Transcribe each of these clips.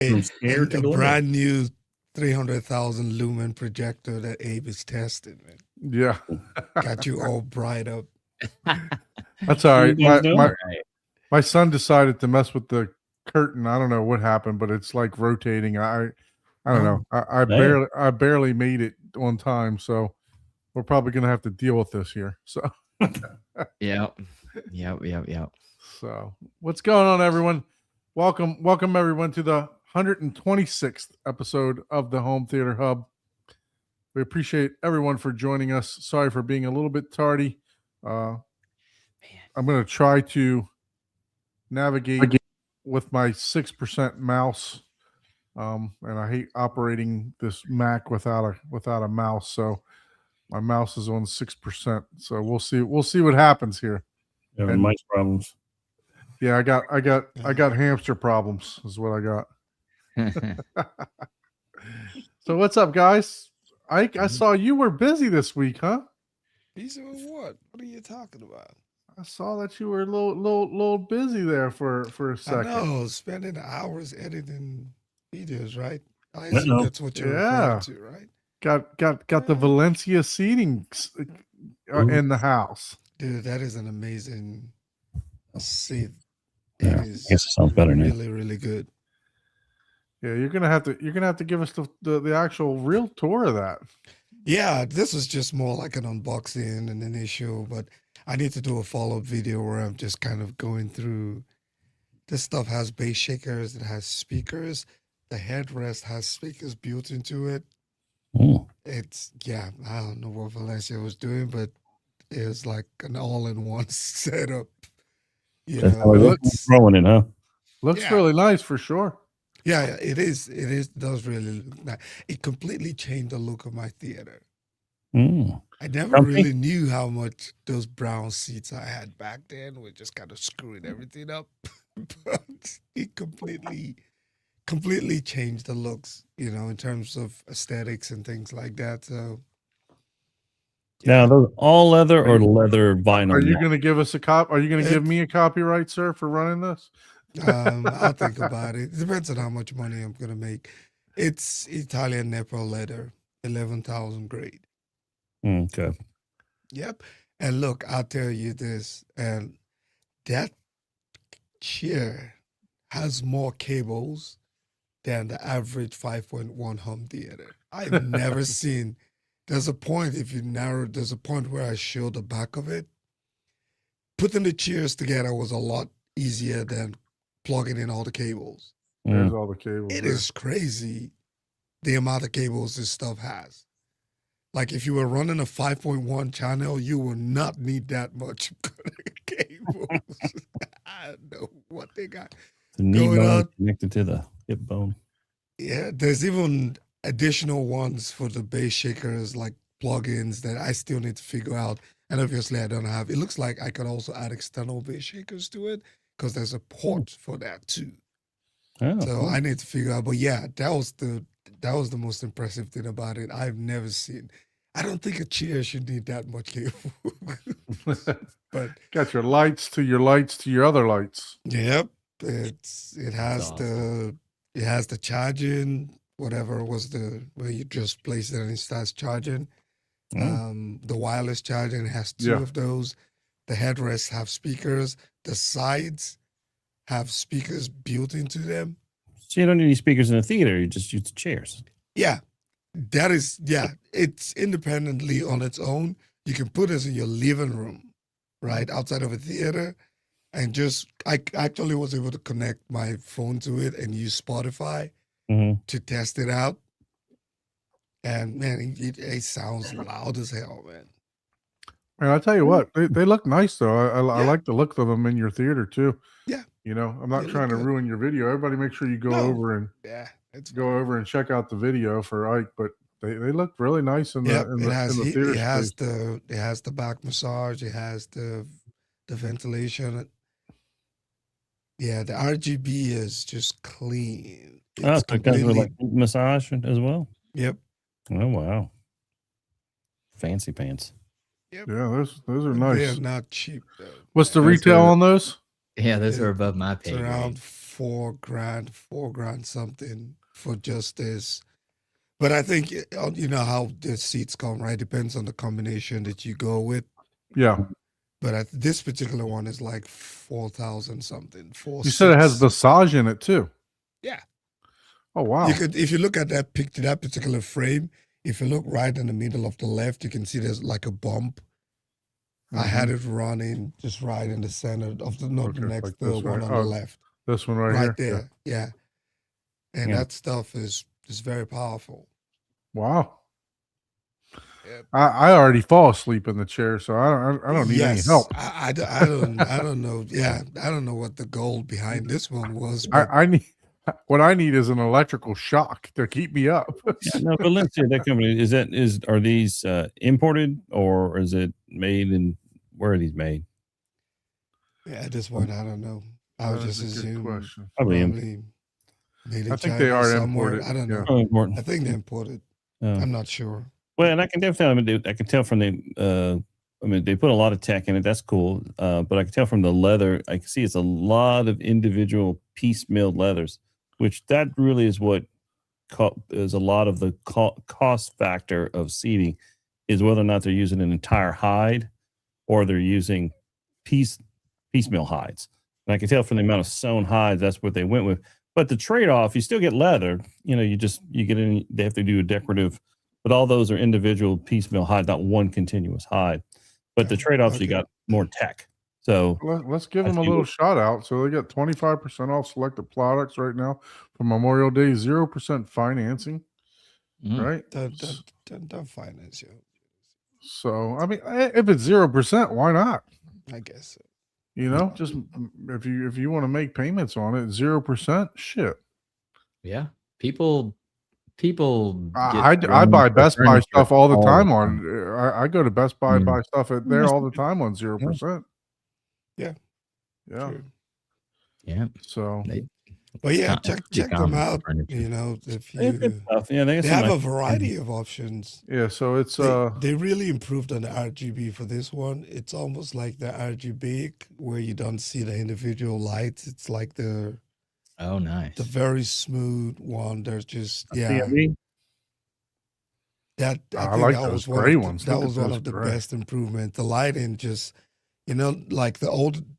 I'm scared to A go in. brand new 300,000 lumen projector that Abe is testing, man. Yeah. Got you all bright up. That's all right. You guys know? My son decided to mess with the curtain. I don't know what happened, but it's like rotating. I don't know. I barely made it on time, so we're probably gonna have to deal with this here. So Yep. So what's going on, everyone? Welcome everyone to the 126th episode of the Home Theater Hub. We appreciate everyone for joining us. Sorry for being a little bit tardy. I'm going to try to navigate with my 6% mouse, and I hate operating this Mac without a mouse. So my mouse is on 6%. So we'll see what happens here. And mice problems. Yeah, I got hamster problems is what I got. So what's up, guys? Ike, I saw you were busy this week, huh? Busy with what? What are you talking about? I saw that you were a little busy there for a second. I know, spending hours editing videos, right? I assume that's what you're referring to, right? Got the Valencia seating in the house. Dude, that is an amazing seat. Yeah, I guess it sounds better now. Really, really good. Yeah, you're gonna have to give us the actual real tour of that. Yeah, this was just more like an unboxing and an issue, but I need to do a follow-up video where I'm just kind of going through. This stuff has bass shakers, it has speakers. The headrest has speakers built into it. It's I don't know what Valencia was doing, but it was like an all-in-one setup. That's how it's throwing it, huh? Looks really nice for sure. Yeah, it is. It does really look nice. It completely changed the look of my theater. I never really knew how much those brown seats I had back then were just kind of screwing everything up. But it completely changed the looks, in terms of aesthetics and things like that. So now, those all leather or leather vinyl? Are you going to give us a cop? Are you going to give me a copyright, sir, for running this? I'll think about it. It depends on how much money I'm gonna make. It's Italian Nepal leather, 11,000 grade. Okay. Yep. And look, I'll tell you this, and that chair has more cables than the average 5.1 home theater. I've never seen. There's a point where I show the back of it. Putting the chairs together was a lot easier than plugging in all the cables. There's all the cables. It is crazy the amount of cables this stuff has. Like if you were running a 5.1 channel, you will not need that much cables. I don't know what they got. The knee bone connected to the hip bone. Yeah, there's even additional ones for the bass shakers, like plugins that I still need to figure out. And obviously I don't have. It looks like I could also add external bass shakers to it, because there's a port for that too. So I need to figure out. But yeah, that was the most impressive thing about it. I've never seen. I don't think a chair should need that much cable. But got your lights to your other lights. Yep, it has the charging. Whatever was where you just place it and it starts charging. The wireless charging has two of those. The headrests have speakers. The sides have speakers built into them. So you don't need any speakers in the theater. You just use the chairs. Yeah, it's independently on its own. You can put this in your living room, right, outside of a theater. And I actually was able to connect my phone to it and use Spotify to test it out. And man, it sounds loud as hell, man. And I'll tell you what, they look nice though. I like the look of them in your theater too. Yeah. I'm not trying to ruin your video. Everybody make sure you go over and check out the video for Ike, but they look really nice in the theater. It has the back massage, it has the ventilation. Yeah, the RGB is just clean. So it comes with like massage as well? Yep. Oh wow. Fancy pants. Yep. Yeah, those are nice. They're not cheap though. What's the retail on those? Yeah, those are above my pay. It's around $4,000 something for just this. But I think you know how the seats come, right? Depends on the combination that you go with. Yeah. But this particular one is like 4,000 something. You said it has 6. massage in it too. Yeah. Oh wow. You could, if you look at that that particular frame, if you look right in the middle of the left, you can see there's like a bump. I had it running just right in the center of the Okay, next like the this, one right? on Oh, the left, This one right, right here. there. Yeah, and Yeah. that stuff is very powerful. Wow. Yep. I already fall asleep in the chair, so I don't need any help. I don't know. Yeah, I don't know what the goal behind this one was. But I need what I need is an electrical shock to keep me up. Yeah, no, Valencia, that company are these imported or is it made in where are these made? yeah, at this point, I don't know. I would That just is a good assume question. Probably probably made in I think China they are somewhere. imported. I don't Yeah. know. Probably important. I think they're imported. Oh. I'm not sure. Well, and I can definitely, I can tell from the, I mean, they put a lot of tech in it. That's cool. But I can tell from the leather, I can see it's a lot of individual piece milled leathers, which that really is what is a lot of the cost factor of seating is whether or not they're using an entire hide or they're using piecemeal hides. And I can tell from the amount of sewn hides, that's what they went with. But the trade-off, you still get leather. You know, you get in, they have to do a decorative, but all those are individual piecemeal hide, not one continuous hide. But the trade-offs, you Okay. got more tech. So Let's give I them a see little what- shout out. So they got 25% off selected products right now for Memorial Day, 0% financing, Mm. right? Don't finance you. So I mean, if it's 0%, why not? I guess. So. You know, just if you want to make payments on it, 0%, shit. Yeah. People. I get buy thrown Best Buy furniture stuff all the all time on. I go to Best Buy, Mm. buy stuff at there all the time on 0%. Yeah. Yeah. True. Yeah. So But yeah, It's pretty check them common for out. furniture. You know, if it's good you stuff. Yeah, they some have a nice- variety of options. yeah, so it's They really improved on the RGB for this one. It's almost like the RGB where you don't see the individual lights. It's like the Oh, nice. very smooth one. There's just yeah. CMV? That I I think like that those was one gray of the, ones. that Look at was one those of the gray. best improvement. The lighting just you know like the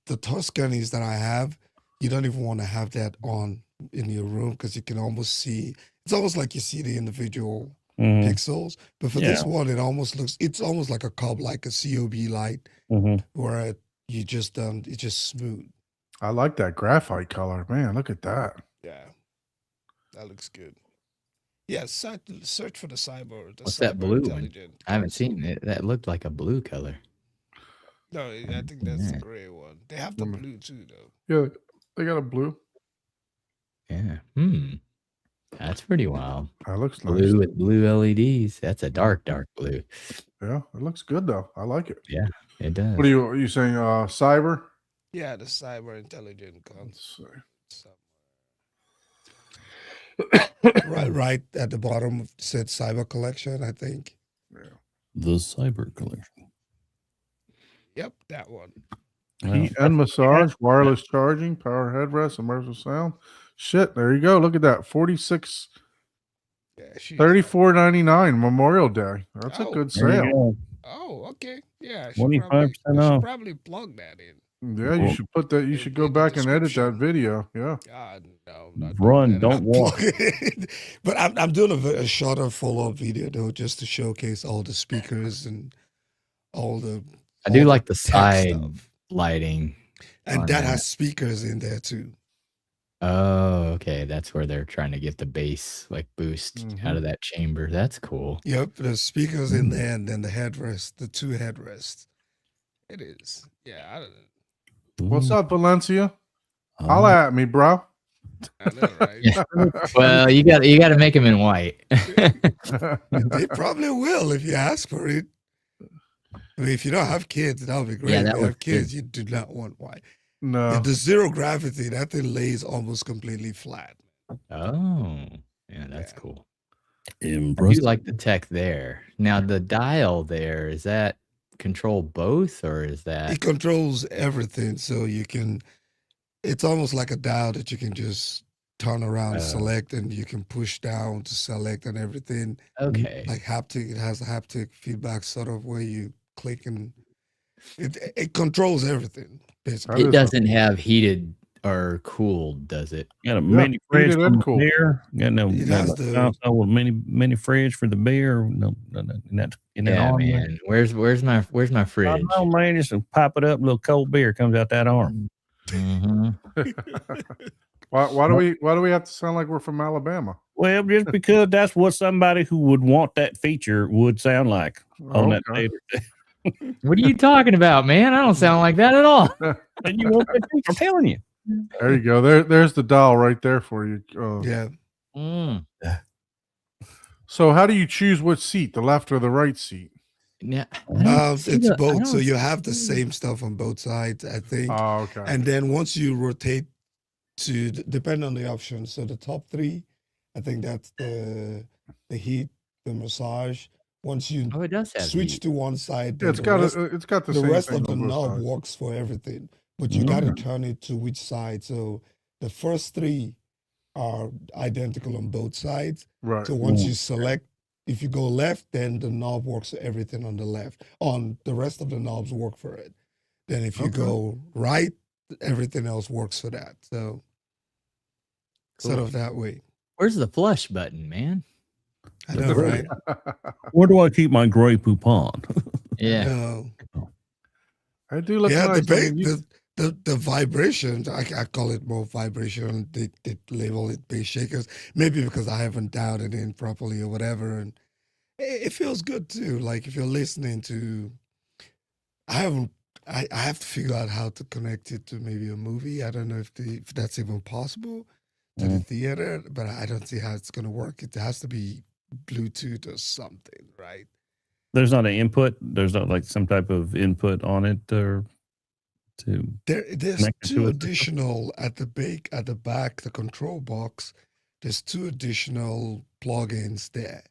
Tuscanis that I have, you don't even want to have that on in your room because you can almost see. It's almost like you see the individual Mhm, pixels. But for this one, it's almost like a COB light mhm. where you just it's just smooth. I like that graphite color. Man, look at that. Yeah, that looks good. Yeah, search for the cyber. What's that blue one? intelligent I haven't console. seen it. That looked like a blue color. No, I think that's the Yeah. gray one. They have the Mm. blue too, though. Yeah, they got a blue. Yeah. That's pretty wild. That looks Blue nice. with blue LEDs. That's a dark blue. Yeah, it looks good though. I like it. It does. What are you saying? Cyber? Yeah, the cyber intelligent console. Let's see. right at the bottom said cyber collection, I think. The Cyber Collection. Yep, that one. Heat and massage, wireless charging, power headrest, immersive sound. Shit, there you go. Look at that. 46, Yeah, she's 34.99 Memorial Day. That's a Oh. good There you sale. go. Oh, okay. Yeah, I should 25% probably, I should off. probably plug that in. Yeah, you Cool. should put that. You In- should go in the back and edit that description. video. Yeah. God, no, I'm not Run, doing that. don't I'm walk. plugging- but I'm doing a shorter follow-up video though, just to showcase all the speakers and all the. I do all like the tech side stuff. lighting. And on that that. has speakers in there too. Oh, okay. That's where they're trying to get the bass like boost out of that chamber. That's cool. Yep, there's speakers in there, and then the headrest, the two headrests. It is, yeah. I don't What's up, Valencia? Oh, Holla at me, bro. I know, right? Yeah. Well, you got to make them in white. They probably will if you ask for it. I mean, if you don't have kids, that would be great. Yeah, if that you would have kids, you do not want white. No. The zero gravity, that thing lays almost completely flat. Oh, yeah, that's Yeah. cool. I Impressive. do like the tech there. Now the dial there, is that control both or is that It controls everything, so you can It's almost like a dial that you can just turn around, Oh. select, and you can push down to select and everything. Okay. Like haptic, it has a haptic feedback sort of where you click and it controls everything basically. That It is a- doesn't have heated or cooled, does it? Got a mini fridge heated for and the cool. beer. Got no, It no has the- console with mini fridge for the beer. No, in that Yeah, arm there. man. Where's my I fridge? know, man. Just pop it up, a little cold beer comes out that arm. hmm Why do we have to sound like we're from Alabama? Well, just because that's what somebody who would want that feature would sound like on that Okay. tater. What are you talking about, man? I don't sound like that at all. And you want that feature, I'm telling you. There you go. There's the dial right there for you. Yeah. Mm. So how do you choose which seat, the left or the right seat? Yeah, I don't see It's the- I both. So don't you have the see- same stuff on both sides, I think. Oh, okay. And then once you rotate to depend on the option. So the top three, I think that's the heat, the massage. Once you Oh, it does have switch heat. to one side, Yeah, then it's got the the same rest thing of the on both knob sides. works for everything. But you got to turn it to which side. So the first three are identical on both sides. Right. So once you select, if you go left, then the knob works for everything on the left. On the rest of the knobs work for it. Then if you Okay. go right, everything else works for that. So sort Cool. of that way. Where's the flush button, man? I know, right? Where do I keep my Grey Poupon? Yeah. No. I do look Yeah, nice. the, I mean, you- the vibrations, I call it more vibration. They label it bass shakers. Maybe because I haven't dialed it in properly or whatever. And it feels good too. Like if you're listening to, I have to figure out how to connect it to maybe a movie. I don't know if that's even possible to the theater, but I don't see how it's going to work. It has to be Bluetooth or something, right? There's not an input. There's not like some type of input on it or to. There's Connected to two a system? additional at the back, the control box. There's two additional plugins there,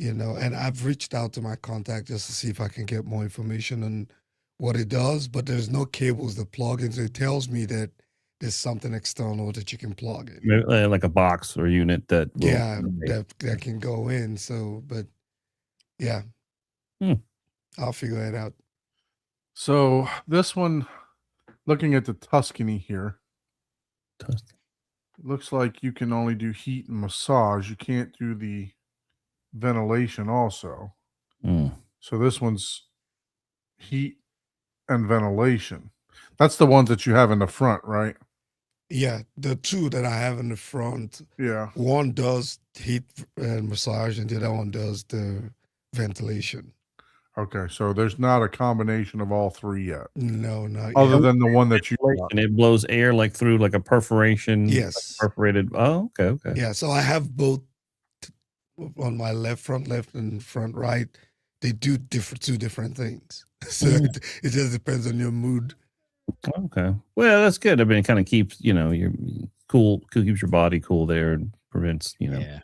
and I've reached out to my contact just to see if I can get more information on what it does, but there's no cables that plug in. So it tells me that there's something external that you can plug in. Like a box or unit that will, Yeah, that can go in. So, but yeah, I'll figure it out. So this one, looking at the Tuscany here, looks like you can only do heat and massage. You can't do the ventilation also. So this one's heat and ventilation. That's the ones that you have in the front, right? Yeah, the two that I have in the front, Yeah. one does heat and massage, and the other one does the ventilation. Okay. So there's not a combination of all three yet, No, not other yet. than the one that you got. and it blows air like through like a perforation. Yes. Perforated. Oh, okay. Yeah, so I have both on my front left, and front right. They do two different things. So it just depends on your mood. Okay. Well, that's good. I mean, it kind of keeps, your cool, keeps your body cool there and prevents, Yeah.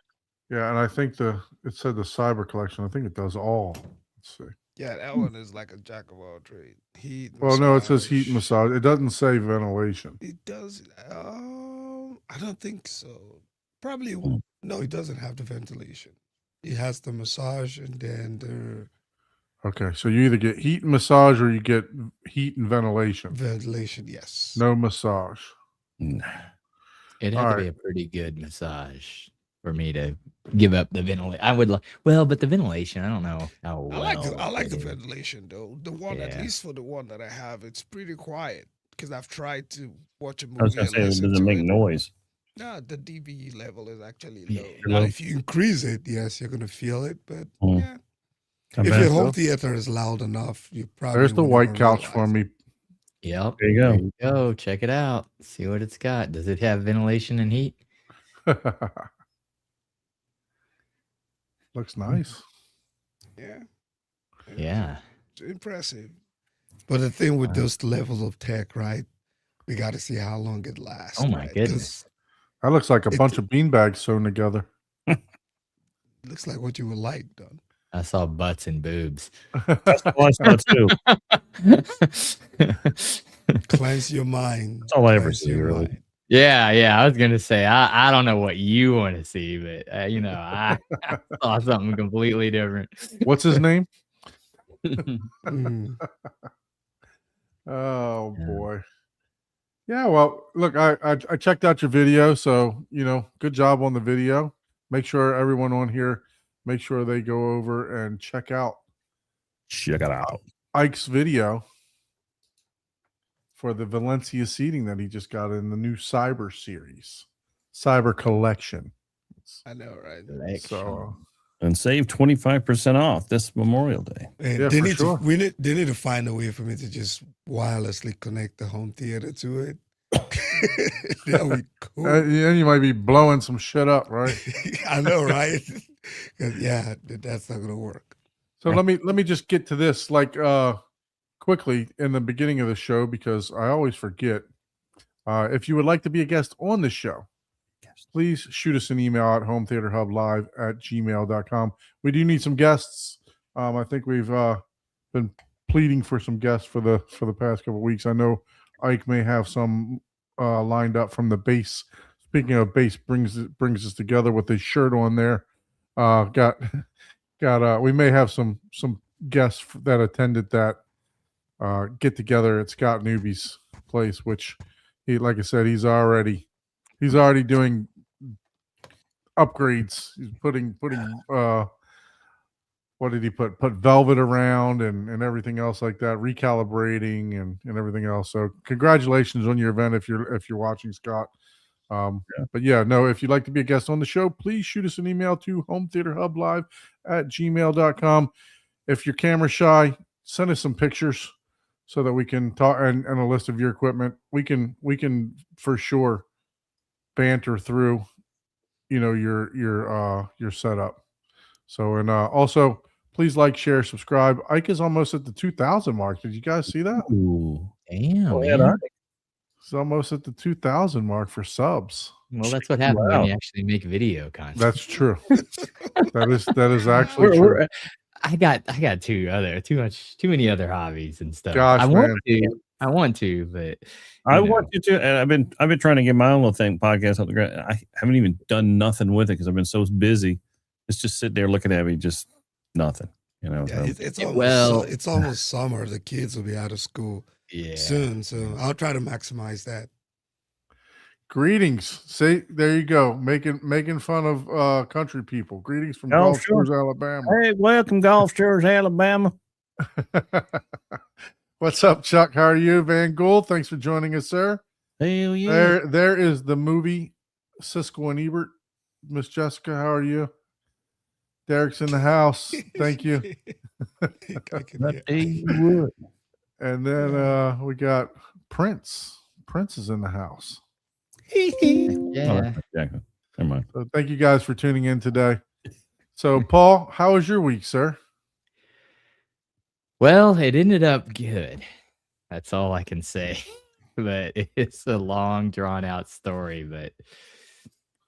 Yeah. And I think it said the Cyber Collection. I think it does all. Let's see. Yeah, that one is like a jack of all trades. Heat. Well, no, it says heat and massage. It doesn't say ventilation. It does. I don't think so. Probably no. It doesn't have the ventilation. It has the massage and then the Okay, so you either get heat and massage or you get heat and ventilation. ventilation. Yes. No massage. It had All to be right. a pretty good massage for me to give up the ventilation. I would but the ventilation, I don't know how I like it the is. ventilation though. The one, at Yeah. least for the one that I have, it's pretty quiet because I've tried to watch a I was movie going and to say, it listen doesn't to make it. noise. No, the DBE level is actually Yeah. low. Low. Now, if you increase it, yes, you're gonna feel it. But Mm. yeah, Come if back. your home theater is loud enough, you probably There's the won't white even couch for realize me. it. Yep. There you go. There you go. Check it out. See what it's got. Does it have ventilation and heat? Looks nice. Yeah, Yeah. it's impressive. But the thing with those levels of tech, right? We got to see how long it lasts. Oh my right? 'Cause goodness. That looks like a It- bunch of beanbags sewn together. It looks like what you would like, Don. I saw butts and boobs. That's what I saw too. Cleanse your mind. That's all I ever Cleanse see, your really. mind. Yeah, I was gonna say I don't know what you want to see, but I saw something completely different. What's his name? Mm. Oh Yeah. boy. Yeah, well, look, I checked out your video, so good job on the video. Make sure everyone on here, make sure they go over and check out Check it out. Ike's video for the Valencia seating that he just got in the new Cyber series, Cyber Collection. I know, right? So And save 25% off this Memorial Day. And Yeah, they for need sure. they need to find a way for me to just wirelessly connect the home theater to it. That would be cool. and you might be blowing some shit up, right? I know, right? 'Cause, yeah, that's not gonna work. So let me just get to this quickly in the beginning of the show because I always forget. If you would like to be a guest on the show, please shoot us an email at hometheaterhublive@gmail.com. We do need some guests. I think we've been pleading for some guests for the past couple of weeks. I know Ike may have some lined up from the base. Speaking of base, brings us together with his shirt on there. We may have some guests that attended that get together at Scott Newby's place, which he, like I said, he's already doing upgrades. He's putting what did he put velvet around and everything else like that, recalibrating and everything else. So congratulations on your event if you're watching, Scott. But yeah, no, if you'd like to be a guest on the show, please shoot us an email to hometheaterhublive@gmail.com. If you're camera shy, send us some pictures so that we can talk and a list of your equipment. We can for sure banter through, your setup. So, and also please like, share, subscribe. Ike is almost at the 2,000 mark. Did you guys see that? Ooh. Damn, yeah, man. It's almost at the 2,000 mark for subs. Well, that's what happens when Wow. you actually make video content. That's true. that is actually true. I got too many other hobbies and stuff. Gosh, I man. want to, but I you know. want you to, and I've been trying to get my own little thing podcast off the ground. I haven't even done nothing with it because I've been so busy. It's just sitting there looking at me, just nothing. Yeah, So, it's almost summer. The kids will be out of school Yeah. soon, so I'll try to maximize that. Greetings. See, there you go. Making fun of country people. Greetings from Oh, Gulf sure. Shores, Alabama. hey, welcome, Gulf Shores, Alabama. What's up, Chuck? How are you, Van Gould? Thanks for joining us, sir. Hell yeah. There is the movie Siskel and Ebert. Miss Jessica, how are you? Derek's in the house. Thank you. I can I hear. tell you what. And then we got Prince. Prince is in the house. Oh, Yeah. that's exactly. Never mind. So thank you guys for tuning in today. So, Paul, how was your week, sir? Well, it ended up good. That's all I can say. But it's a long, drawn out story. But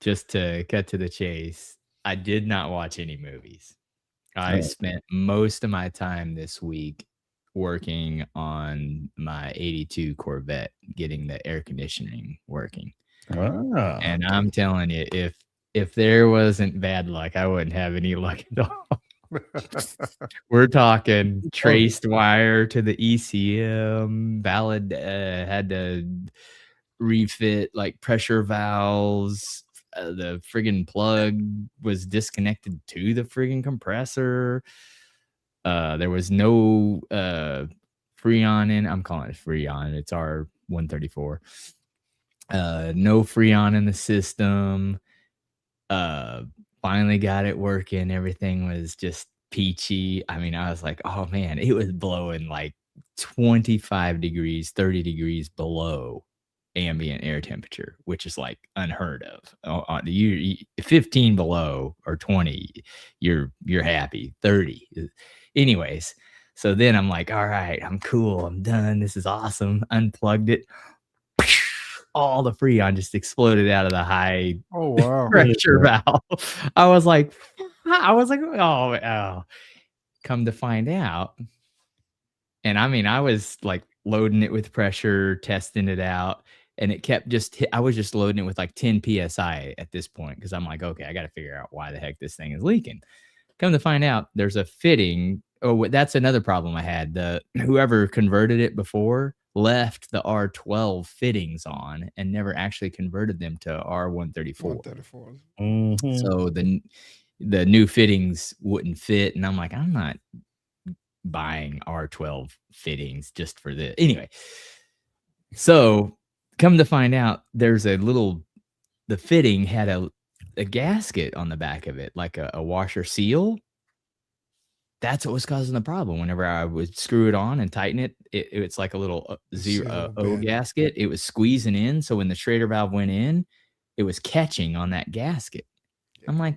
just to cut to the chase, I did not watch any movies. I Oh. spent most of my time this week working on my 82 Corvette, getting the air conditioning working. Ah, And I'm telling you, if there wasn't bad luck, I wouldn't have any luck at all. We're talking traced wire to the ECM, valid, had to refit like pressure valves. The friggin' plug was disconnected to the friggin' compressor. There was no Freon in. I'm calling it Freon. It's our 134. No Freon in the system. Finally got it working. Everything was just peachy. I mean, I was like, oh man, it was blowing like 25 degrees, 30 degrees below ambient air temperature, which is like unheard of. You 15 below or 20, you're happy. 30. Anyways, so then I'm like, all right, I'm cool. I'm done. This is awesome. Unplugged it. All the Freon just exploded out of the high Oh, wow. pressure valve. I was like, oh. Come to find out. And I mean, I was like loading it with pressure, testing it out, and it kept I was just loading it with like 10 psi at this point because I'm like, okay, I got to figure out why the heck this thing is leaking. Come to find out, there's a fitting. Oh, that's another problem I had. Whoever converted it before left the R12 fittings on and never actually converted them to R134. 134. Mhm. So the new fittings wouldn't fit, and I'm like, I'm not buying R12 fittings just for this. Anyway, so come to find out, there's the fitting had a gasket on the back of it, like a washer seal. That's what was causing the problem. Whenever I would screw it on and tighten it, it's like a little Seal O bend. gasket. It was squeezing in. So when the Schrader valve went in, it was catching on that gasket. I'm like,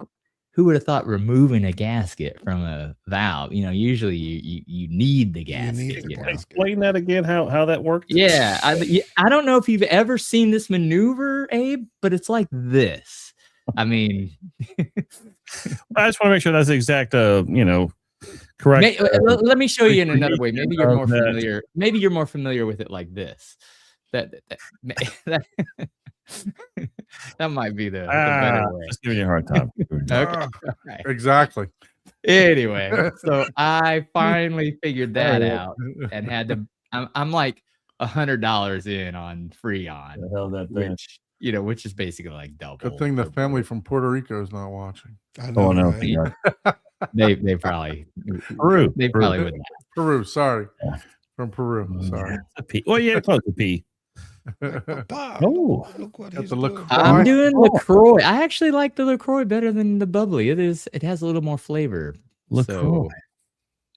who would have thought removing a gasket from a valve? Usually you need the gasket. need the gasket. Explain that again, how that worked. Yeah, I don't know if you've ever seen this maneuver, Abe, but it's like this. I mean, I just want to make sure that's the exact, correct. let me show you in another way. Maybe you're of more that. familiar. Maybe you're more familiar with it like this. That that might be the better way. Just giving you a hard time. Okay. Right. Exactly. Anyway, so I finally figured that out and had to. I'm like $100 in on Freon, The hell that thing. which is basically like double. Good thing the family from Puerto Rico is not watching. I know, Oh no, right? yeah. They probably Peru. They probably would. Peru, sorry. Yeah. From Peru, sorry. It's a P. Well, yeah, close to P. Papa, Oh, look what Got he's the doing. LaCroix. I'm doing LaCroix. I actually like the LaCroix better than the bubbly. It has a little more flavor. LaCroix. So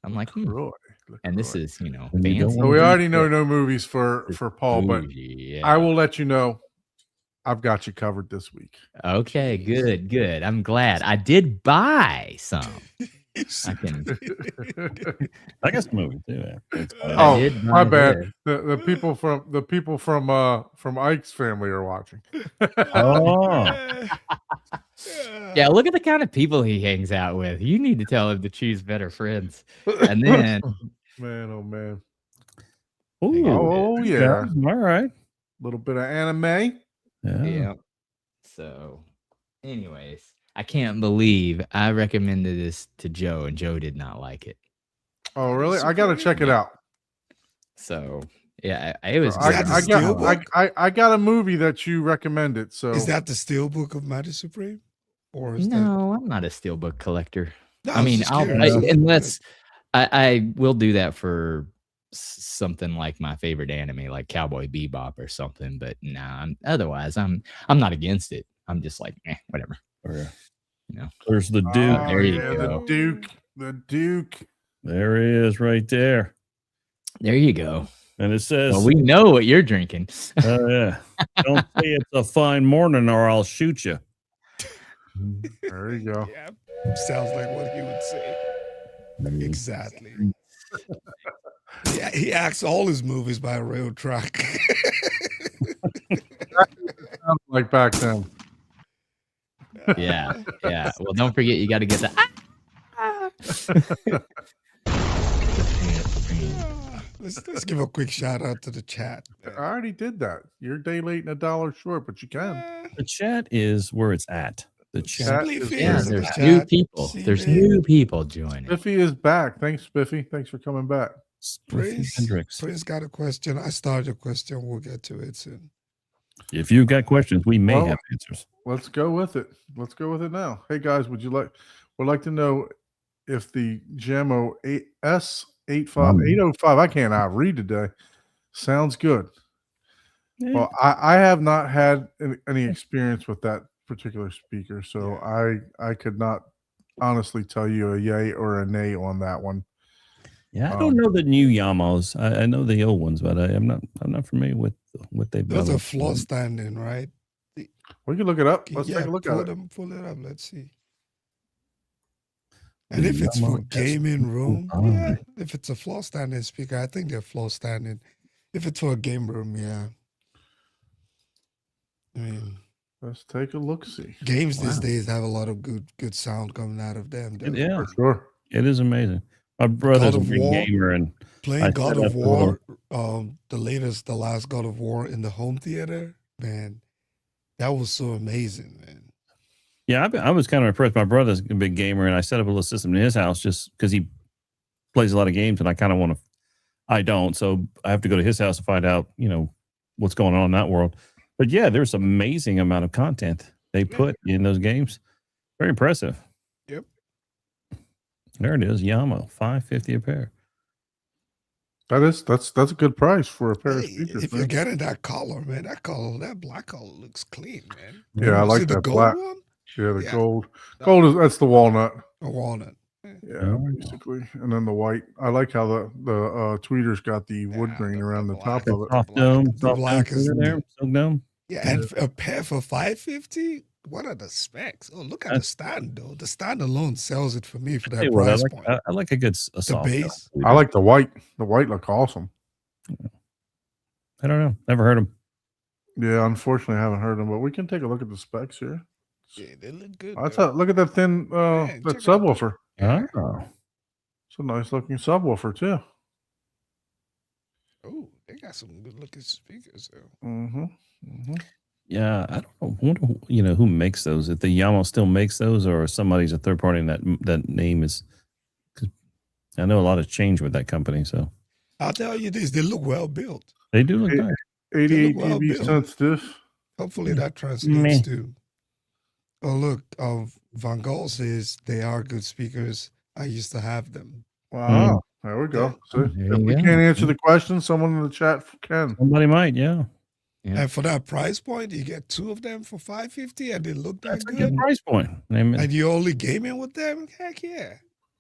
I'm like, LaCroix. and this LaCroix. is And you don't fancy. So we already know no movies for Paul, but Bougie, yeah. I will let you know I've got you covered this week. Okay, good. I'm glad. I did buy some. I can. I got some movie too. Yeah. Oh, I did my buy bad. this. The people from Ike's family are watching. Oh, Yeah, look at the kind of people he hangs out with. You need to tell him to choose better friends. And then Man, oh man. Ooh, Oh yeah. All right. A little bit of anime. Yeah. yeah. So, anyways, I can't believe I recommended this to Joe and Joe did not like it. Oh really? I gotta check it out. So, yeah, it was. that the Steelbook? I got a movie that you recommended. So Is that the Steelbook of Mighty Supreme? Or is that No, I'm not a steelbook collector. No, I mean, was just I'll curious. unless I will do that for something like my favorite anime, like Cowboy Bebop or something. But nah, otherwise, I'm not against it. I'm just like, whatever. There's the Duke. There you yeah, go. The Duke. There he is, right there. There you go. And it says, Well, we know what you're drinking. "Oh yeah, don't say it's a fine morning, or I'll shoot you." There you go. Yeah, sounds like what he would say. Exactly. Yeah, he acts all his movies by a rail track. Sounds like back then. Yeah. Well, don't forget, you got to get that. Let's give a quick shout out to the chat. I already did that. You're a day late and $1 short, but you can. The chat is where it's at. The chat. Simply is- Fierce Yeah, in the there's new chat. people. See There's there. new people joining. Spiffy is back. Thanks, Spiffy. Thanks for coming back. Prince, Hendricks. Prince got a question. I started a question. We'll get to it soon. If you've got questions, we may Well, have answers. Let's go with it. Let's go with it now. Hey guys, would like to know if the Jammo S85805, I can't read today, sounds good. Well, I have not had any experience with that particular speaker, so I could not honestly tell you a yay or a nay on that one. Yeah, I don't know the new Yamos. I know the old ones, but I'm not familiar with what they've There's done. a floor standing, right? We can look it up. Let's Yeah, take a look at it. pull it up. Let's see. And if it's for Yamaha gaming room, S2. yeah. If it's a floor standing speaker, I think they're floor standing. If it's for a game room, yeah. I mean, Let's take a look. See. games these Wow. days have a lot of good sound coming out of them. though. Yeah, For sure. it is amazing. My brother's a of big War. gamer, and Playing I God set of up a little- War, the last God of War in the home theater, man, that was so amazing, man. yeah, I was kind of impressed. My brother's a big gamer, and I set up a little system in his house just because he plays a lot of games, and I kind of want to. I don't, so I have to go to his house to find out, what's going on in that world. But yeah, there's amazing amount of content they put in those games. Very impressive. Yep. There it is, Yamo, $550 a pair. That's a good price for a pair of Hey, speakers. if man. you're getting that color, man, that black color looks clean, man. Yeah, I Is like it the that gold black. one? Yeah, the Yeah. gold. Gold is that's the walnut. A walnut. Yeah, Oh. basically, and then the white. I like how the tweeters got the wood Yeah, grain the around the black. top of it. Soft black- dome, the soft dome black is tweeter there, silk dome. Yeah, and a pair for $550. What are the specs? Oh, look at the stand though. The stand alone sells it for me for Tell you that what, price point. I like a good a soft dome base. tweeter. I like the white. The white look awesome. I don't know. Never heard them. Yeah, unfortunately, I haven't heard them, but we can take a look at the specs here. Yeah, they look good. That's though. look at that thin Man, that check it out. subwoofer. Yeah. Oh, It's a nice looking subwoofer too. Oh, they got some good looking speakers though. Mm-hmm. Mm-hmm. yeah. I don't know. I wonder who makes those. If the Yamaha still makes those, or somebody's a third party, and that name is. 'Cause I know a lot has changed with that company, so I'll tell you this, they look well built. they do look It- nice. 88 well dB built. sensitive. Hopefully that Meh. translates to. Oh look, Van Gaal says they are good speakers. I used to have them. Wow. There we go. Yeah. See, There if you we go. can't answer the question, someone in the chat can. Somebody might, yeah. Yeah. And for that price point, you get two of them for $550 and they look that That's a good. good price point. Name it. And you're only gaming with them? Heck yeah.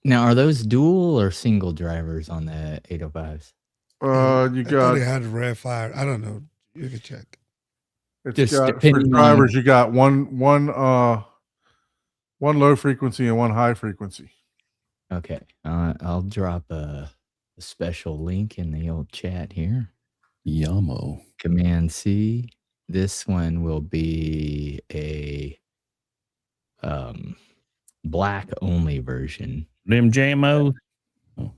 Now, are those dual or single drivers on the 805s? You I thought got they had rare fire. I don't know. You can check. it's Just got for depending drivers. on- You got one low frequency and one high frequency. Okay, I'll drop a special link in the old chat here. Yamo. Command C. This one will be a black only version, Them JMO.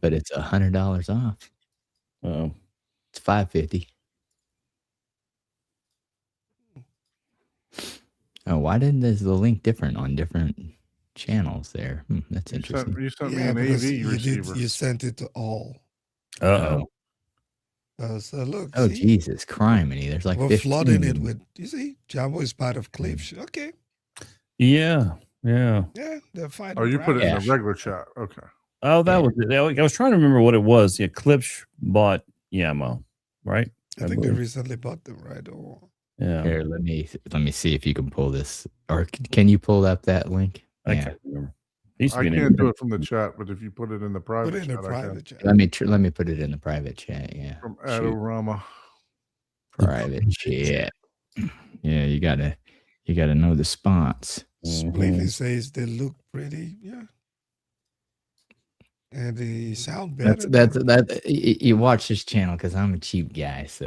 but it's $100 off. Oh, It's $550. Oh, why didn't is the link different on different channels there? That's You interesting. sent me Yeah, an because AV receiver. you sent it to all. uh-oh. So look, Oh, see? Jesus, criminy. There's like We're 15. flooding it with, you see, Jumbo is part of Clips. Okay. Yeah. Yeah. Yeah, they're fighting. Oh, you put it in Yeah. the regular chat. Okay. Oh, that Yeah. was it. I was trying to remember what it was. Yeah, Klipsch bought Yamo, right? I think they believe. recently bought them, right? Or Yeah. Here, let me see if you can pull this, or can you pull up that link? I Yeah, can't remember. It used to I be an can't do Indian- it from the chat, but if you put it in the private put it in chat, a I can. private chat. let me put it in the private chat. Yeah, From Shoot. Adorama. Private chat. Yeah, you gotta know the sponsors. Splavely Mhm. says they look pretty, yeah. And they sound better. You watch this channel because I'm a cheap guy, so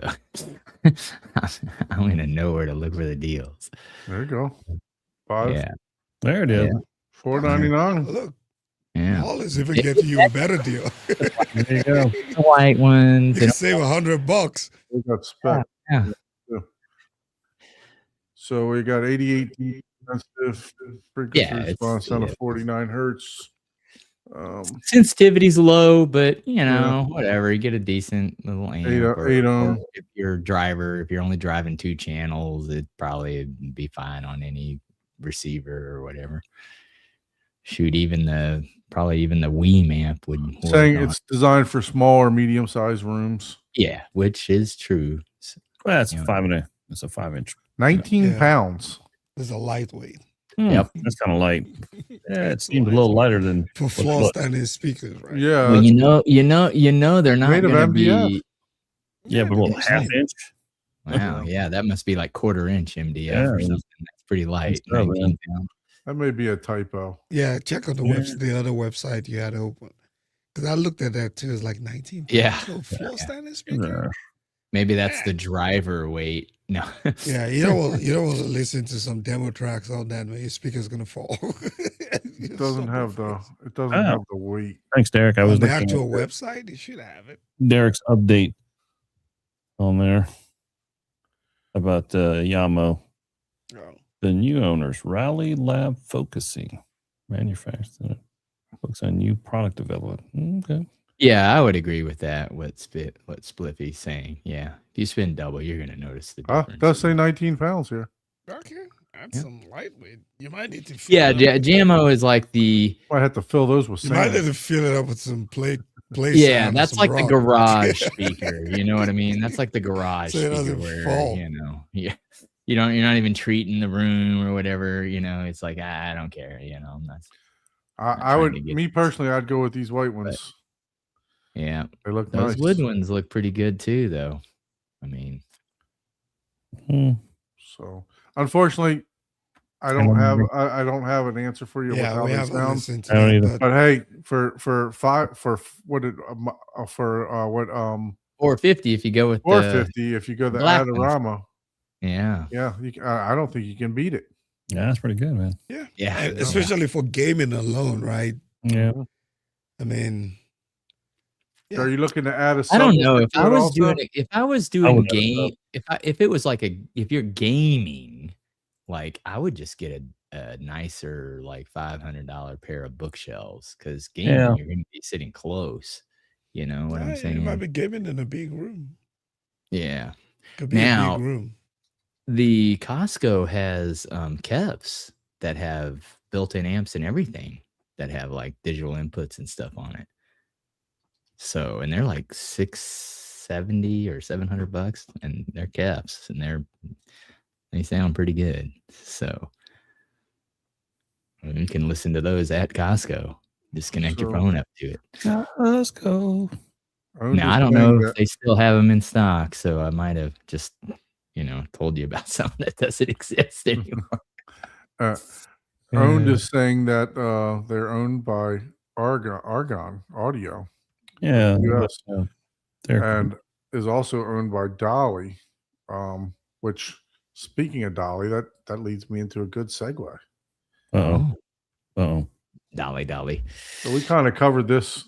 I'm gonna know where to look for the deals. There you go. Five. Yeah, There it is. Yeah. $4.99. Look, yeah. all is even getting you a better deal. There you go. The white ones. You they can save $100. We got spec. Yeah. So we got 88 dB sensitive frequency Yeah, it's- response down yeah. to 49 hertz. Sensitivity's low, but you Yeah. know, whatever. You get a decent little amp. Eight ohm. Or if you're a driver, if you're only driving 2 channels, it'd probably be fine on any receiver or whatever. Shoot, even the Wii amp would work Saying on- it's designed for small or medium sized rooms. yeah, which is true. Well, that's You know. 5 It's a 5-inch. 19 Yeah. pounds. It's a lightweight Yep. That's kind of light. Yeah, it seems a little lighter than for what's floor what? standing speakers, right? Yeah. Well, you know, they're not Made of going to MDF. be. Yeah, but a they little look half light. inch. Wow, yeah, that must be like 1/4 inch MDF or Yeah. something. That's pretty light. so, man. 19 pounds. That may be a typo. Yeah, check on the Yeah. the other website you had open. Because I looked at that too. It's like 19 Yeah. pounds for a floor Yeah. standing speaker. Maybe that's the driver weight. No. Yeah, you don't want to listen to some demo tracks on that, man. Your speaker's gonna fall. it doesn't have the subwoofers. it doesn't Oh. have the weight. Thanks, Derek. I On was the looking actual at website, you should have it. Derek's update on there about Yamo. Oh. The new owners, Rally Lab Focusing, manufacturing, focus on new product development. Okay. Yeah, I would agree with that. What Spliffy's saying. Yeah, if you spend double, you're gonna notice the difference. It does say 19 pounds here. Okay, that's Yeah. some lightweight. You might need to fill Yeah, it up with- Jammo is like the Might have to fill those with You might need sand. to fill it up with some play yeah. sound or That's some like the rock. garage speaker. You know what I mean? That's like the garage So it speaker doesn't where fall. you know, yeah, you're not even treating the room or whatever. You know, it's like I don't care. You know, that's I trying would, to get- me personally, I'd go with these white ones. yeah. They look Those nice. wood ones look pretty good too, though. I mean, Hmm. So, unfortunately, I don't have an answer for you with Yeah, how we they haven't sound. listened to I don't that, either. but But hey, for what did for what 450 if you go with the 450 if you go the black ones. Adorama, yeah. yeah, I don't think you can beat it. Yeah, that's pretty good, man. yeah, Yeah. and especially for gaming alone, right? Yeah. I mean, Yeah. Are you looking to add a? I don't know subwoofer if to I it was also? doing it, if I was doing wouldn't have a game if it was like if you're gaming, like I would just get a nicer like $500 pair of bookshelves because gaming Yeah. you're gonna be sitting close. You know what I'm yeah, you might saying? be gaming in a big room. Yeah. Could be a Now- big room. The Costco has Kevs that have built-in amps and everything that have like digital inputs and stuff on it. So, and they're like $670 or $700, and they're Kevs, and they sound pretty good. So, you can listen to those at Costco. Just connect your So- phone up to it. Let's go. Now, I don't know if they still have them in stock, so I might have just, told you about something that doesn't exist anymore. Owned Yeah. is saying that they're owned by Argon Audio, Yeah. Yes. They're and is also owned by Dolly. Which, speaking of Dolly, that leads me into a good segue. oh. Oh. Dolly. So we kind of covered this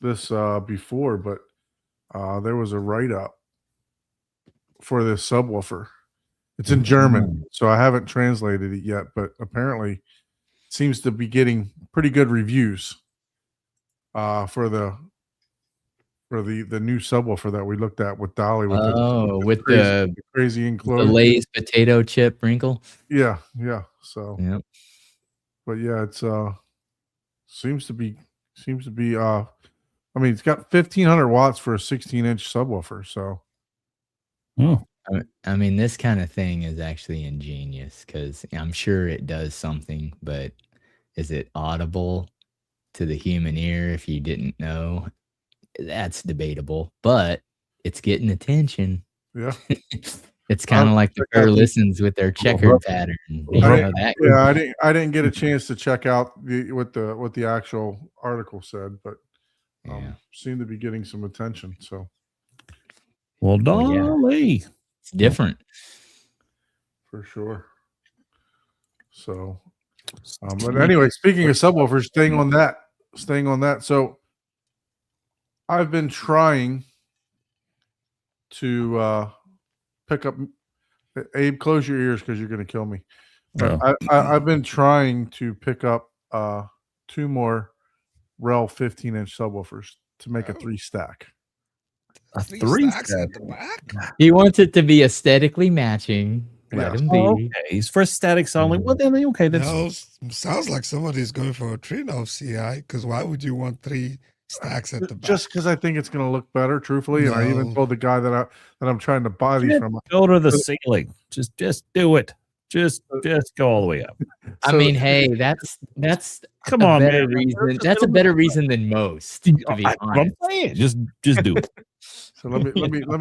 before, but there was a write up for this subwoofer. It's in German, so I haven't translated it yet, but apparently it seems to be getting pretty good reviews for the new subwoofer that we looked at with Dolly with With the crazy the enclosure. Lay's potato chip wrinkle. Yeah. So, Yep. but yeah, it's seems to be I mean, it's got 1500 watts for a 16-inch subwoofer. So Oh. I mean, this kind of thing is actually ingenious because I'm sure it does something, but is it audible to the human ear if you didn't know? That's debatable, but it's getting attention. yeah. It's kind of like the check out Kerr the- listens with their checkered pattern. You I know, didn't- that Yeah, I didn't get a chance to check out what the actual article said, but yeah. seemed to be getting some attention. So Well, Well, yeah. Dolly. It's different. for sure. So, but anyway, speaking of subwoofers, staying on that. So I've been trying to pick up. Abe, close your ears because you're going to kill me. Oh. I've been trying to pick up 2 more REL 15-inch subwoofers to make a 3-stack. A Three stacks at the back. He wants it to be aesthetically matching. Let Yeah. him be. Oh, okay. He's for static only. Well, then okay. That's No, sounds like somebody's going for a Trinov CI. Because why would you want 3 stacks at the back? Just because I think it's going to look better, truthfully. And I even No. told the guy that I'm trying to buy these Yeah. from. go to the ceiling. Just do it. Just go all the way up. I So- mean, hey, that's Come a on, better man. reason. That's a better reason than most. To be What I'm honest. saying. Just do it. So let me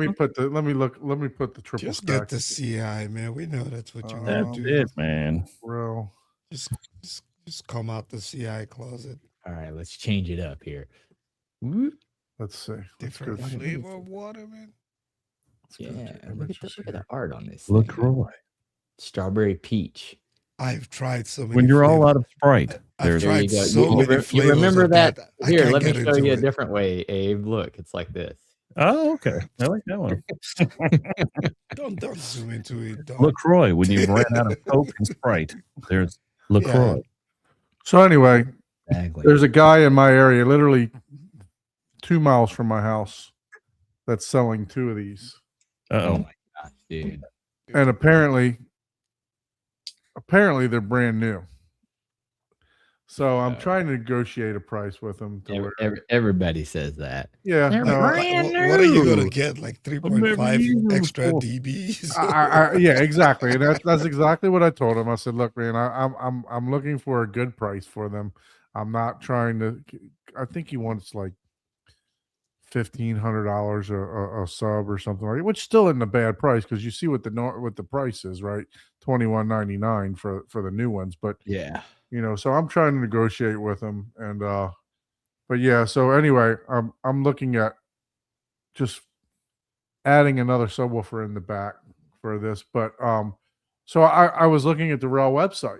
put the triple Just stack. get the CI, man. We know that's what you That's want to do. it, man. REL. Just come out the CI closet. All right, let's change it up here. Let's see. Let's Different go- flavor of water, man. let's go to Yeah, look at images the here. art on this. Look, thing. Roy. Strawberry peach. I've tried so many. When you're all flavors. out of Sprite, I've there's tried you go. so You many flavors remember of that? I Here, can't let me get show into you a it. different way, Abe. Look, it's like this. oh, okay. I like that one. Don't zoom into it. Don't. LaCroix, when you ran out of Coke and Sprite, there's LaCroix. So anyway, Exactly. there's a guy in my area, literally 2 miles from my house, that's selling 2 of these. Uh Oh oh. my gosh, dude. And apparently they're brand new. So I'm trying to negotiate a price with them. To where, Everybody says that. yeah, They're no, brand What are you gonna new. get? Like never 3.5 used them extra before. dBs? yeah, exactly. And that's exactly what I told him. I said, look, man, I'm looking for a good price for them. I'm not trying to. I think he wants like $1,500 a sub or something like that, which still isn't a bad price because you see what the price is, right? $21.99 for the new ones, but Yeah. so I'm trying to negotiate with them, and but yeah. So anyway, I'm looking at just adding another subwoofer in the back for this, but so I was looking at the Rel website,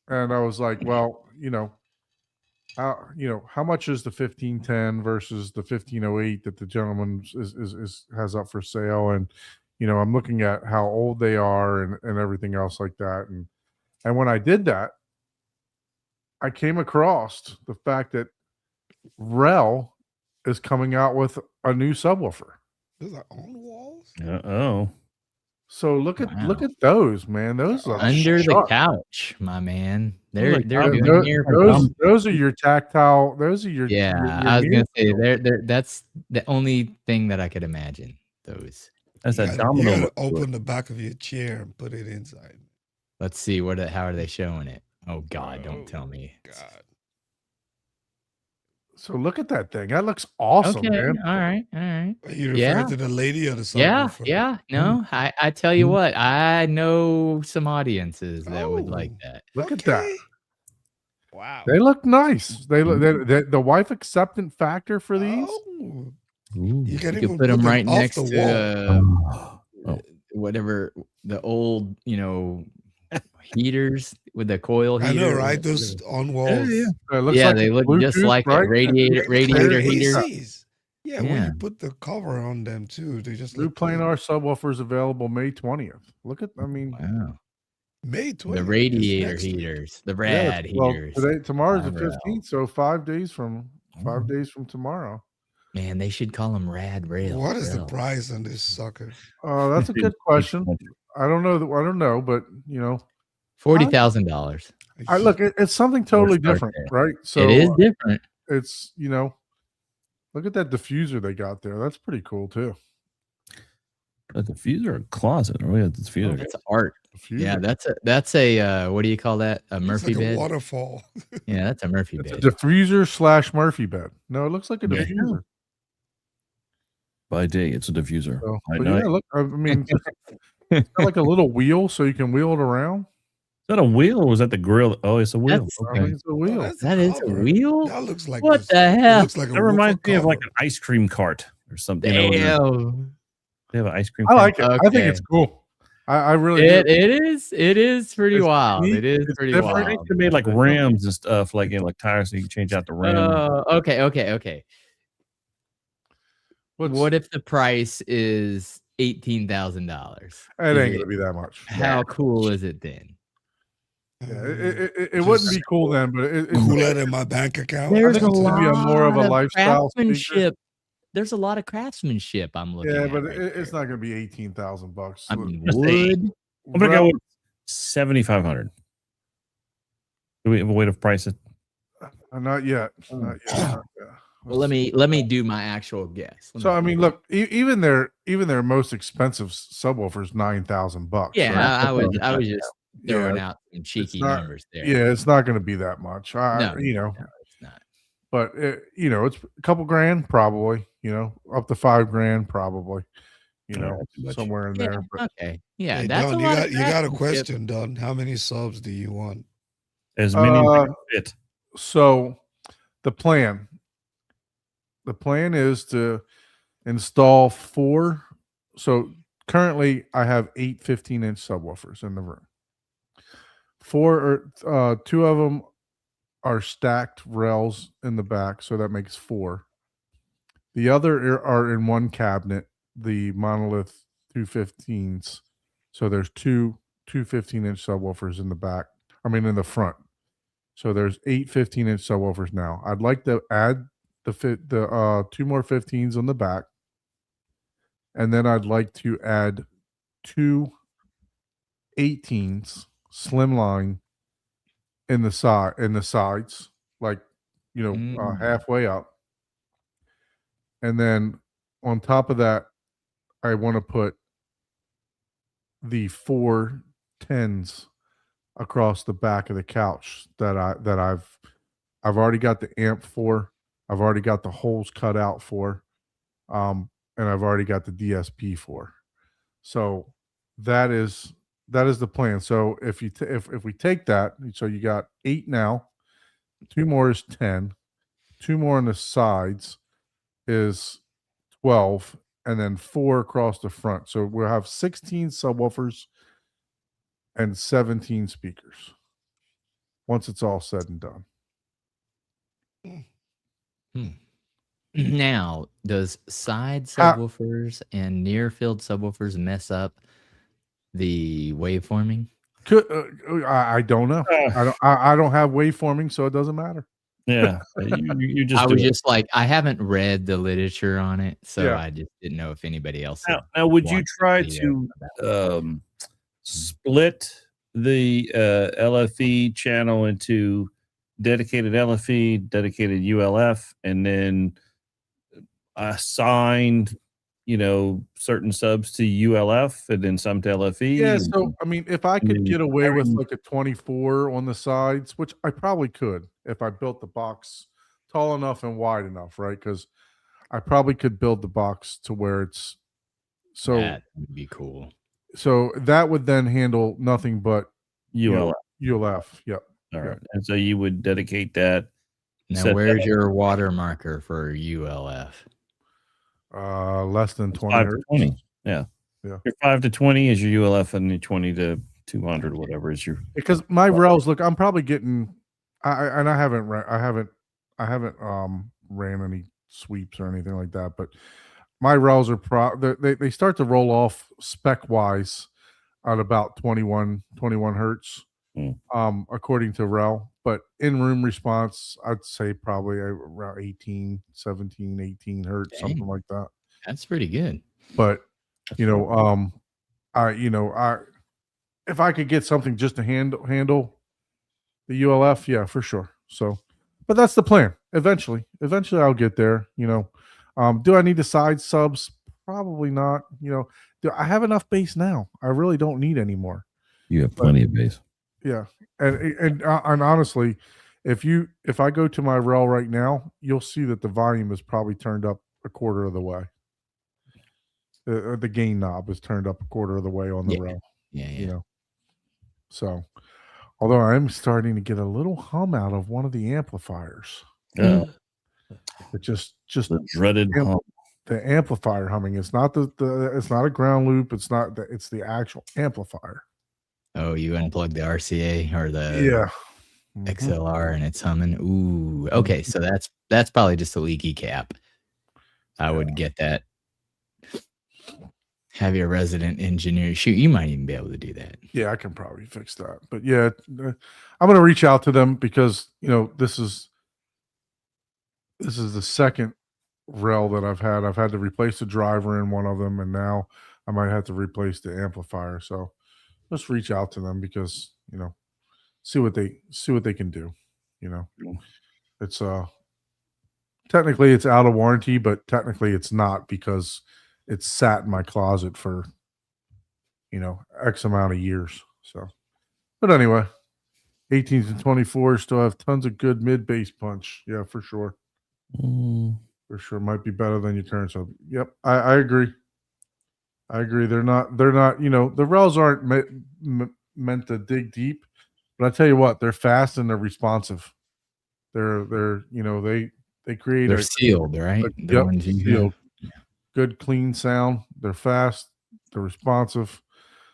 and I was like, well, how much is the 1510 versus the 1508 that the gentleman has up for sale? And I'm looking at how old they are and everything else like that. And when I did that, I came across the fact that Rel is coming out with a new subwoofer. Those are on walls. Uh oh. So look at those, man. Those are Under the sharp. couch, my man. They're Look, doing Those, here. those are your tactile. Those are your Yeah, your I was gonna say near- that's the only thing that I could imagine. Those. That's You that gotta domino. look to it. open the back of your chair and put it inside. Let's see how are they showing it? Oh God, Oh, don't tell me. God. So look at that thing. That looks awesome, Okay, man. all right. Are you referring Yeah. to the lady or the Yeah, subwoofer? yeah. No, I tell you what, I know some audiences that would like Oh, that. Look at that. okay. Wow. They look nice. They look the wife acceptance factor for these. Oh, Ooh. you can You even could put them right off next the to wall. whatever the old, heaters with the coil I heater. know, right? Those on walls. yeah. It looks Yeah, like they a look just Bluetooth, like a right? radiator heater. ACs. Yeah, when Yeah. you put the cover on them too, they just New look cool. planar subwoofers available May 20th. Look at, I mean, Wow. May 20th. The is radiator next week. heaters, the yeah, rad well, heaters. tomorrow's the by Rel. 15th, so 5 days from tomorrow. Man, they should call them rad rail. What is the Rel. price on this sucker? That's a good question. I don't know, but $40,000. look, it's something totally start different, there. right? So It is different. it's look at that diffuser they got there. That's pretty cool too. A diffuser or a closet? Oh yeah, diffuser. That's art. Diffuser. Yeah, that's a what do you call that? A It's Murphy like a bed? waterfall. Yeah, that's a Murphy It's a bed. diffuser / Murphy bed. No, it looks like a Yeah. diffuser. By day, it's a diffuser. So, By but night, yeah, look, I mean, it's got like a little wheel so you can wheel it around. is that a wheel or was that the grill? Oh, it's a wheel. That's- I think Okay. it's a wheel. that's the That is a cover. wheel? That looks like What this. the It hell? looks like a That reminds me of like cover. an ice cream cart or something. When Damn. they have an ice cream. I cart. like it. I think it's Okay. cool. I really It do. it is pretty It's wild. neat, It is it's pretty different. I think wild. they made like rims and stuff, like tires, so you can change out the rim. Okay. What's, What if the price is $18,000? it ain't gonna be that much. How cool is it then? Yeah, it wouldn't be cool then, but it's cooler than my bank account. There's I a think it's lot- gonna be a more of a lifestyle speaker. craftsmanship. There's a lot of craftsmanship I'm looking yeah, at. but right it's there. not gonna be $18,000. I mean, Just say- wood. I'm gonna go with 7,500. Do we have a way to price it? Not yet. Not yet. Not yet. Well, let me do my actual guess. Let So me I mean, see. look, even their most expensive subwoofers $9,000. Yeah, right? I was just throwing Yeah, out some cheeky not- numbers there. yeah, it's not going to be that much. No, No, it's not. but it's a couple grand probably. Up to $5,000 probably. Yeah, too much. Somewhere in Yeah, there. But okay. Yeah, Hey, that's Don, a lot of you got a craftsmanship. question, Don. How many subs do you want? As many as I can fit. so the plan is to install 4. So currently I have 8 15-inch subwoofers in the room. Two of them are stacked rails in the back, so that makes 4. The other are in one cabinet, the Monolith 215s. So there's two 15-inch subwoofers in the back. I mean, in the front. So there's 8 15-inch subwoofers now. I'd like to add the 2 more 15s on the back, and then I'd like to add 2 18s slimline in the sides, like halfway up, and then on top of that, I want to put the 4 10s across the back of the couch that I've already got the amp for. I've already got the holes cut out for, and I've already got the DSP for. So that is the plan. So if we take that, so you got 8 now, 2 more is 10, 2 more on the sides is 12, and then 4 across the front. So we'll have 16 subwoofers and 17 speakers once it's all said and done. Now, does side subwoofers and near field subwoofers mess up the waveforming? I don't know. I don't have waveforming, so it doesn't matter. Yeah, you just. I was just like, I haven't read the literature on it, so Yeah. I just didn't know if anybody else. Now would you watched try the video to split the LFE channel into dedicated LFE, dedicated ULF, and then assign, certain subs to ULF and then some to LFE? Yeah, so I mean, if I could then get away with having- like a 24 on the sides, which I probably could if I built the box tall enough and wide enough, right? Because I probably could build the box to where it's so. That would be cool. So that would then handle nothing but ULF. ULF. Yep. All right. And so you would dedicate that. Now, set where's that your water marker for ULF? Less than 20 5 to hertz. 20. Yeah. Yeah. Your 5 to 20 is your ULF, and the 20 to 200, whatever is your. Because my rails, look, I'm probably getting. I haven't ran any sweeps or anything like that, but my rails are they start to roll off spec wise at about 21 hertz, according to REL. But in room response, I'd say probably around 18 hertz, Dang. something like that. That's pretty good. But if I could get something just to handle the ULF, yeah, for sure. So, but that's the plan. Eventually I'll get there. Do I need the side subs? Probably not. Do I have enough bass now? I really don't need any more. You have plenty of bass. Yeah, and honestly, if I go to my REL right now, you'll see that the volume is probably turned up a quarter of the way. The gain knob is turned up a quarter of the way on the REL. Yeah. So, although I'm starting to get a little hum out of one of the amplifiers. It just the dreaded hum. the amplifier humming. It's not it's not a ground loop. It's the actual amplifier. Oh, you unplugged the RCA or the XLR and it's humming. Ooh, okay. So that's probably just a leaky cap. I would get that. Have your resident engineer shoot. You might even be able to do that. Yeah, I can probably fix that. But yeah, I'm going to reach out to them because this is the second REL that I've had. I've had to replace the driver in one of them, and now I might have to replace the amplifier. So let's reach out to them because see what they can do. It's technically it's out of warranty, but technically it's not because it's sat in my closet for X amount of years. So, but anyway, 18s and 24s still have tons of good mid bass punch. Yeah, for sure. For sure, might be better than your turn. So, yep, I agree. I agree. They're not. The RELs aren't meant to dig deep, but I tell you what, they're fast and they're responsive. They're they create. They're sealed, right? Yep, sealed. Good clean sound. They're fast. They're responsive.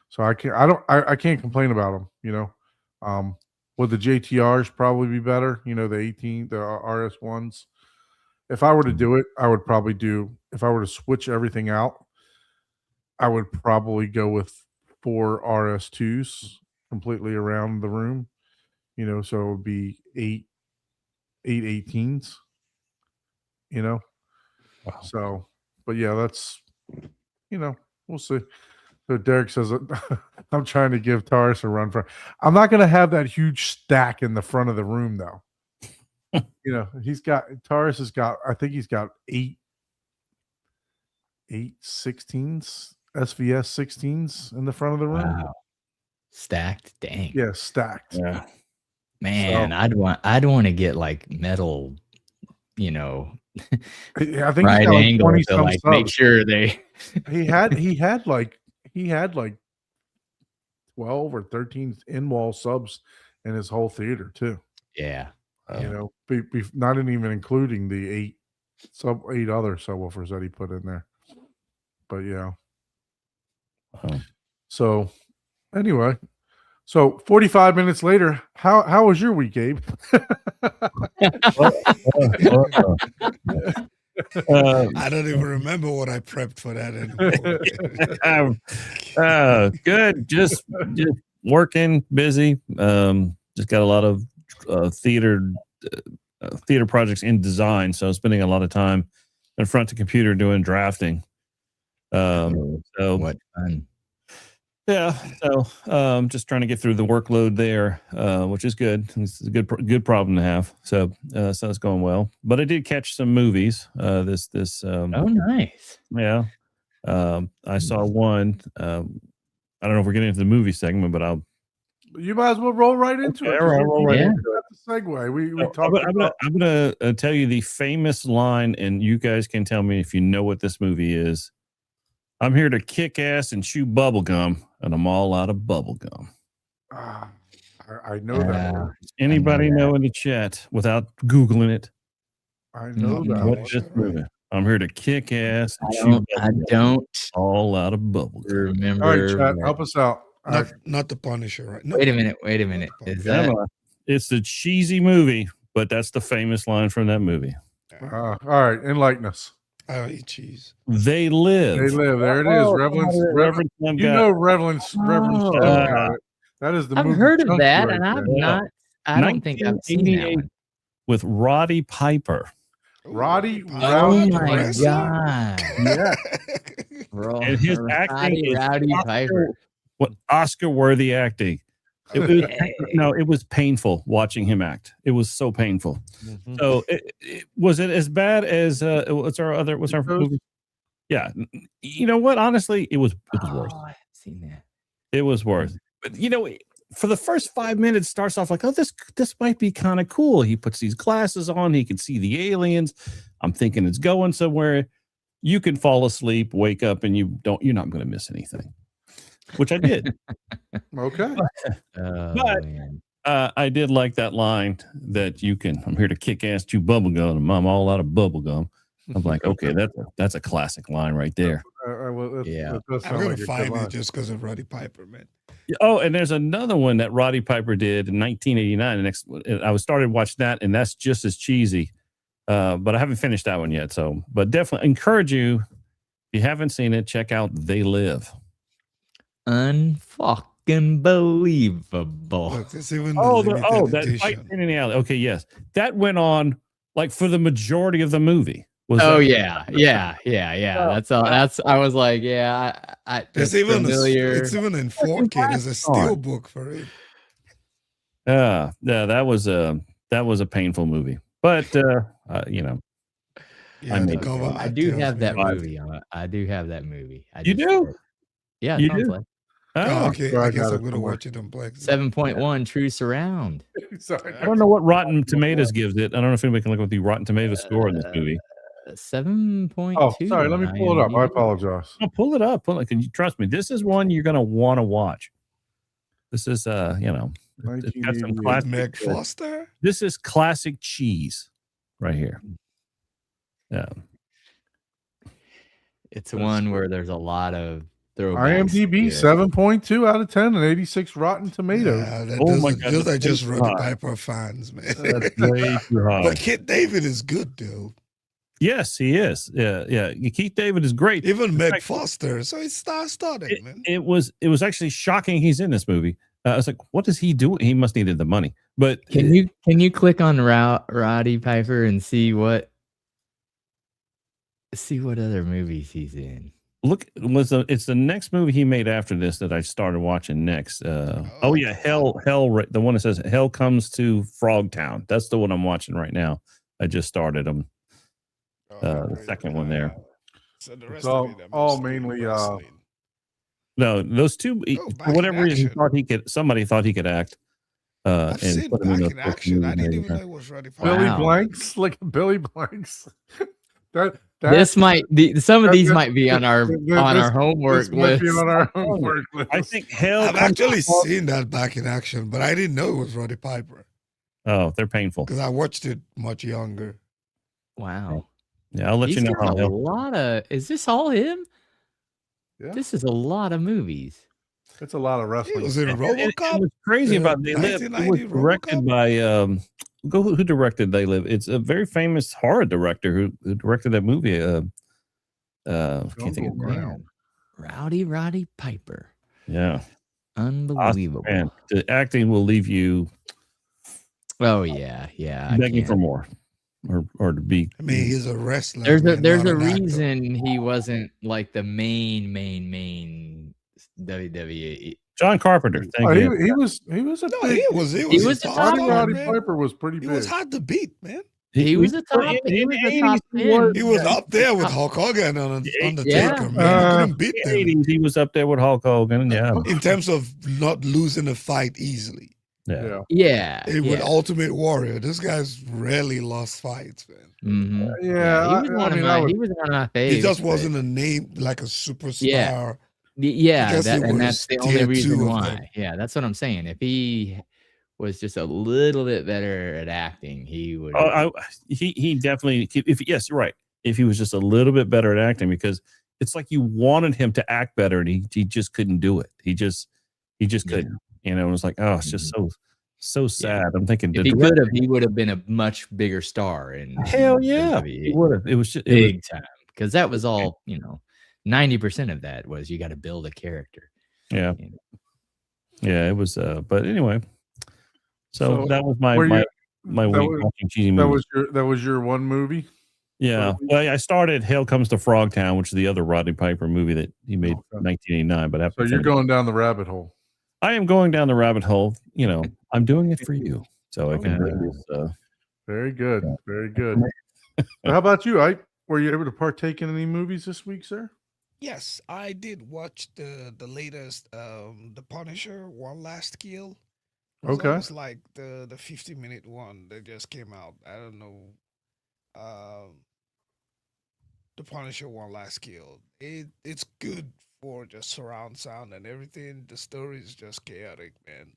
So I can't complain about them. Would the JTRs probably be better? You know, the RS ones. If I were to do it, I would probably do. If I were to switch everything out, I would probably go with 4 RS2s completely around the room. You know, so it would be 8 18s. You know, Wow. so but yeah, that's we'll see. So Derek says, I'm trying to give Taurus a run for. I'm not going to have that huge stack in the front of the room, though. Taurus has got, I think he's got 8 16s, SVS 16s in the front of the room. Wow. Stacked, dang. Yeah, stacked. Yeah. Man, I'd want to get like metal, I think right he's got like angle 20 to like make subs. sure they. he had like 12 or 13 in-wall subs in his whole theater too. Yeah. Not even including the 8 other subwoofers that he put in there. But yeah. So anyway, 45 minutes later, how was your week, Gabe? I don't even remember what I prepped for that anymore. Good. Just working, busy. Just got a lot of theater projects in design, so spending a lot of time in front of the computer doing drafting. So What fun. Yeah, so just trying to get through the workload there, which is good. It's a good problem to have. So it's going well. But I did catch some movies. Oh, nice. Yeah, I saw one. I don't know if we're getting into the movie segment, but you might as well roll right into it. Roll right into it. That's the segue. We talked about. I'm gonna tell you the famous line, and you guys can tell me if you know what this movie is. I'm here to kick ass and chew bubble gum, and I'm all out of bubble gum. I know that. Does anybody know in the chat without Googling it? I know that. What's this movie? I'm here to kick ass. I don't all out of bubble gum. remember. All right, chat, help us out. Not the Punisher, right? No. Wait a minute. Is that It's the cheesy movie, but that's the famous line from that movie. All right, enlighten us. I don't eat cheese. They live. They live. There it is. Reverend. Reverend. That is the movie. I've heard of chunky that, right and there. I've not. I don't think I've seen that one. With Roddy Piper. Roddy. Oh my wrestler? god! Yeah. And his acting is Rowdy Piper. What Oscar-worthy acting. It was painful watching him act. It was so painful. Mm-hmm. So was it as bad as what's our movie? Yeah. You know what? Honestly, it was worse. I haven't seen that. It was worse. But for the first 5 minutes, starts off like, oh, this might be kind of cool. He puts these glasses on, he can see the aliens. I'm thinking it's going somewhere. You can fall asleep, wake up, and you're not going to miss anything. Which I did. Okay. But I did like that line that I'm here to kick ass, chew bubble gum, and I'm all out of bubble gum. I'm like, okay, that's a classic line right there. I'm gonna find it just because of Roddy Piper, man. Oh, and there's another one that Roddy Piper did in 1989. I started watching that, and that's just as cheesy. But I haven't finished that one yet. So, but definitely encourage you, if you haven't seen it, check out They Live. Unfucking believable. Look, it's even that fight scene in the alley. Okay, yes, that went on like for the majority of the movie. Yeah. That's all. I was like, yeah. It's even it's even in 4K. There's a steelbook for it. Yeah, that was a painful movie, but Yeah, I do have that movie. I do have that movie. You do? Yeah, you it's on do? Play. Oh, okay. So I I guess got I'm it gonna somewhere. watch it on Black. 7.1 True Surround. Sorry. I don't know what Rotten Tomatoes gives it. I don't know if anybody can look up the Rotten Tomatoes score in this movie. 7.2. Oh, sorry. Let me pull it up. I IMDb. apologize. Oh, pull it up. Can you trust me? This is one you're going to want to watch. This is, it's got some 1988. classic. Meg Foster. This is classic cheese right here. Yeah. It's one where there's a lot of throwbacks. IMDb Yeah. 7.2 out of 10 and 86 Rotten Tomatoes. Yeah, Oh my God, those are that's just too Roddy high. Piper fans, man. That's way too high. But Kit David is good though. Yes, he is. Yeah. Keith David is great. Even Meg fact- Foster, so it's star-studded, man. It was actually shocking he's in this movie. I was like, what does he do? He must needed the money. But Can you click on Roddy Piper and see what other movies he's in? look, it's the next movie he made after this that I started watching next. Oh yeah, Hell, the one that says Hell Comes to Frogtown. That's the one I'm watching right now. I just started them. The second one there. So the It's rest of it, all mainly No, those two. Oh, For back in whatever reason, action. somebody thought he could act. I've And seen put him Back those in first Action. I movies didn't made even know him. it was Roddy Piper. Billy Wow. Blanks, like Billy Blanks. that This might some of these that- might be on our this- homework this might be list. on our homework list. I think Hell. I've Comes to actually Frog- seen that Back in Action, but I didn't know it was Roddy Piper Oh, they're painful. because I watched it much younger. Wow. Yeah, I'll let He's you know got how a Hell. lot of. Is this all him? Yeah. This is a lot of movies. It's a lot of It wrestling. was in And RoboCop. what's crazy about They Live? It was 1990 directed RoboCop? by who directed They Live? It's a very famous horror director who directed that movie. Can't think of his Jungle name. Brown. Roddy Piper. Yeah, Unbelievable. man, the acting will leave you Oh yeah, yeah. I begging can't. for more, or to be. I mean, he's a wrestler. There's a man, there's not a an actor. reason he wasn't like the main WWE. John Carpenter. Thank Oh, you. he was a No, big. he was was a the top top Roddy guy, Roddy man. Piper was pretty He big. was hard to beat, man. He was a top. He was a top 10. He was Yeah, up there with top- Hulk Hogan and Undertaker, Yeah. man. You couldn't In beat the them 80s, he was up there with Hulk Hogan. Yeah, in terms of not losing a fight easily. yeah. Yeah. With Yeah. Ultimate Warrior, this guy's rarely lost fights, man. Mhm. Yeah, He was one of my. He was one of my faves. He just but- wasn't a name like a superstar. Yeah, guess that, he and was that's the only tier reason 2 of why. them. Yeah, that's what I'm saying. If he was just a little bit better at acting, he would. He definitely. If yes, you're right. If he was just a little bit better at acting, because it's like you wanted him to act better, and he just couldn't do it. He just couldn't. You know, it was like, oh, it's just so sad. I'm thinking, if the he director- could have, he would have been a much bigger star in hell yeah, WWE. he would have. It was just Big time, because that was all 90% of that was you got to build a character. Yeah. You know. Yeah, it was. But anyway, so So, that was my were you- my that week was- watching cheesy That movies. was your one movie. Yeah, well, I started Hell Comes to Frogtown, which is the other Rodney Piper movie that he made in Okay. 1989. But So you're going down the rabbit hole. I am going down the rabbit hole. I'm doing it for you, so I can Okay. bring this. Very good. Very good. How about you, Ike? Were you able to partake in any movies this week, sir? Yes, I did watch the latest The Punisher One Last Kill. It was Okay. almost like the 50-minute one that just came out. I don't know. The Punisher One Last Kill. It's good for just surround sound and everything. The story is just chaotic, man.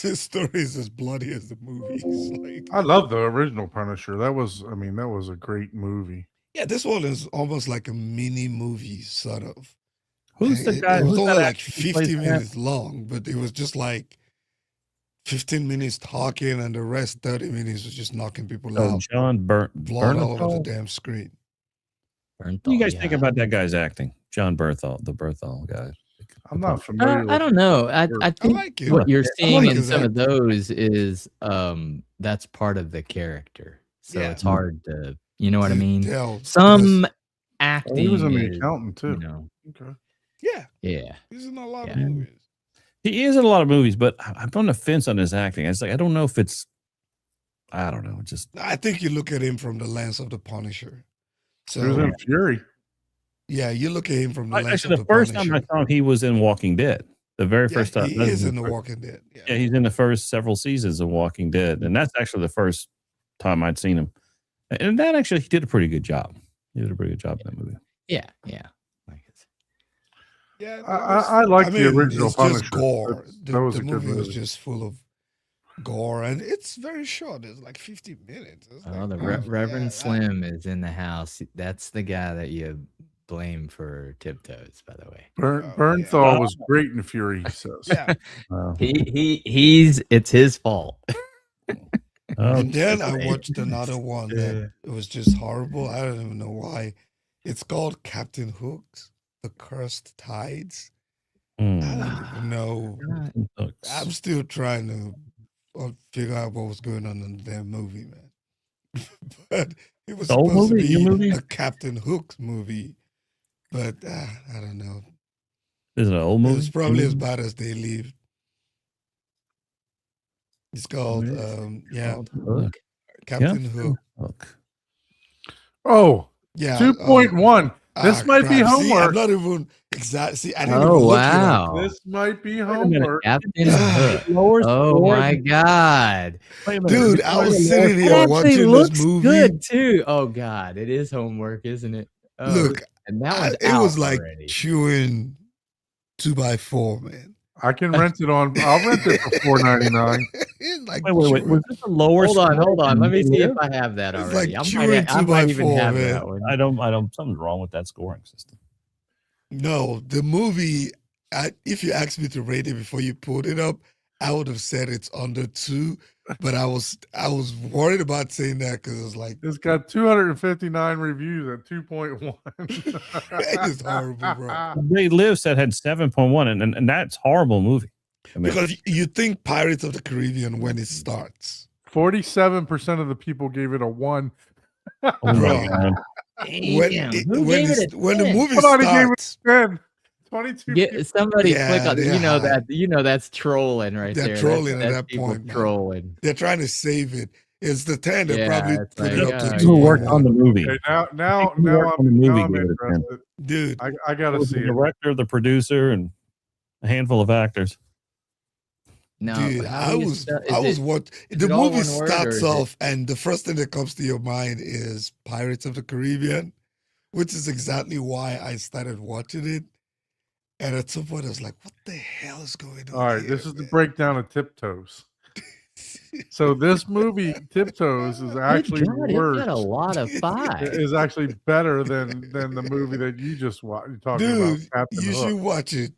The story is as bloody as the movies. Like, I love the original Punisher. That was a great movie. yeah, this one is almost like a mini movie, sort of. Who's the It- guy? It was Who's only that like actor who plays 50 that? minutes long, but it was just like 15 minutes talking, and the rest 30 minutes was just knocking people Oh, out, John blood all over Bernthal. the damn screen. What do you guys think about that guy's acting? John Bernthal, the Bernthal guy. I'm not familiar. I don't know. I I think like it. what you're I seeing like in his some of acting. those is that's part of the character. So Yeah. it's hard to, you know what I To mean? tell, Some Well, acting. he was an is, accountant too. you know, Okay. yeah, yeah. he's in a lot Yeah. of movies. He is in a lot of movies, but I'm on the fence on his acting. It's like I don't know if it's. I don't know. Just I think you look at him from the lens of the Punisher. He was So in Fury. yeah, you look at him from the lens actually, of the the first time Punisher. I saw him, he was in Walking Dead. The very Yeah, first time. he That's is the in The first- Walking Dead. Yeah, Yeah. he's in the first several seasons of Walking Dead, and that's actually the first time I'd seen him. And that actually, he did a pretty good job. He did a pretty good job in that movie. Yeah. Yeah. Like it's- Yeah, I like the original it's Punisher. just gore. That's- The, that was the a good movie was movie. just full of gore, and it's very short. It's like 50 minutes. It's Oh, like, the oh, Reverend yeah, Slim is in the house. That's the guy that you blame for Tiptoes, by the way. Bernthal was great in Fury, he says. Yeah. It's his fault. And then I watched another one that it was just horrible. I don't even know why. It's called Captain Hooks, The Cursed Tides. I don't even know. I'm still trying to figure out what was going on in that movie, man. But it was Old supposed movie, to new be movie? a Captain Hooks movie. But I don't know. Is it an old movie? It's probably as bad as They Leave. It's called, Hook. Captain Hook. Hook. Oh, Yeah. 2.1. This might be See, I'm homework. not even exactly. See, I didn't Oh, even look it up. wow. This might be a minute. homework. Captain Hook. Lower Oh score. my god. Wait a minute. Dude, I was sitting It here actually watching looks this movie. good too. Oh god, it is homework, isn't it? Oh, Look, and that one's it was out like already. chewing 2x4, man. I can rent it on. I'll rent it for $4.99. It's like Wait. chewing- Was this a lower Hold on, score hold on. Let me than see Live? if I have that It's already. like I chewing might even 2x4, have man. that one. I don't. Something's wrong with that scoring system. No, the movie. If you asked me to rate it before you pulled it up, I would have said it's under 2. But I was worried about saying that because it was like It's got 259 reviews at 2.1. that is horrible, bro. They Live said had 7.1, and that's horrible movie. I mean, Because you think Pirates of the Caribbean when it starts. 47% of the people gave it a 1. oh my Bro. God. When the movie Hold on, he gave starts, 10. 22 Get somebody Yeah, click on. they're You know that's trolling right They're there. trolling at That's that people point, man. trolling. they're trying to save it. It's the 10. They Yeah, probably it's put like, it up to yeah, Who worked 2.1. on the movie? Okay, now Who worked on the I'm movie gave it a 10? interested. Dude, I gotta The see it. director, the producer, and a handful of actors. No, dude, how do you spell- is it- what is the it all movie one word or starts is it- off, and the first thing that comes to your mind is Pirates of the Caribbean, which is exactly why I started watching it. And at some point, I was like, "What the hell is going on?" All right, here, this is the man? breakdown of Tiptoes. So this movie, Tiptoes, is actually God, it worse. got a lot of It 5. is actually better than the movie that you just watched. You're talking about Dude, Captain you Hook. should watch it.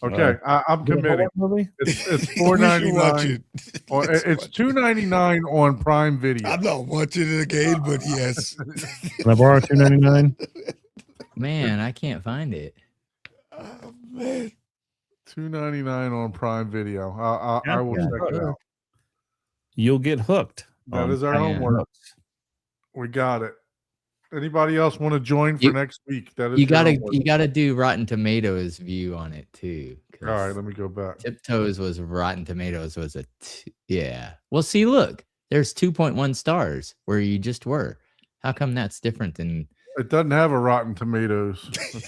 Okay, I'm committing. Movie? It's You should watch $4.99. it. Or Let's it's watch it. $2.99 on Prime Video. I'm not watching it again, but yes. Can I borrow $2.99? Man, I can't find it. Oh, man. $2.99 on Prime Video. I will Yeah. check it out. You'll get hooked. That on is our Captain homework. Hook. We got it. Anybody else want to join for You- next week? That is You your gotta homework. you gotta do Rotten Tomatoes view on it too. 'cause All right, let me go back. Tiptoes was Rotten Tomatoes was yeah. Well, see, look, there's 2.1 stars where you just were. How come that's different than? It doesn't have a Rotten Tomatoes. It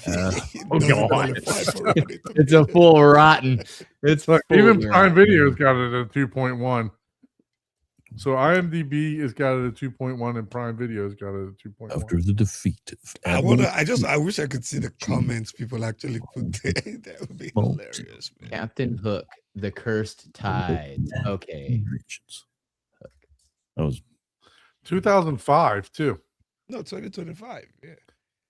oh, doesn't God. qualify for Rotten It's a full rotten. It's Look, full even Prime rotten. Video's got it at 2.1. So IMDb has got it at 2.1 and Prime Video's got it at 2.1. After the defeat of I wish I could see the comments people actually put there. That would be Well, hilarious, man. Captain Hook, The Cursed Tides. Okay. Richards. That was 2005 too. No, 2025. Yeah.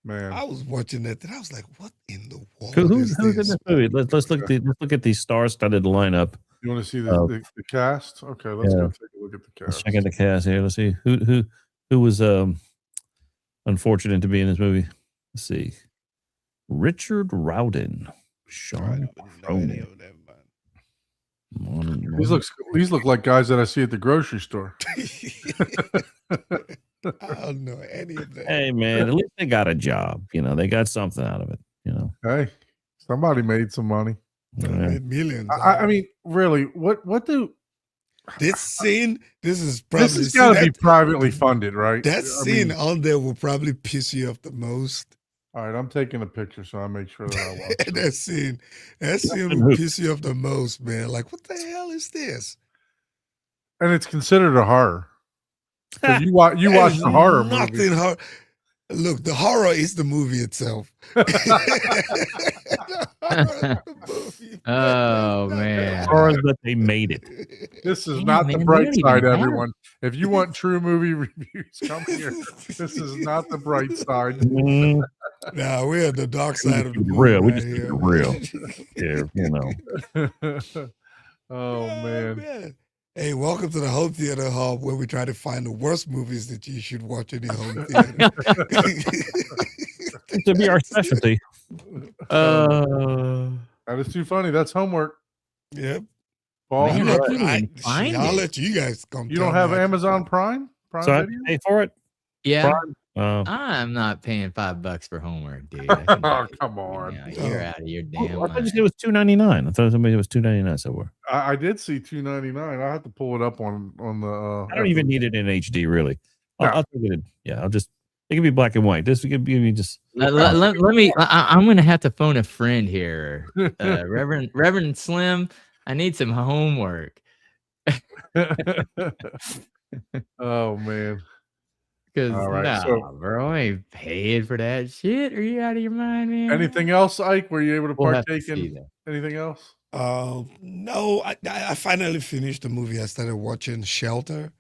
Man. I was watching that and I was like, what in the world who's is in this? this movie? Let's look at the star-studded lineup. You want to see Oh. the cast? Okay, let's Yeah. go take a look at the Let's cast. check out the cast here. Let's see who was unfortunate to be in this movie. Let's see. Richard Rowden, I Sean don't know any of them, man. These look like guys that I see at the grocery store. I don't know any of them. Hey man, at least they got a job. You know, they got something out of it. You know, Hey, somebody made some money. They Yeah. made millions. I mean, really, what do this scene, this is probably this has see, got to be that, privately funded, right? that I scene mean, on there will probably piss you off the most. all right, I'm taking a picture so I make sure that I watch it. that scene will piss you off the most, man. Like, what the hell is this? And it's considered a horror. 'Cause you watch There's the horror nothing movie. hor- Look, the horror is the movie itself. The horror is the movie, Oh, There's man. as far as that they made it. This is Damn, not the man, we bright don't even side, have- everyone. If you want true movie reviews, come here. This is not the bright side. Mm, Nah, we're at the dark We side just of the keep it moon real. We right just keep here. it real. Man. Yeah, you know. Oh man. Hey, welcome to the Home Theater Hub, where we try to find the worst movies that you should watch in your home theater. To be our specialty. Uh, That is too funny. That's homework. Yep. Paul, Man, you I don't, can't even find I'll it. let you guys come. you don't tell have me. Amazon Prime? Prime So I have Video? to pay for it? yeah, I'm I'm not paying $5 for homework, dude. I can Oh, do it. come on. You're out of your damn I thought you mind. said it was $2.99. I thought somebody was $2.99 somewhere. I did see $2.99. I have to pull it up on the. I don't even need it in HD, really. No. I'll take it in. Yeah, I'll just. It can be black and white. This give me just. Let me. I'm gonna have to phone a friend here, Reverend Slim. I need some homework. Oh man. Cause All right, nah, so- bro, I ain't paid for that shit. Are you out of your mind, man? Anything else, Ike? Were you able to We'll have to partake see in that. anything else? No, I finally finished the movie. I started watching Shelter.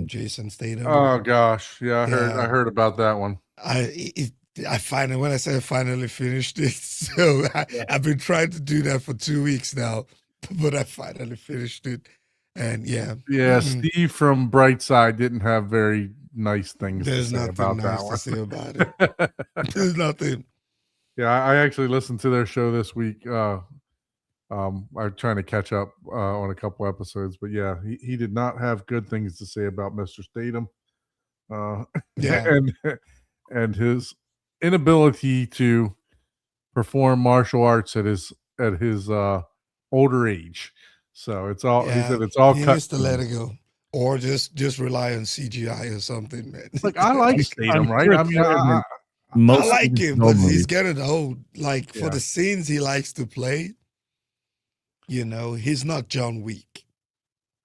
Jason Statham. Oh gosh, yeah, I Yeah. heard about that one. I finally, when I say I finally finished it, so I've been trying to do that for 2 weeks now, but I finally finished it, and yeah, Yeah, Mhm. Steve from Brightside didn't have very nice things There's to say nothing about nice that to say one. about it. There's nothing. Yeah, I actually listened to their show this week. I'm trying to catch up on a couple episodes, but yeah, he did not have good things to say about Mr. Statham, Yeah. and his inability to perform martial arts at his older age. So it's all he said. It's all he cut. needs to let it go, or just rely on CGI or something, man. Like I like Statham, right? I mean, I Most like of his him, old but he's movies. getting old. Like for Yeah. the scenes he likes to play, he's not John Wick.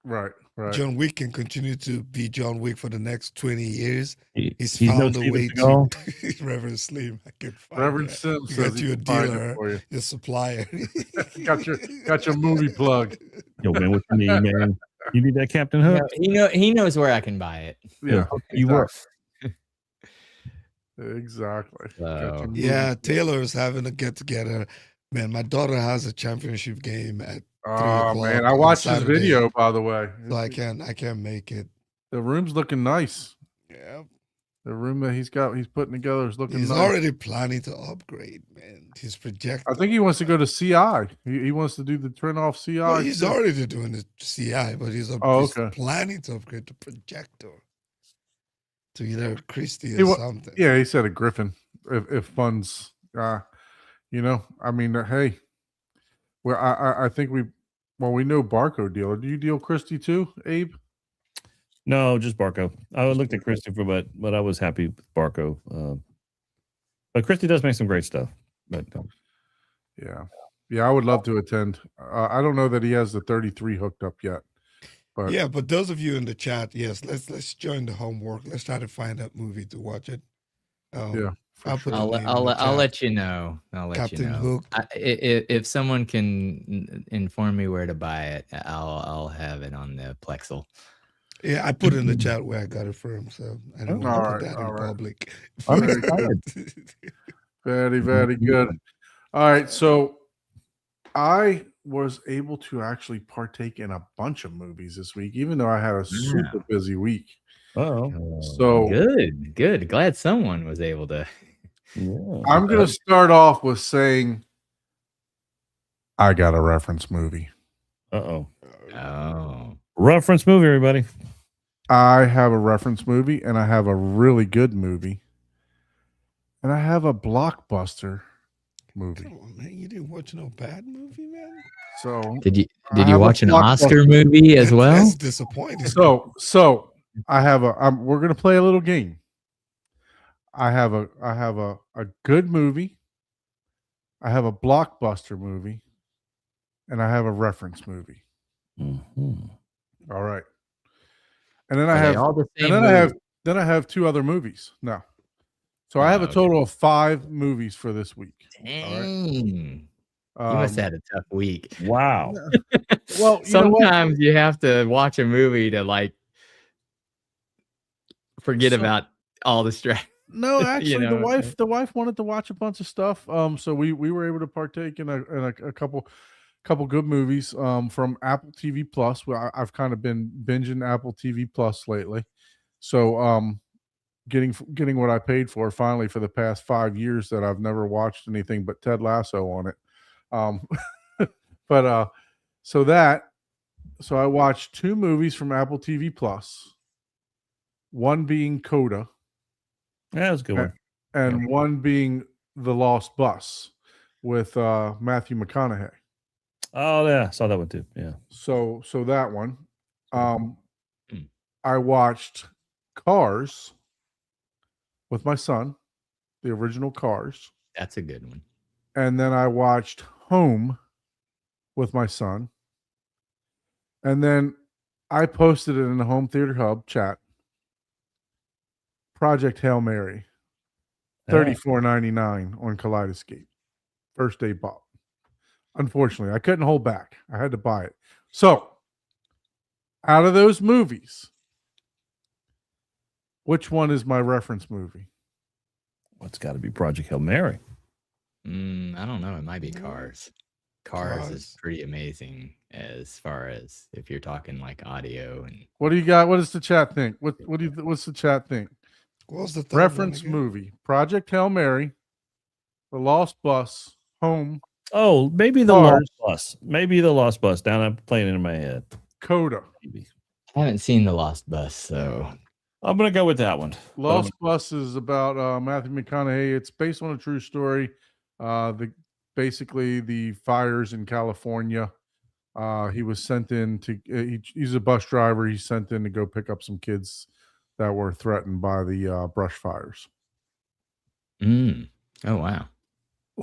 right. John Wick can continue to be John Wick for the next 20 years. He's no found a Steven way Seagal. to Reverend Slim. I can find Reverend that. Sim You says got he you a can find it dealer, for you. your supplier. Got your movie plug. Yo, man, what you need, man? You need that Captain Hook? He knows where I can buy it. Yeah, You work. exactly. So- Got your movie Yeah, plug. Taylor's having a get together. Man, my daughter has a championship game at Oh 3 man, o'clock I on watched his Saturday. video by the way. So I can't make it. The room's looking nice. Yeah. The room that he's putting together is looking He's nice. already planning to upgrade, man. He's projecting. I think he wants to go to CI. He wants to do the turn off CI. Well, he's too. already doing the CI, but he's okay. planning to upgrade the projector to either Christie He or wa- something. Yeah, he said a Griffin. If funds, I mean, hey, well, I think we know Barco dealer. Do you deal Christie too, Abe? No, just Barco. I looked at Christopher, but I was happy with Barco. But Christy does make some great stuff. But Yeah, I would love to attend. I don't know that he has the 33 hooked up yet, but Yeah, but those of you in the chat, yes, let's join the homework. Let's try to find that movie to watch it. Yeah, for I'll sure. put the I'll name in I'll the I'll chat. let you know. I'll let Captain you know. Hook. If someone can inform me where to buy it, I'll have it on the Plexel. Yeah, I put in the chat where I got it from, so I don't want to Alright, put that in alright. public. I'm excited. Very, very good. All right, so I was able to actually partake in a bunch of movies this week, even though I had a super busy week. Oh, So- good. Glad someone was able to. yeah. I'm going to start off with saying I got a reference movie. Oh, Oh, reference movie, everybody. I have a reference movie, and I have a really good movie, and I have a blockbuster movie. Come on, man. You didn't watch no bad movie, man? So did you I have a watch an blockbuster. Oscar movie as well? That's disappointing. So I have we're gonna play a little game. I have a good movie, I have a blockbuster movie, and I have a reference movie. Mhm. All right. And then I Are they have all the same and movie? then I have 2 other movies. No. So I have a okay. total of 5 movies for this week. Dang. You must have had a tough week. Wow. Well, you know what? Sometimes you have to watch a movie to like forget So- about all the stress. No, actually, know, the wife wanted to watch a bunch of stuff. So we were able to partake in a couple good movies from Apple TV Plus. Well, I've kind of been binging Apple TV Plus lately. So getting what I paid for finally for the past 5 years that I've never watched anything but Ted Lasso on it. Um but so I watched 2 movies from Apple TV Plus. One being Coda That was a good one. and one being The Lost Bus with Matthew McConaughey. Oh yeah, I saw that one too. Yeah. So that one. I watched Cars with my son, the original Cars, that's a good one. and then I watched Home with my son. And then I posted it in the Home Theater Hub chat. Project Hail Mary, $34.99 on Kaleidoscape. First day bought. Unfortunately, I couldn't hold back. I had to buy it. So, out of those movies, which one is my reference movie? Well, it's got to be Project Hail Mary. I don't know. It might be Cars. Cars is pretty amazing as far as if you're talking like audio and. What do you got? What does the chat think? What's the chat think? What was the third one Reference again? movie: Project Hail Mary, The Lost Bus, Home, Oh, maybe the Cars. Lost Bus. Maybe the Lost Bus. Down, I'm playing it in my head. Coda. Maybe. I haven't seen The Lost Bus, so I'm gonna go with that one. Lost Bus is about Matthew McConaughey. It's based on a true story. Basically the fires in California. He was sent in to. He's a bus driver. He's sent in to go pick up some kids that were threatened by the brush fires. oh wow.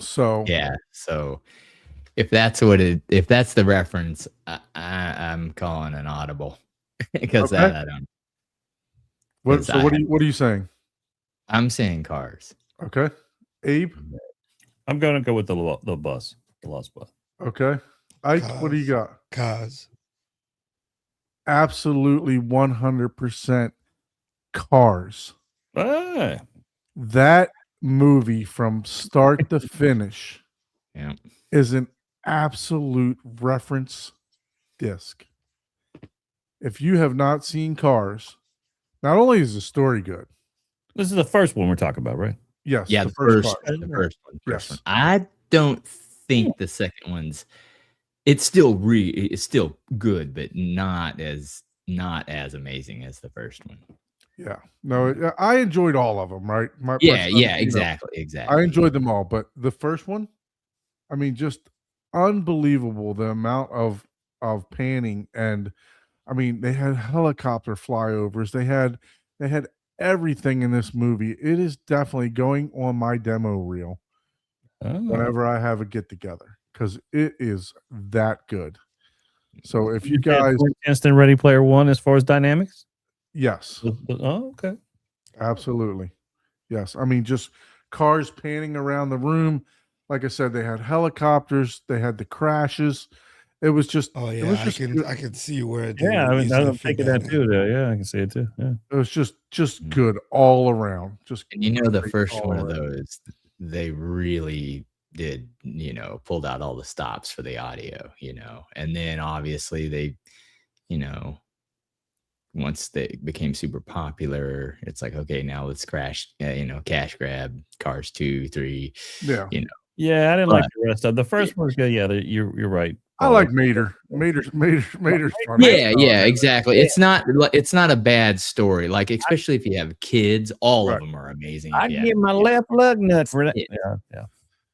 So Yeah. So if that's the reference, I'm calling an audible because Okay. I don't. what are you saying? I'm saying Cars. Okay, Abe. I'm gonna go with the bus, the Lost Bus. Okay, Ike. What do you got? Cars. Absolutely 100% Cars. Ah, That movie from start to finish Yeah. is an absolute reference disc. If you have not seen Cars, not only is the story good, this is the first one we're talking about, right? yes, Yeah, the the first first part. the first one. Yes. One. I don't think the second one's. It's still good, but not as amazing as the first one. Yeah, no, I enjoyed all of them. Right? My Yeah, son, yeah, you know, exactly. I enjoyed them all, but the first one, I mean, just unbelievable the amount of panning, and I mean, they had helicopter flyovers. They had everything in this movie. It is definitely going on my demo reel Oh. whenever I have a get together because it is that good. So if you You said guys, Instant Ready Player One as far as dynamics. yes, Oh, okay. absolutely, yes. I mean, just cars panning around the room. Like I said, they had helicopters. They had the crashes. It was just. Oh It yeah, was I just. can see where. Yeah, I mean, easily I'm fit thinking that that in. too. Yeah, I can see it too. Yeah. It was just good all around. Just And the great first all one of around. those, they really did, pulled out all the stops for the audio, and then obviously they, once they became super popular, it's like, okay, now let's cash grab Cars 2, 3. Yeah. Yeah, I didn't like the rest of the first one's good. Yeah, you're right. I like Mater. Mater's fun. Yeah, exactly. It's not a bad story. Like, especially if you have kids, all of them are amazing. I give my left lug nut for that.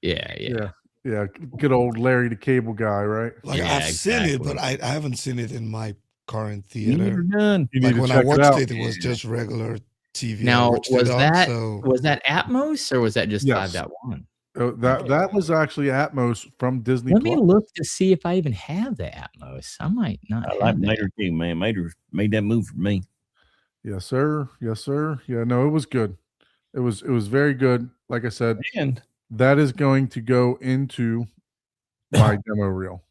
Yeah. Yeah, good old Larry the Cable Guy, right? Like Yeah, I've seen it, but exactly. I haven't seen it in my current Neither theater. done. You Like need to when I check it watched out. it, it was just regular TV. I Now, watched was it on, that so Atmos or was that just Yes. 5.1? That was actually Atmos from Disney Let me Plus. look to see if I even have the Atmos. I might not. I have like that. Mater too, man. Mater made that move for me. Yes, sir. Yes, sir. Yeah, no, it was good. It was very good. Like I said, And that is going to go into my demo reel.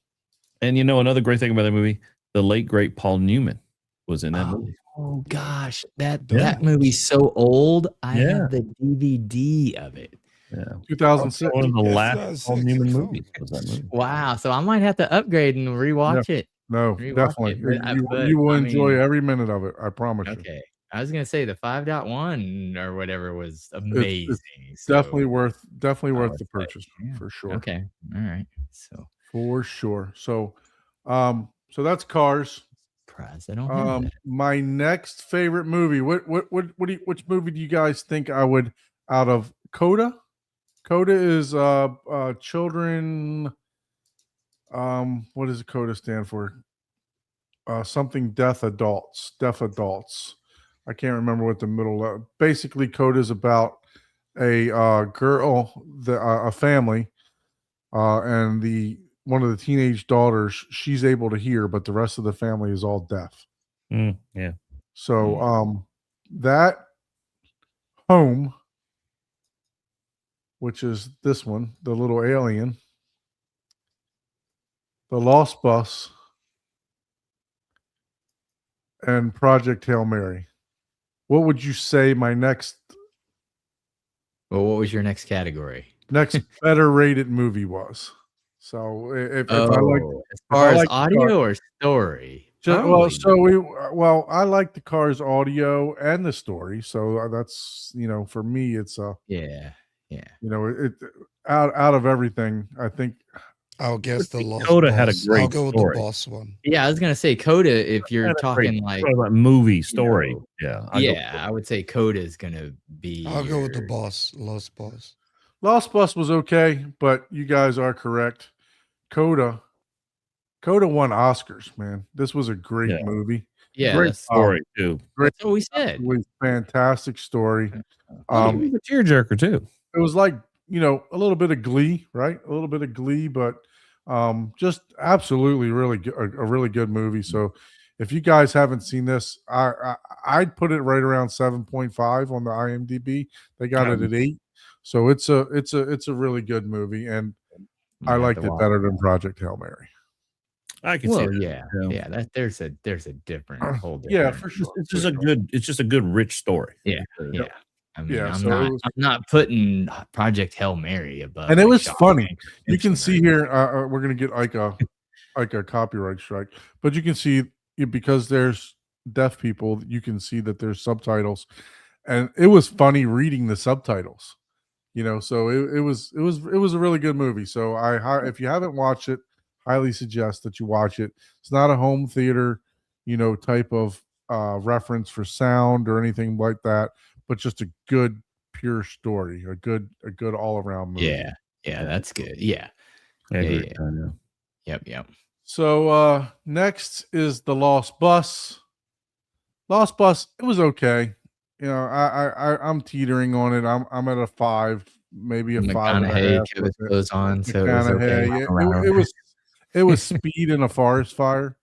another great thing about that movie, the late great Paul Newman was in that movie. Oh gosh, that Yeah. movie's so old. I Yeah. have the DVD of it. Yeah. 2006. One of the Yeah, last 2006, all human so- movies was that movie. Wow, so I might have to upgrade and rewatch it. No, Rewatch definitely. it, but You will I enjoy mean, every minute of it. I promise you. okay. I was gonna say the 5.1 or whatever was amazing. Definitely so worth I the would say, purchase yeah. for sure. Okay, all right. So For sure. So so that's Cars. surprised I don't have that. My next favorite movie. Which movie do you guys think I would out of Coda? Coda is children. What does Coda stand for? Something deaf adults. I can't remember what the middle. Basically, Coda is about a girl, a family, and one of the teenage daughters. She's able to hear, but the rest of the family is all deaf. Yeah. So that Home, which is this one, the little alien, the Lost Bus, and Project Hail Mary. What would you say my next Well, what was your next category? better rated movie was? So if I like As far as like audio or story? I like the Cars audio and the story. So that's for me it's Yeah. it out of everything. I think I'll guess the Lost Coda had a Boss. great I'll go with story. the Boss one. Yeah, I was gonna say Coda. If you're Had a great- talking like, talking about movie story. know, Yeah. I would say Coda is gonna be. I'll go with the your- Boss, Lost Boss. Lost Bus was okay, but you guys are correct. Coda won Oscars, man. This was a great Yeah. movie. Yeah, Great that's, story too. that's what we said. It was a fantastic story. It was a tearjerker too. It was like a little bit of Glee, right? A little bit of Glee, but just absolutely a really good movie. So if you guys haven't seen this, I'd put it right around 7.5 on the IMDb. They got it at 8, so it's a really good movie, and I liked it better than Project Hail Mary. I can see Well, that. yeah. There's a different whole. Yeah, different- for sure. It's just a good rich story. Yeah. I mean, Yeah, I'm not putting Project Hail Mary above. And it like was Shawshank funny. You can Redemption see or- here, we're gonna get like a copyright strike, but you can see because there's deaf people, you can see that there's subtitles, and it was funny reading the subtitles. So it was a really good movie. So if you haven't watched it, highly suggest that you watch it. It's not a home theater, type of reference for sound or anything like that, but just a good pure story, a good all around movie. Yeah, that's good. Yeah. Yeah. Yep. So next is the Lost Bus. Lost Bus, it was okay. I'm teetering on it. I'm at a 5, maybe a 5.5. McConaughey kept his clothes on, so it was okay. McConaughey, it was speed in a forest fire.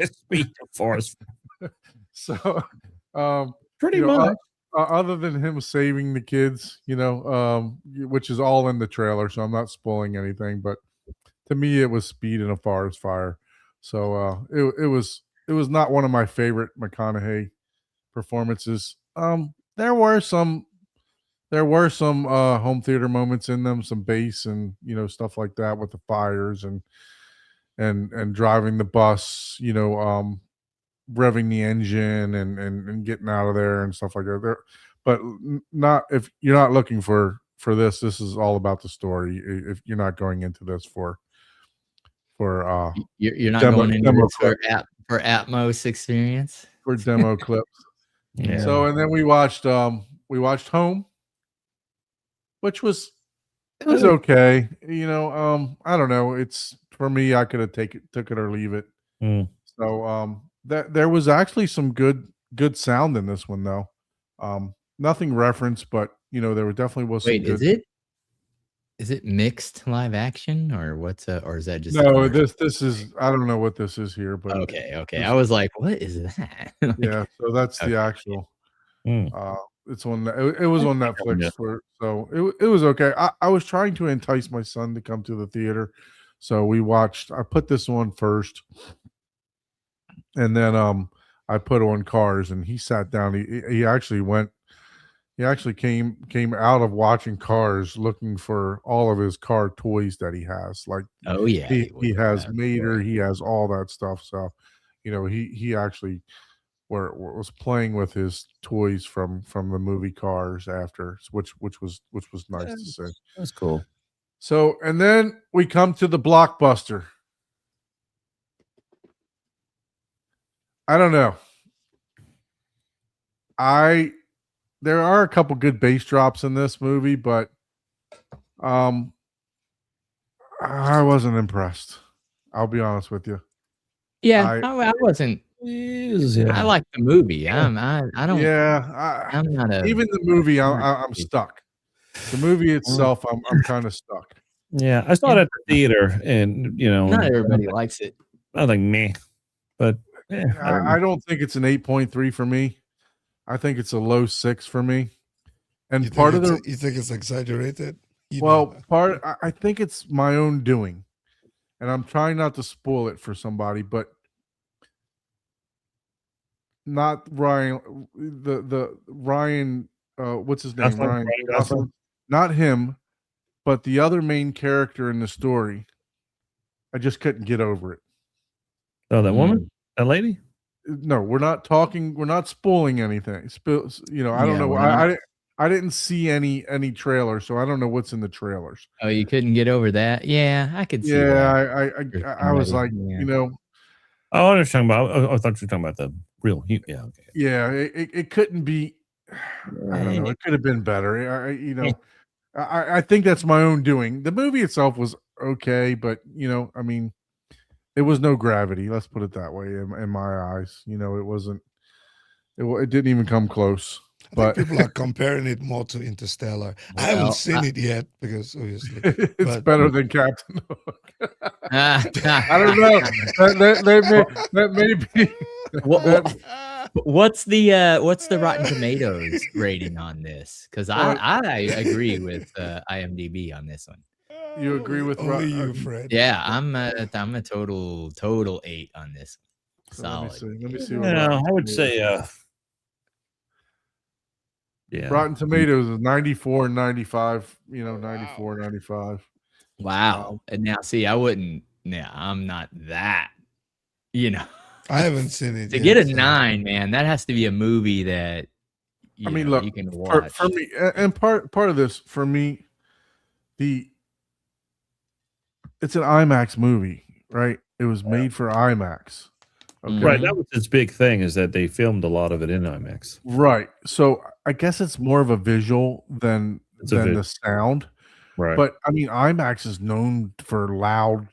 Speed of forest. So Pretty much. other than him saving the kids, which is all in the trailer, so I'm not spoiling anything, but to me it was speed in a forest fire. So it was not one of my favorite McConaughey performances. There were some home theater moments in them, some bass and stuff like that with the fires and driving the bus, revving the engine and getting out of there and stuff like that. There, but not if you're not looking for this. This is all about the story. If you're not going into this for you're not demo- going into demo this for Atmos experience. for demo clips. Yeah. So and then we watched Home, which was okay. I don't know. It's for me. I could have took it or leave it. Mm. So that there was actually some good sound in this one though. Nothing referenced, but there definitely was. Wait, some good, is it mixed live action or what's or is that just a no? commercial? This is I don't know what this is here, but Okay. I was like, what is that? Like, yeah. So that's the actual. Mm. It's on. It was on Netflix Yeah. so it was okay. I was trying to entice my son to come to the theater, so we watched. I put this on first, and then I put on Cars, and he sat down. He actually went. He actually came out of watching Cars looking for all of his car toys that he has. Like Oh yeah, he would do has that. Mater, he has all that stuff. So, he actually was playing with his toys from the movie Cars after, which was nice to see. That's cool. So, and then we come to the blockbuster. I don't know. There are a couple good bass drops in this movie, but I wasn't impressed. I'll be honest with you. Yeah, I- I wasn't. I like the movie. I don't. Yeah, I'm not a. even the movie, I'm stuck. The movie itself, I'm kind of stuck. Yeah, I saw it at the theater, and Not everybody likes it. I was like meh, but I don't think it's an 8.3 for me. I think it's a low 6 for me. And You part think of the you think it's exaggerated? You well, know. I think it's my own doing, and I'm trying not to spoil it for somebody, but not Ryan. The Ryan, what's his name? Gosling? Ryan Ryan Gosling. Gosling? Not him, but the other main character in the story. I just couldn't get over it. oh, that woman, that lady. No, we're not talking. We're not spoiling anything. I don't Yeah, know. we're not. I didn't see any trailer, so I don't know what's in the trailers. Oh, you couldn't get over that? Yeah, I could see Yeah, that. I was Already, like, yeah. Oh, I was talking about. I thought you were talking about the real. Yeah, okay. yeah, it couldn't be. I don't know. It could have been better. I think that's my own doing. The movie itself was okay, but I mean, it was no Gravity. Let's put it that way. In my eyes, it wasn't. It didn't even come close. I But think people are comparing it more to Interstellar. I Well, haven't seen it yet because obviously it's but- better than Captain Hook. I I don't know. That may be. What's the Rotten Tomatoes rating on this? Because I agree with IMDb on this one. You agree with only you, Rotten- Fred. Yeah, I'm a total 8 on this. Let Solid. me see. What Yeah, Rotten I would Tomatoes- say. Yeah, Rotten Tomatoes is 94 and 95. 94, 95. Wow. And now, see, I wouldn't. Yeah, I'm not that. I haven't seen it. To yet, get a so- 9, man, that has to be a movie that I mean, look, you can watch. for me, and part of this for me, it's an IMAX movie, right? It was made for IMAX. Okay. right. That was its big thing, is that they filmed a lot of it in IMAX. Right. So I guess it's more of a visual than It's a the sound. Right. But I mean, IMAX is known for loud,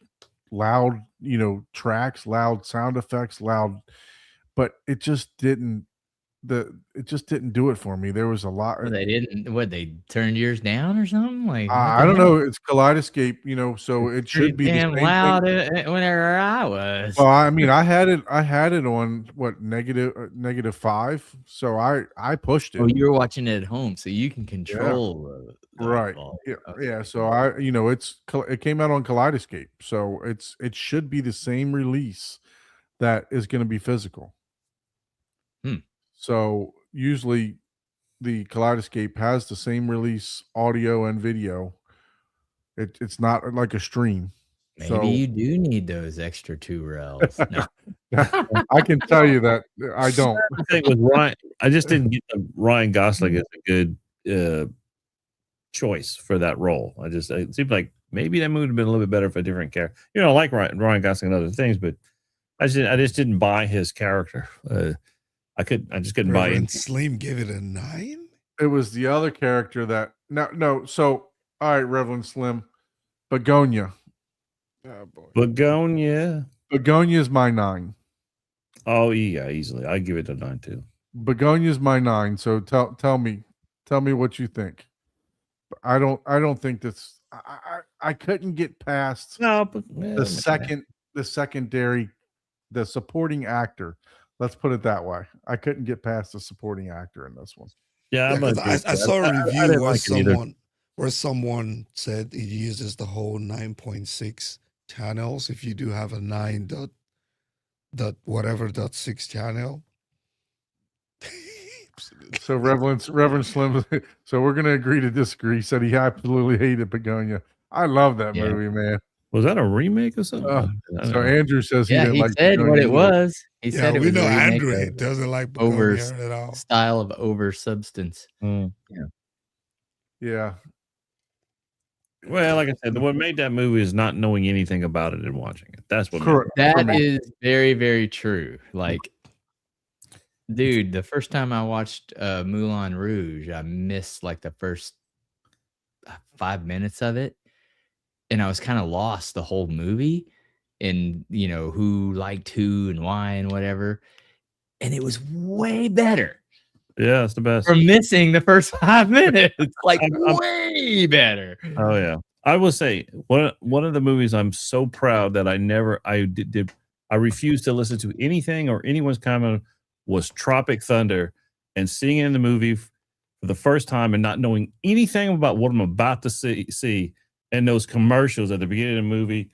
tracks, loud sound effects, but it just didn't do it for me. There was a lot. They turned yours down or something? Like I don't know. It's Kaleidoscape, so it should be the damn same loud thing. whenever I was. Well, I mean, I had it on what -5, so I pushed it. Oh, you were watching it at home, so you can control the Right. volume. Yeah. Okay. Yeah. So it came out on Kaleidoscape, so it should be the same release that is going to be physical. So usually the Kaleidoscape has the same release audio and video. It's not like a stream. Maybe you do need those extra 2 rails. No. I can tell you that I don't. The thing with Ryan, I just didn't get Ryan Gosling as a good choice for that role. It seemed like maybe that movie would have been a little bit better for a different character. I like Ryan Gosling and other things, but I just didn't buy his character. I just couldn't buy Reverend into. Slim gave it a 9. It was the other character that no. So all right, Reverend Slim, Begonia. Oh boy. Begonia. Begonia is my 9. Oh yeah, easily. I give it a 9 too. Begonia is my 9. So tell me what you think. I don't think that's. I couldn't get past No, but the secondary, the supporting actor. Let's put it that way. I couldn't get past the supporting actor in this one. Yeah, Yeah, I'm 'cause gonna agree with I that. saw a I review didn't where like it either. someone said it uses the whole 9.6 channels. If you do have a 9 dot whatever dot 6 channel, Absolutely. So Reverend Slim. So we're gonna agree to disagree. He said he absolutely hated Begonia. I love that Yeah. movie, man. Was that a remake or something? Uh, I don't So know. Andrew says he Yeah, didn't he like said what Begonia it either. was. He Yeah, said it we was know a remake Andrew of doesn't like over Begonia at all. style of over substance. Mm. Yeah. Well, like I said, what made that movie is not knowing anything about it and watching it. That's what made Correct. it. For That me. is very, very true. Like, dude, the first time I watched Moulin Rouge, I missed like the first 5 minutes of it, and I was kind of lost the whole movie, and who liked who and why and whatever. And it was way better Yeah, it's the best. for missing the first 5 minutes. Like I'm- way better. Oh yeah, I will say one of the movies I'm so proud that I refused to listen to anything or anyone's comment was Tropic Thunder, and seeing it in the movie for the first time and not knowing anything about what I'm about to see and those commercials at the beginning of the movie.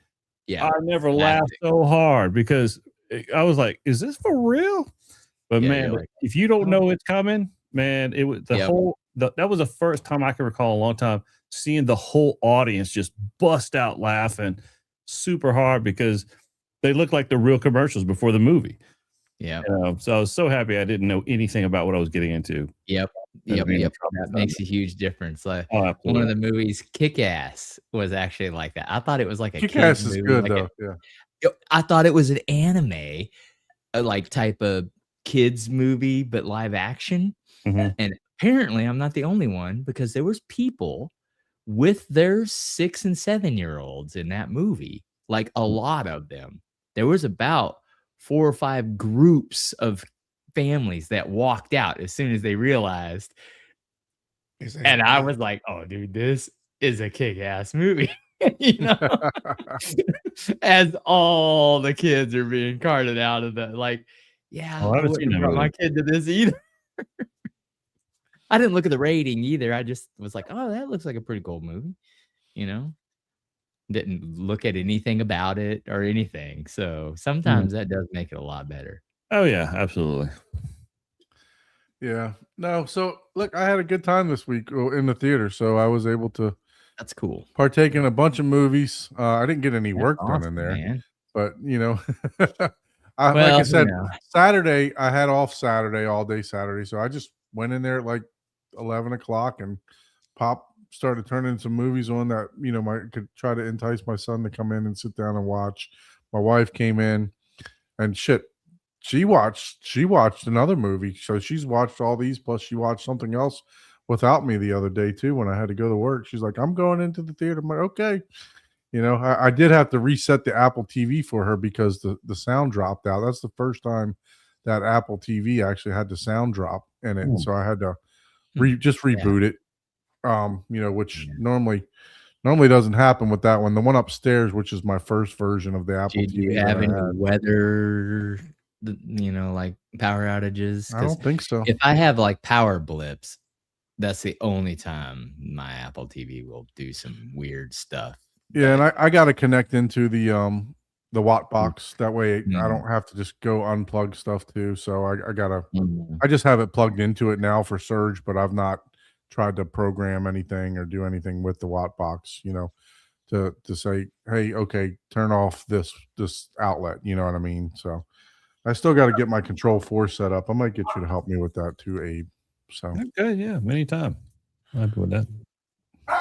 Yeah, I never laughed so hard because I was like, "Is this for real?" But Yeah, man, you're like, if you don't know it's coming, man, it was Yep. that was the first time I can recall in a long time seeing the whole audience just bust out laughing super hard because they looked like the real commercials before the movie. yeah, So I was so happy I didn't know anything about what I was getting into. yep. being a Tropic That Thunder. makes a huge difference. Like Oh, one absolutely. of the movies, Kick-Ass, was actually like that. I thought it was like a Kick-Ass kids is movie, good like though. Yeah. I thought it was an anime, like type of kids movie, but live action. Mhm. And apparently, I'm not the only one because there was people with their 6 and 7-year-olds in that movie. Like a lot of them. There was about 4 or 5 groups of families that walked out as soon as they realized. And I was like, "Oh, dude, this is a kick-ass movie." As all the kids are being carted out of the yeah, Oh, I I haven't wouldn't seen have that brought my movie. kid to this either. I didn't look at the rating either. I just was like, "Oh, that looks like a pretty cool movie," you know? Didn't look at anything about it or anything. So sometimes that does make it a lot better. Oh yeah, absolutely. Yeah. No. So look, I had a good time this week in the theater, so I was able to That's cool. partake in a bunch of movies. I didn't get any That's work done in awesome, there, man. but like I Well, said, Saturday I had off Saturday all day Saturday, so I just went in there at like 11 o'clock and started turning some movies on that could try to entice my son to come in and sit down and watch. My wife came in and shit. She watched another movie, so she's watched all these. Plus, she watched something else without me the other day too. When I had to go to work, she's like, "I'm going into the theater." I'm like, "Okay." I did have to reset the Apple TV for her because the sound dropped out. That's the first time that Apple TV actually had the sound drop in it, so I had to just reboot it. Which normally doesn't happen with that one. The one upstairs, which is my first version of the Apple do TV. you have any weather, like power outages? I don't think so. If I have like power blips, that's the only time my Apple TV will do some weird stuff. Yeah, and I got to connect into the Watt box. That way I don't have to just go unplug stuff too. So I just have it plugged into it now for Surge, but I've not tried to program anything or do anything with the Watt box, to say, hey, okay, turn off this outlet. You know what I mean? So I still got to get my Control 4 set up. I might get you to help me with that too, Abe. So Good, yeah, anytime. I'm happy with that.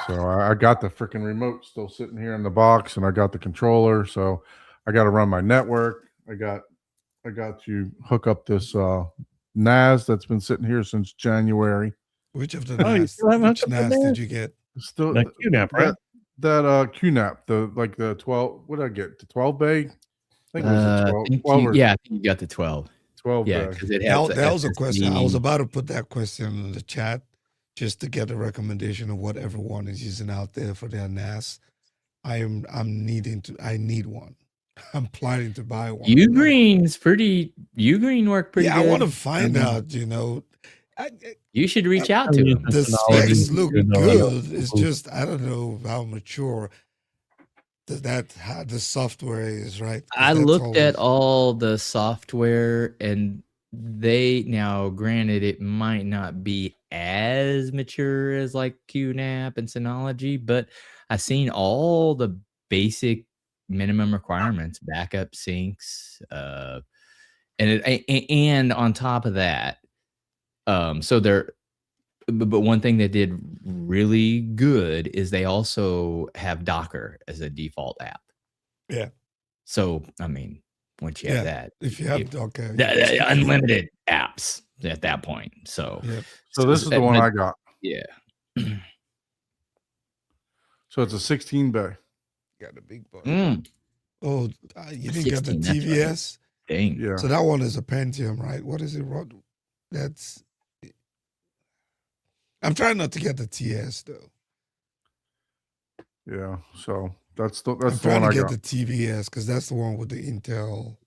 So I got the freaking remote still sitting here in the box, and I got the controller. So I got to run my network. I got to hook up this NAS that's been sitting here since January. Which of the Oh, you NAS, still haven't which hooked up NAS the did NAS? you get? Still That QNAP, right? that QNAP, the 12. What did I get? The 12 bay. I think it was a 12 or I think you got the 12. 12 Yeah, bay. because it has That was a question. I SSD. was about to put that question in the chat just to get a recommendation of what everyone is using out there for their NAS. I need one. I'm planning to buy one. Ugreen worked pretty Yeah, good. I want to find mean, out, You should reach out to him. the Technology specs look is, good. It's just I don't know how mature how the software is, right? 'Cause I that's looked at always- all the software, and they now, granted, it might not be as mature as like QNAP and Synology, but I've seen all the basic minimum requirements, backup syncs, and on top of that, so they're but one thing they did really good is they also have Docker as a default app. Yeah. So I mean, once you have Yeah. that, If you you- have Docker, unlimited apps at that point. So Yeah. So this is the one but- I got. yeah. So it's a 16 bay. Got the big boy. Mm, Oh, you didn't get the 16, that's right. TVS. dang. Yeah. So that one is a Pentium, right? What is it? That's. I'm trying not to get the TS though. Yeah. So that's the I'm one trying I to get got. the TVS because that's the one with the Intel,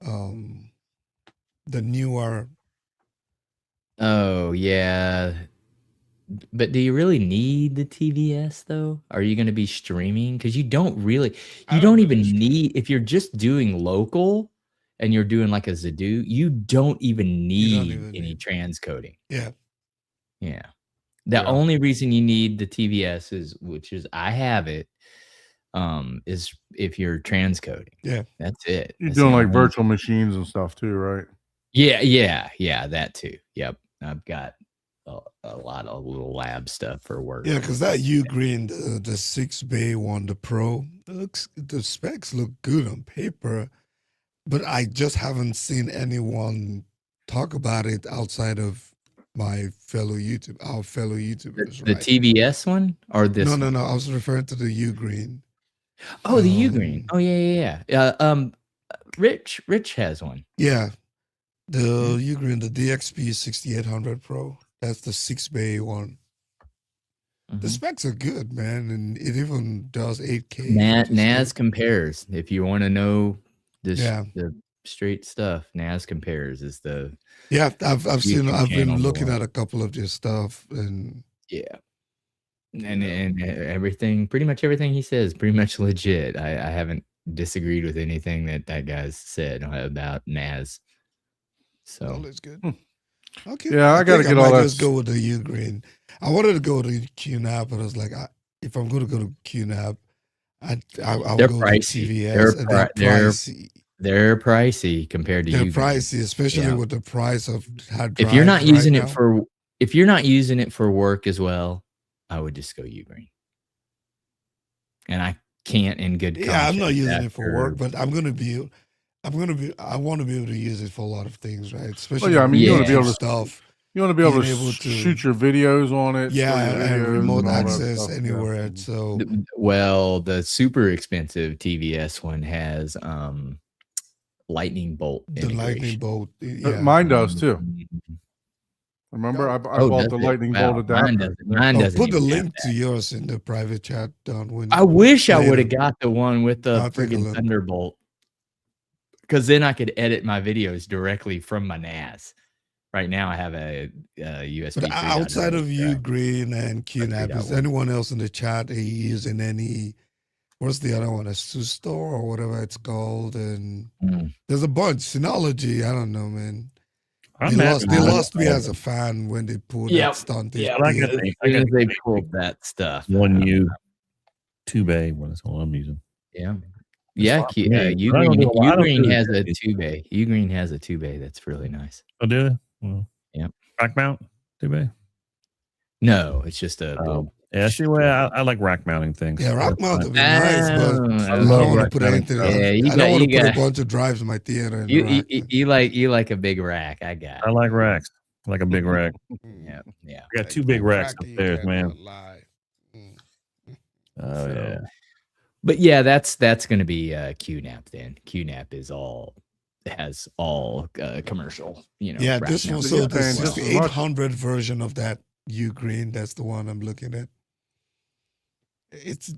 the newer. Oh yeah. But do you really need the TVS though? Are you going to be streaming? Because you don't really, I you don't don't really even stream. need, if you're just doing local and you're doing like a Zadoo, you don't even You don't need even any need- transcoding. Yeah. Yeah. The Yeah. only reason you need the TVS which is I have it, is if you're transcoding. Yeah. That's it. You're That's the doing like only- virtual machines and stuff too, right? Yeah, that too. Yep. I've got a lot of little lab stuff for work. Yeah, because that Ugreen, the 6-bay one, the Pro, the specs look good on paper, but I just haven't seen anyone talk about it outside of our fellow YouTubers. The right? TVS one or this? No. one? I was referring to the Ugreen. Oh, the Ugreen. Um, Oh yeah. Rich has one. Yeah, the Ugreen, the DXP 6800 Pro. That's the 6-bay one. The Mhm. specs are good, man, and it even does 8K. which is NAS good. compares. If you want to know Yeah. the straight stuff, NAS compares is the Yeah, I've seen. YouTube I've been channel looking more. at a couple of their stuff, and yeah. And everything, pretty much everything he says, pretty much legit. I haven't disagreed with anything that guy's said about NAS. So all is good. Hmm. Okay. Yeah, I gotta think get I all might that just go with the Ugreen. I wanted to go to QNAP, but I was like, if I'm going to go to QNAP, I'll They're go pricey. to TVS. They're and they're they're- pricey. they're pricey compared to They're Ugreen. pricey, especially Yeah. with the price of hard If you're not drives right using now. if you're not using it for work as well, I would just go Ugreen. And I can't in good Yeah, I'm not conscience using it for work, after- but I want to be able to use it for a lot of things, right? Especially yeah, I mean, you wanna with be able to- stuff. You want to be able to, Being able to- shoot your videos on it. Yeah, store your and videos remote all that access stuff, yeah. anywhere. So Well, the super expensive TVS one has lightning bolt the lightning integration. bolt, But yeah. mine does too. Mhm. Remember, I Oh, bought does the it? lightning Wow, bolt mine adapter. doesn't. Mine doesn't Put the even have link to that. yours in the private chat, Don. When I wish I later. would have got the one with the I'll take a friggin' look. Thunderbolt, because then I could edit my videos directly from my NAS. Right now, I have a USB. But outside of 3.0 Ugreen and QNAP, is 3.1. anyone else in the chat using any? What's the other one? A Sustor or whatever it's called? And Mm. there's a bunch. Synology. I don't know, man. I'm They happy lost with me all as a of fan when they pulled Yep. that stunt. Yeah, I like HD. that as thing. soon as they got pulled that stuff. one U 2-bay. Well, that's all I'm using. Yeah. Yeah, fine for me. I don't do a lot of Ugreen food has a these 2-bay. Ugreen has a 2-bay that's really nice. Oh, do they? Well, Yep. Rack mount 2-bay. No, it's just a little. Yeah, that's the way I like rack mounting things. Yeah, rock That's mount fine. would be nice, but Oh, I I don't love want to rock put mounting anything. stuff. Yeah, you I got- don't want you to put got- a bunch of drives in my theater. And You like a big rack. I got I it. like racks. I like a big rack. Yeah, yeah. I got 2 big racks upstairs, man. Oh yeah. But yeah, that's going to be QNAP then. QNAP has all commercial, Yeah, rack this one. mounts So Yeah, the and just as much- 6800 version of that Ugreen, that's the one I'm looking at. It's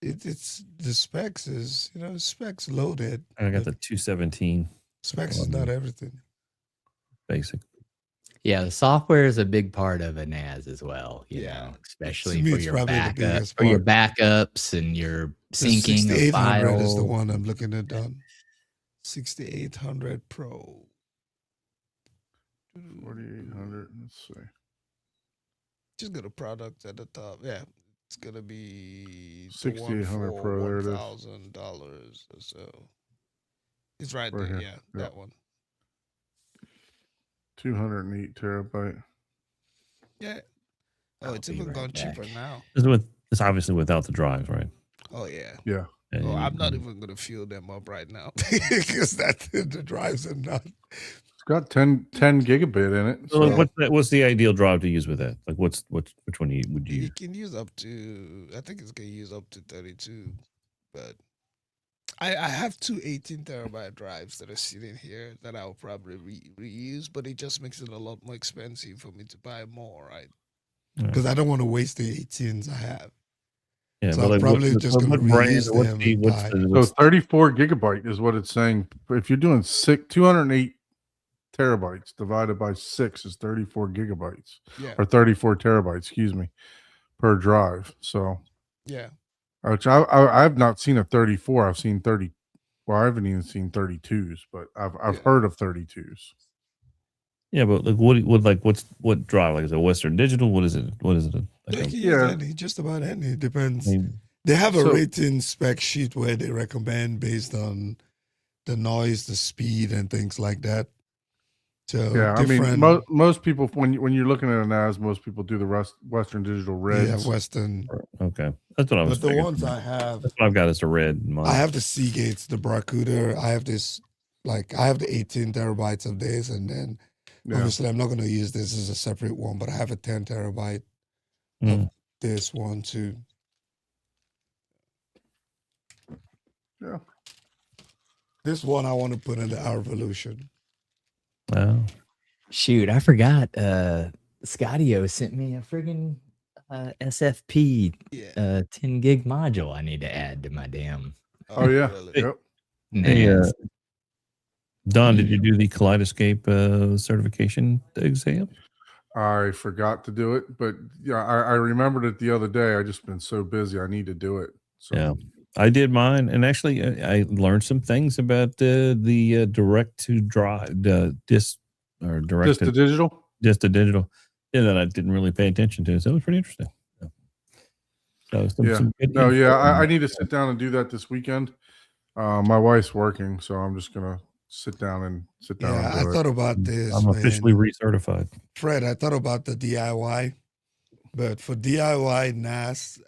the specs is specs loaded. I got but the 217 specs is not everything. basic. Yeah, the software is a big part of a NAS as well, Yeah. especially me, for it's your probably the backup, biggest for your part. backups and your The syncing of 6800 files. is the one I'm looking at. Done. 6800 Pro. 4,800. Let's see. Just go to product at the top. Yeah, it's gonna be the one 6,800 for Pro. There it is. $1,000 or so. It's right Right there. here. Yeah, Yeah. that one. 208 terabyte. Yeah. Oh, I'll it's be even right gone cheaper back. now. It's obviously without the drives, right? Oh yeah. Yeah. Oh, And- I'm not even gonna fuel them up right now because the drives are not. It's got 10 gigabit in it. So, So what's the ideal drive to use with that? Like, which one would you You use? can use up to. I think it's gonna use up to 32, but I have two 18 terabyte drives that are sitting here that I'll probably reuse, but it just makes it a lot more expensive for me to buy more, right? Yeah. Because I don't want to waste the 18s I have. Yeah, So but I'm like, probably just gonna reuse what's them the and what's buy. the so what's 34 gigabyte is what it's saying. If you're doing 208 terabytes divided by 6 is 34 gigabytes Yeah, or 34 terabytes, excuse me, per drive. So yeah. which I've not seen a 34. I've seen 30. Well, I haven't even seen 32s, but I've Yeah. heard of 32s. yeah, but like what drive? Like, is it Western Digital? What is it? What is it? They Like can use yeah. any, just about any. It depends. mean, They have a So- rating spec sheet where they recommend based on the noise, the speed, and things like that. So Yeah, I mean, different. most people when you're looking at an NAS, most people do the Western Digital Reds. Yeah, Western. okay, that's what I was. But the figuring. ones I have, That's what I've got is the red. in mine. I have the Seagates, the Barracuda. I have this, like, I have the 18 terabytes of this, and then Yeah. obviously I'm not going to use this as a separate one, but I have a 10 terabyte Mm. this one too. Yeah. This one I want to put in the Revolution. Wow. Shoot, I forgot. Scottio sent me a friggin' SFP Yeah. 10 gig module I need to add to my damn Oh yeah. really? Yep. Hey, NAS. Don, did you do the Kaleidoscape certification exam? I forgot to do it, but yeah, I remembered it the other day. I just been so busy. I need to do it. So Yeah. I did mine, and actually, I learned some things about the direct to drive, disc or direct just the digital. just to digital, yeah, that I didn't really pay attention to. So it was pretty interesting. Yeah. So Yeah. good No, info yeah, on I that. need to sit down and do that this weekend. My wife's working, so I'm just gonna sit down and Yeah, I do it. thought about this. I'm officially man. recertified. Fred, I thought about the DIY, but for DIY NAS,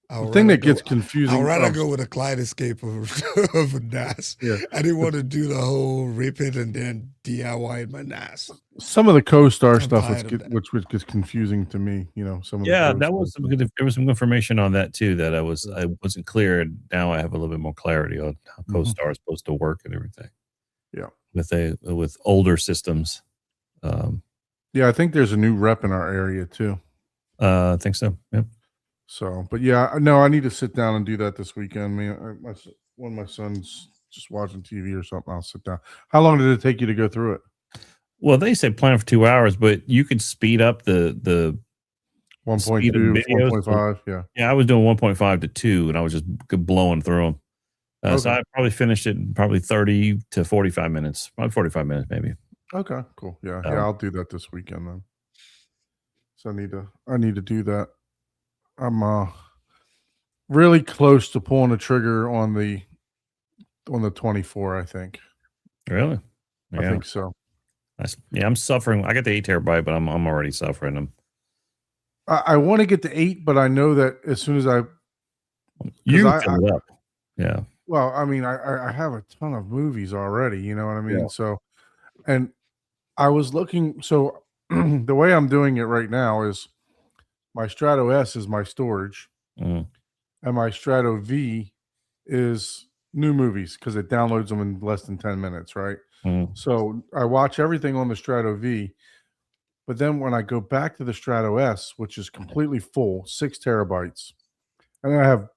The thing that gets confusing. I'd rather oh, go with a Kaleidoscape of a NAS. Yeah. I didn't want to do the whole rip it and then DIY my NAS. Some of the CoStar I'm stuff tired of that. which gets confusing to me. You know, some of Yeah, the that CoStar was some stuff. good. There was some information on that too that I wasn't clear, and now I have a little bit more clarity on how Mhm. CoStar is supposed to work and everything. Yeah. with older systems. Yeah, I think there's a new rep in our area too. I think so. Yep. So, but yeah, no, I need to sit down and do that this weekend. When my son's just watching TV or something, I'll sit down. How long did it take you to go through it? Well, they say plan for 2 hours, but you could speed up the 1.2, Speed of videos, 1.5. Yeah. Yeah, I was doing 1.5 to 2, and I was just blowing through them. So Okay. I probably finished it in probably 30 to 45 minutes, probably 45 minutes maybe. Okay, cool. Yeah, Um, I'll do that this weekend then. So I need to do that. I'm really close to pulling the trigger on the 24, I think. Really? I think so. Yeah, I'm suffering. I got the 8 terabyte, but I'm already suffering. I want to get to 8, but I know that as soon as You I- fill it up. Yeah. well, I mean, I have a ton of movies already, you know what I mean? Yeah. So, and I was looking, so the way I'm doing it right now is my Strato S is my storage, Mm. and my Strato V is new movies because it downloads them in less than 10 minutes, right? Mm. So I watch everything on the Strato V, but then when I go back to the Strato S, which is completely full, 6 terabytes, and I have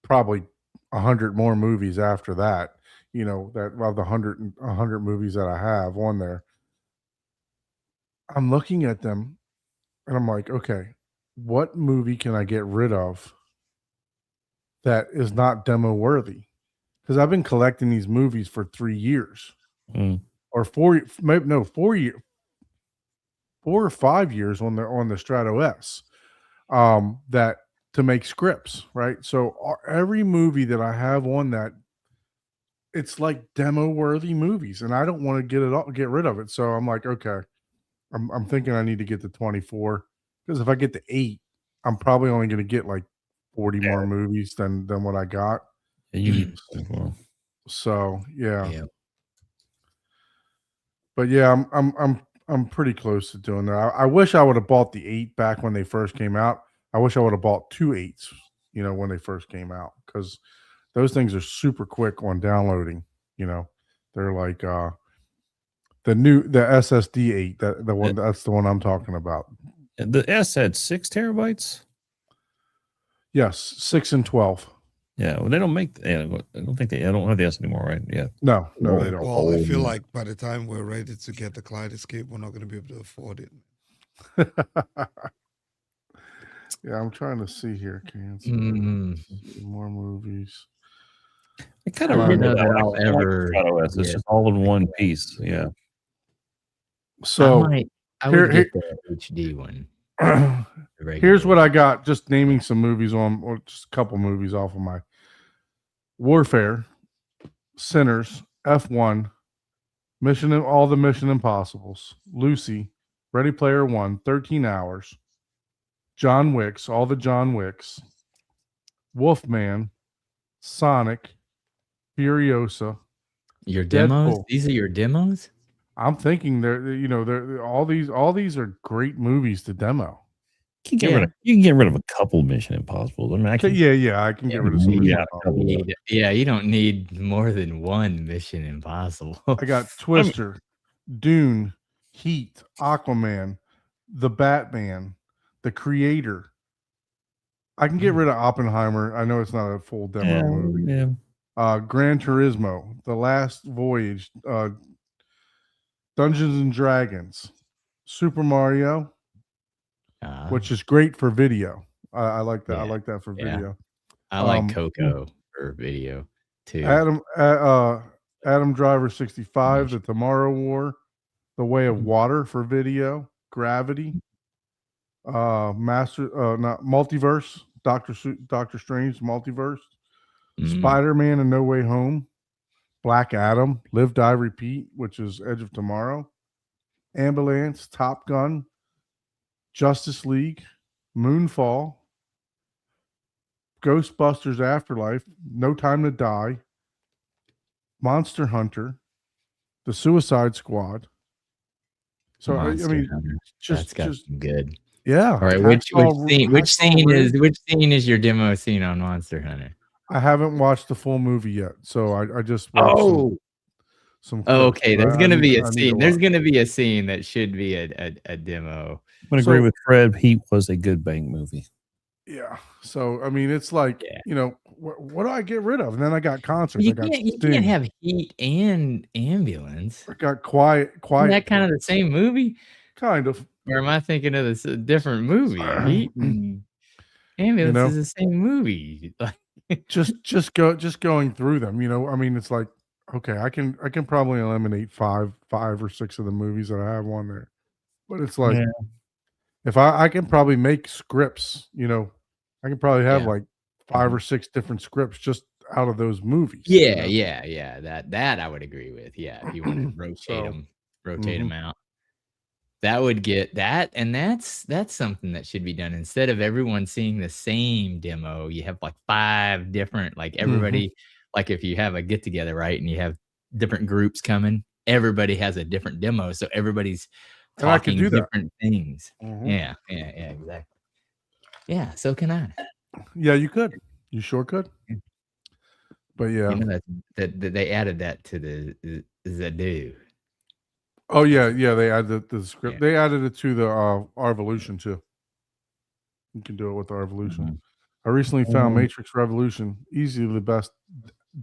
probably 100 more movies after that, you know, that of the 100 movies that I have on there. I'm looking at them and I'm like, okay, what movie can I get rid of that is not demo worthy? Because I've been collecting these movies for 3 years Mm. or 4 years. 4 or 5 years on the Strato S, that to make scripts, right? So every movie that I have on that, it's like demo worthy movies, and I don't want to get rid of it. So I'm like, okay, I'm thinking I need to get to 24, because if I get to 8, I'm probably only going to get like 40 more movies than what I got. Yeah, you need well, So yeah. Yeah. But yeah, I'm pretty close to doing that. I wish I would have bought the 8 back when they first came out. I wish I would have bought 2 8s, when they first came out, because those things are super quick on downloading. They're like the SSD 8. That's the one I'm talking about. the S had 6 terabytes. Yes, 6 and 12. Yeah, well, they don't make. I don't think I don't have the S anymore, right? Yeah. No, they don't. Well, I feel like by the time we're ready to get the Kaleidoscape, we're not going to be able to afford it. Yeah, I'm trying to see here. Cancel more movies. I kind I of don't remember know that that I'll when I bought the ever Strato S. It's get- just all in one piece. Yeah. So I would get the HD one. the here's regular what I got. Just naming some movies or just a couple movies off of my Warfare, Sinners, F1, all the Mission Impossibles, Lucy, Ready Player One, 13 Hours, John Wicks, all the John Wicks, Wolfman, Sonic, Furiosa. Your demos? Deadpool. These are your demos? I'm thinking they're all these are great movies to demo. You can get rid of a couple Mission Impossibles. I mean, I can. Yeah, I can get rid of some. Yeah, You don't need more than one Mission Impossible. I got Twister, Dune, Heat, Aquaman, The Batman, The Creator. I can get rid of Oppenheimer. I know it's not a full demo movie. Yeah. Gran Turismo, The Last Voyage, Dungeons and Dragons, Super Mario, which is great for video. I like that. Yeah. I like that for Yeah. video. I like Coco for video too. Adam Driver 65, The Tomorrow War, The Way of Water for video, Gravity, Multiverse, Doctor Strange Multiverse, Spider-Man and No Way Home, Black Adam, Live Die Repeat, which is Edge of Tomorrow, Ambulance, Top Gun, Justice League, Moonfall, Ghostbusters Afterlife, No Time to Die, Monster Hunter, The Suicide Squad. So Monster I mean, Hunter. just some good. Yeah. All right, which scene is your demo scene on Monster Hunter? I haven't watched the full movie yet, so I just watched some clips, okay. There's gonna be a I need scene. to There's watch. gonna be a scene that should be a demo. I'm gonna agree with Fred. Heat was a good bank movie. Yeah. So I mean, it's like what do I get rid of? And then I got concerts. You I got can't have Heat and Ambulance. I got quiet. Isn't that kind of the same movie? Kind of. Or am I thinking of this different movie? Heat and Ambulance is the same movie. just going through them. I mean, it's like, okay, I can probably eliminate five or six of the movies that I have on there, but it's like, if I can probably make scripts, I can probably have like 5 or 6 different scripts just out of those movies. Yeah. That I would agree with. Yeah, if you want to rotate them out. That would get that, and that's something that should be done. Instead of everyone seeing the same demo, you have like 5 different, like everybody, like if you have a get together, right, and you have different groups coming, everybody has a different demo, so everybody's talking different things. Yeah, exactly. Yeah, so can I. Yeah, you could. You sure could. But yeah, that they added that to the Zadu. Oh yeah, they added the script. Yeah. They added it to the Revolution too. You can do it with Revolution. I recently found Matrix Revolution easily the best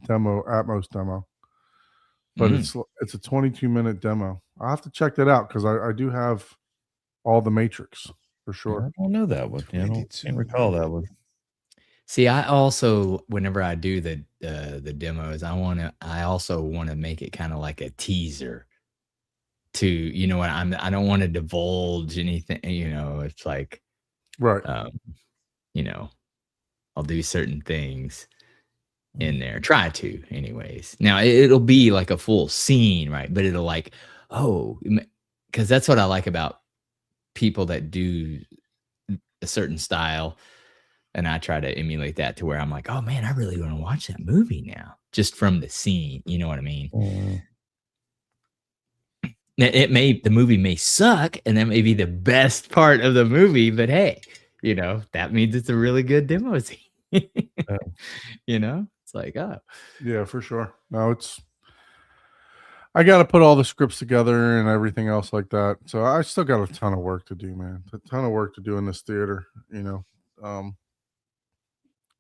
demo, Atmos demo, but it's a 22-minute demo. I have to check that out because I do have all the Matrix for sure. I don't know that one. I can't recall that one. See, I also, whenever I do the demos, I also want to make it kind of like a teaser. to, you know what, I don't want to divulge anything, you know, it's like, Right. you know, I'll do certain things in there, try to anyways. Now it'll be like a full scene, right? But it'll like, because that's what I like about people that do a certain style. And I try to emulate that to where I'm like, oh man, I really want to watch that movie now, just from the scene. You know what I mean? The movie may suck, and that may be the best part of the movie, but hey, you know, that means it's a really good demo scene. You know, it's like, oh yeah, for sure. No, I got to put all the scripts together and everything else like that. So I still got a ton of work to do, man. A ton of work to do in this theater. You know,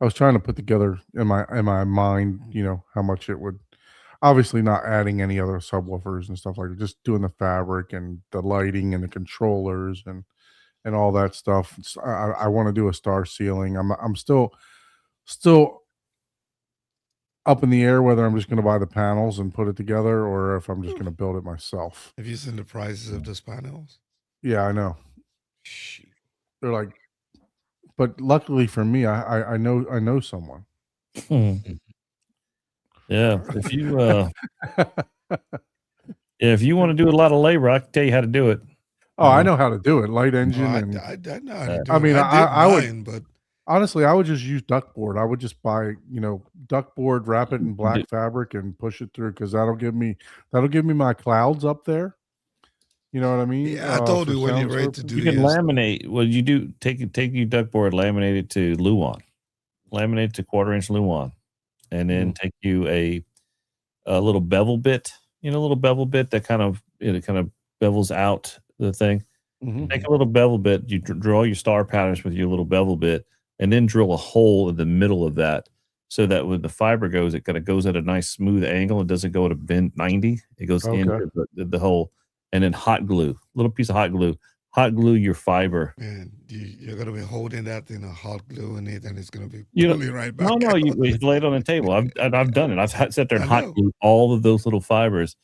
I was trying to put together in my mind, you know, how much it would. Obviously, not adding any other subwoofers and stuff like that. Just doing the fabric and the lighting and the controllers and all that stuff. I want to do a star ceiling. I'm still up in the air whether I'm just going to buy the panels and put it together or if I'm just going to build it myself. Have you seen the prices of those panels? Yeah, I know. Shoot. They're like, but luckily for me, I know someone. Yeah, if you want to do a lot of labor, I can tell you how to do it. Oh, I know how to do it. Light engine. No, and I know how to do I it. mean, I would, mine, but honestly, I would just use duckboard. I would just buy, you know, duckboard, wrap it in black fabric, and push it through because that'll give me my clouds up there. You know what I mean? yeah, I told you when you're ready to do You can yours. laminate. Well, you do take your duckboard, laminate it to Luan, laminate it to 1/4-inch Luan, and then take you a little bevel bit. You know, a little bevel bit that kind of bevels out the thing. Take a little bevel bit. You draw your star patterns with your little bevel bit, and then drill a hole in the middle of that, so that when the fiber goes, it kind of goes at a nice smooth angle. It doesn't go at a bend 90. It goes into the hole, and then hot glue, little piece of hot glue your fiber. Man, you're gonna be holding that in a hot glue in it, and it's gonna be You know, pulling right back. No, you lay it on the table. I've done it. I've sat there and hot glued all of those little fibers.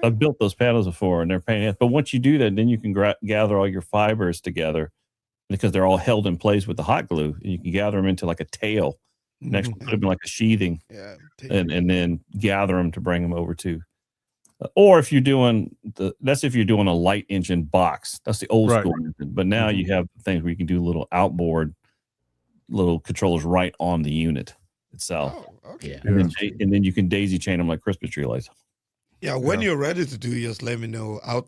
I've built those panels before, and they're pain. But once you do that, then you can gather all your fibers together because they're all held in place with the hot glue. And you can gather them into like a tail, and actually put them in like a sheathing, and then gather them to bring them over to. Or if you're doing if you're doing a light engine box, that's the old school engine. But now you have things where you can do little outboard, little controllers right on the unit itself. Oh, okay. Yeah. And then you can daisy chain them like Christmas tree lights. Yeah, when you're ready to do, just let me know. I've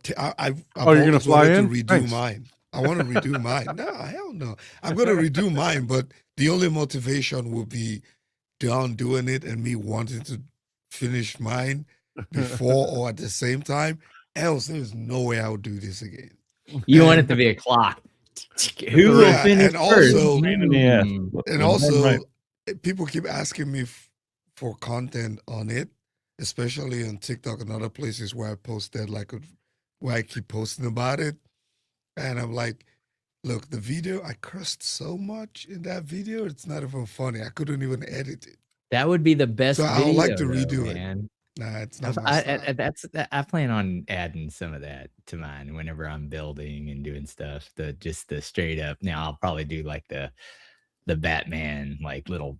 you're gonna fly in? to redo Thanks. mine. I want to redo mine. No, hell no. I'm gonna redo mine, but the only motivation will be Don doing it and me wanting to finish mine before or at the same time. Else, there's no way I would do this again. You want it to be a clock. Who will finish and first? Also, people keep asking me for content on it, especially on TikTok and other places where I posted where I keep posting about it. And I'm like, look, the video, I cursed so much in that video, it's not even funny. I couldn't even edit it. That would be the best So video, I would like to though, redo it. man. Nah, it's not my style. I plan on adding some of that to mine whenever I'm building and doing stuff. The straight up. Now I'll probably do like the Batman like little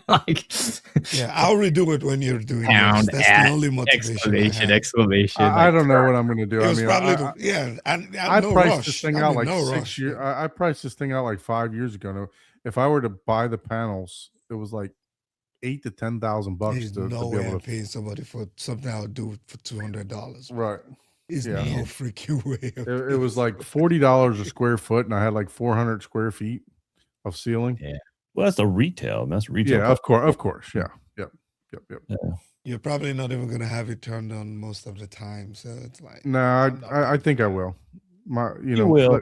like Yeah, I'll redo it when you're doing pound this. That's at the only motivation. exclamation. I don't know what I'm going to do. It I was mean, probably I no priced rush. this thing I'm out in like no 6 rush. years. I priced this thing out like 5 years ago. Now, if I were to buy the panels, it was like $8,000 to $10,000 There's to no be way able I'm to. paying somebody for something I'll do for $200. Right. There's Yeah. no freaking way. It was like $40 a square foot, and I had like 400 square feet of ceiling. Yeah. Well, that's the retail. And that's retail. Yeah, of course. Yeah. Yep. You're probably not even gonna have it turned on most of the time, so it's like No, I think I will. You will.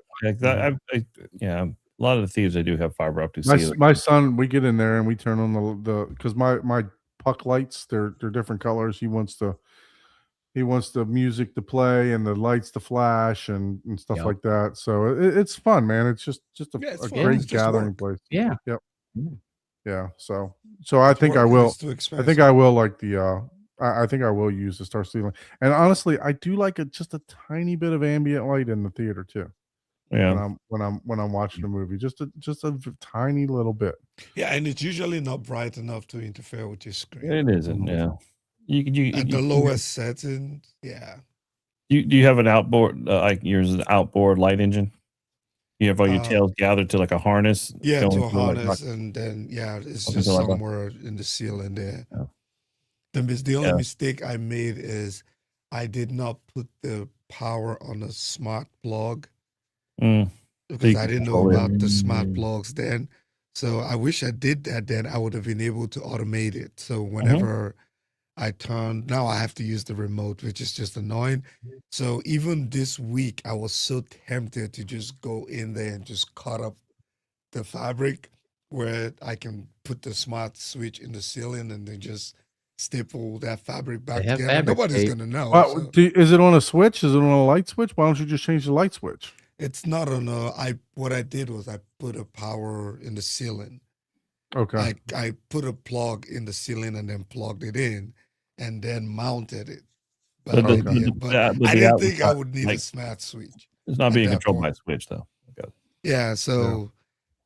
Yeah, a lot of the thieves, they do have fiber optic ceiling. My son, we get in there and we turn on the because my puck lights, they're different colors. He wants the music to play and the lights to flash and stuff like that. So it's fun, man. It's just a great gathering place. Yeah. Yep. Yeah. So I think I will. I think I will like the I think I will use the star ceiling. And honestly, I do like just a tiny bit of ambient light in the theater too. Yeah. When I'm watching a movie, just a tiny little bit. Yeah, and it's usually not bright enough to interfere with your screen. It isn't. Yeah. At the lowest setting, yeah. Do you have an outboard like yours is an outboard light engine? You have all your Uh, tails gathered to like a harness. Yeah, going to a through, like, harness, and then it's Up just until, like, a- somewhere in the ceiling there. Yeah. The only Yeah. mistake I made is I did not put the power on a smart plug Mm. because you I can didn't know control it. about the smart plugs then. So I wish I did that then. I would have been able to automate it. So whenever I turn, now I have to use the remote, which is just annoying. So even this week, I was so tempted to just go in there and just cut up the fabric where I can put the smart switch in the ceiling and then just staple that fabric back have together. fabric Nobody's tape. gonna know. Well, so is it on a switch? Is it on a light switch? Why don't you just change the light switch? it's not on a. What I did was I put a power in the ceiling. Okay. I put a plug in the ceiling and then plugged it in, and then mounted it. But By the- idea. but But the- but I the didn't outlet think I not, would need a like- smart switch. It's not at being that controlled by point. a switch though. Okay. Yeah, so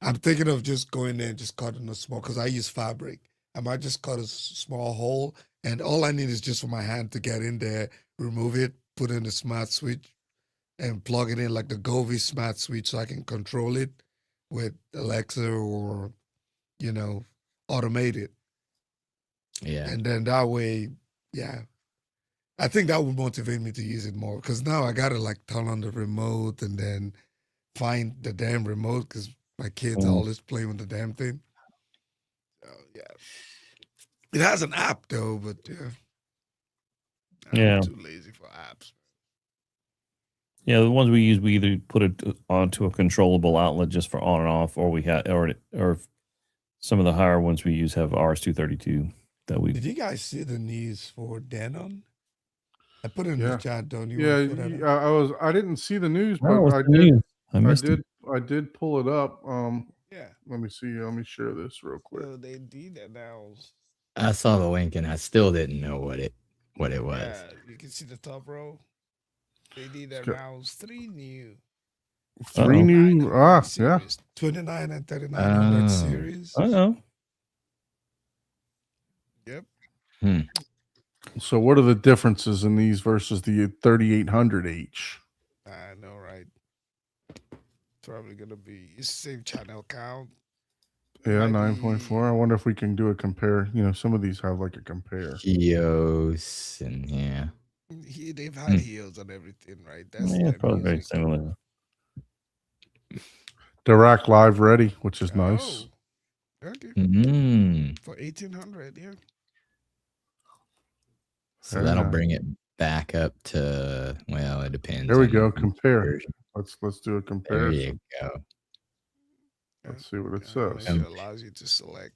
I'm thinking of just going there and just cutting a small because I use fabric. I might just cut a small hole, and all I need is just for my hand to get in there, remove it, put in the smart switch, and plug it in like the Govee smart switch, so I can control it with Alexa or automate it, Yeah. and then that way, yeah. I think that would motivate me to use it more because now I gotta like turn on the remote and then find the damn remote because my kids are Mm. always playing with the damn thing. So yeah, it has an app though, but I'm Yeah. too lazy for apps. Yeah, the ones we use, we either put it onto a controllable outlet just for on and off, or we have, or some of the higher ones we use have RS-232 that we. Did you guys see the news for Denon? I put it in Yeah. the chat. Don't you? Yeah, wanna put that up? I didn't see the news, Oh, but what's I the did. news? I I missed did. it. I did pull it up. Yeah. Let me see. Let me share this real quick. So they did announce. I saw the link and I still didn't know what it was. Yeah, you can see the top row. They did Let's go. announce 3 new. 3 new. 3900 Yeah. series, 29 and 3900 Oh. series. Oh, Yep. So what are the differences in these versus the 3800H? I know, right? Probably gonna be it's the same channel count. Yeah, Might 9.4. I wonder if we can do a compare. You know, some of these have like a compare. Geos and yeah. They've had heels and everything, right? That's yeah, their probably very music. similar. Dirac Live Ready, which is nice. Oh, okay. Mm. For 1800, yeah. So Very that'll nice. bring it back up to, well, it depends. There we on go. which Compare. version. Let's do a There comparison. you go. Let's see what it Yeah, says. It allows you to select.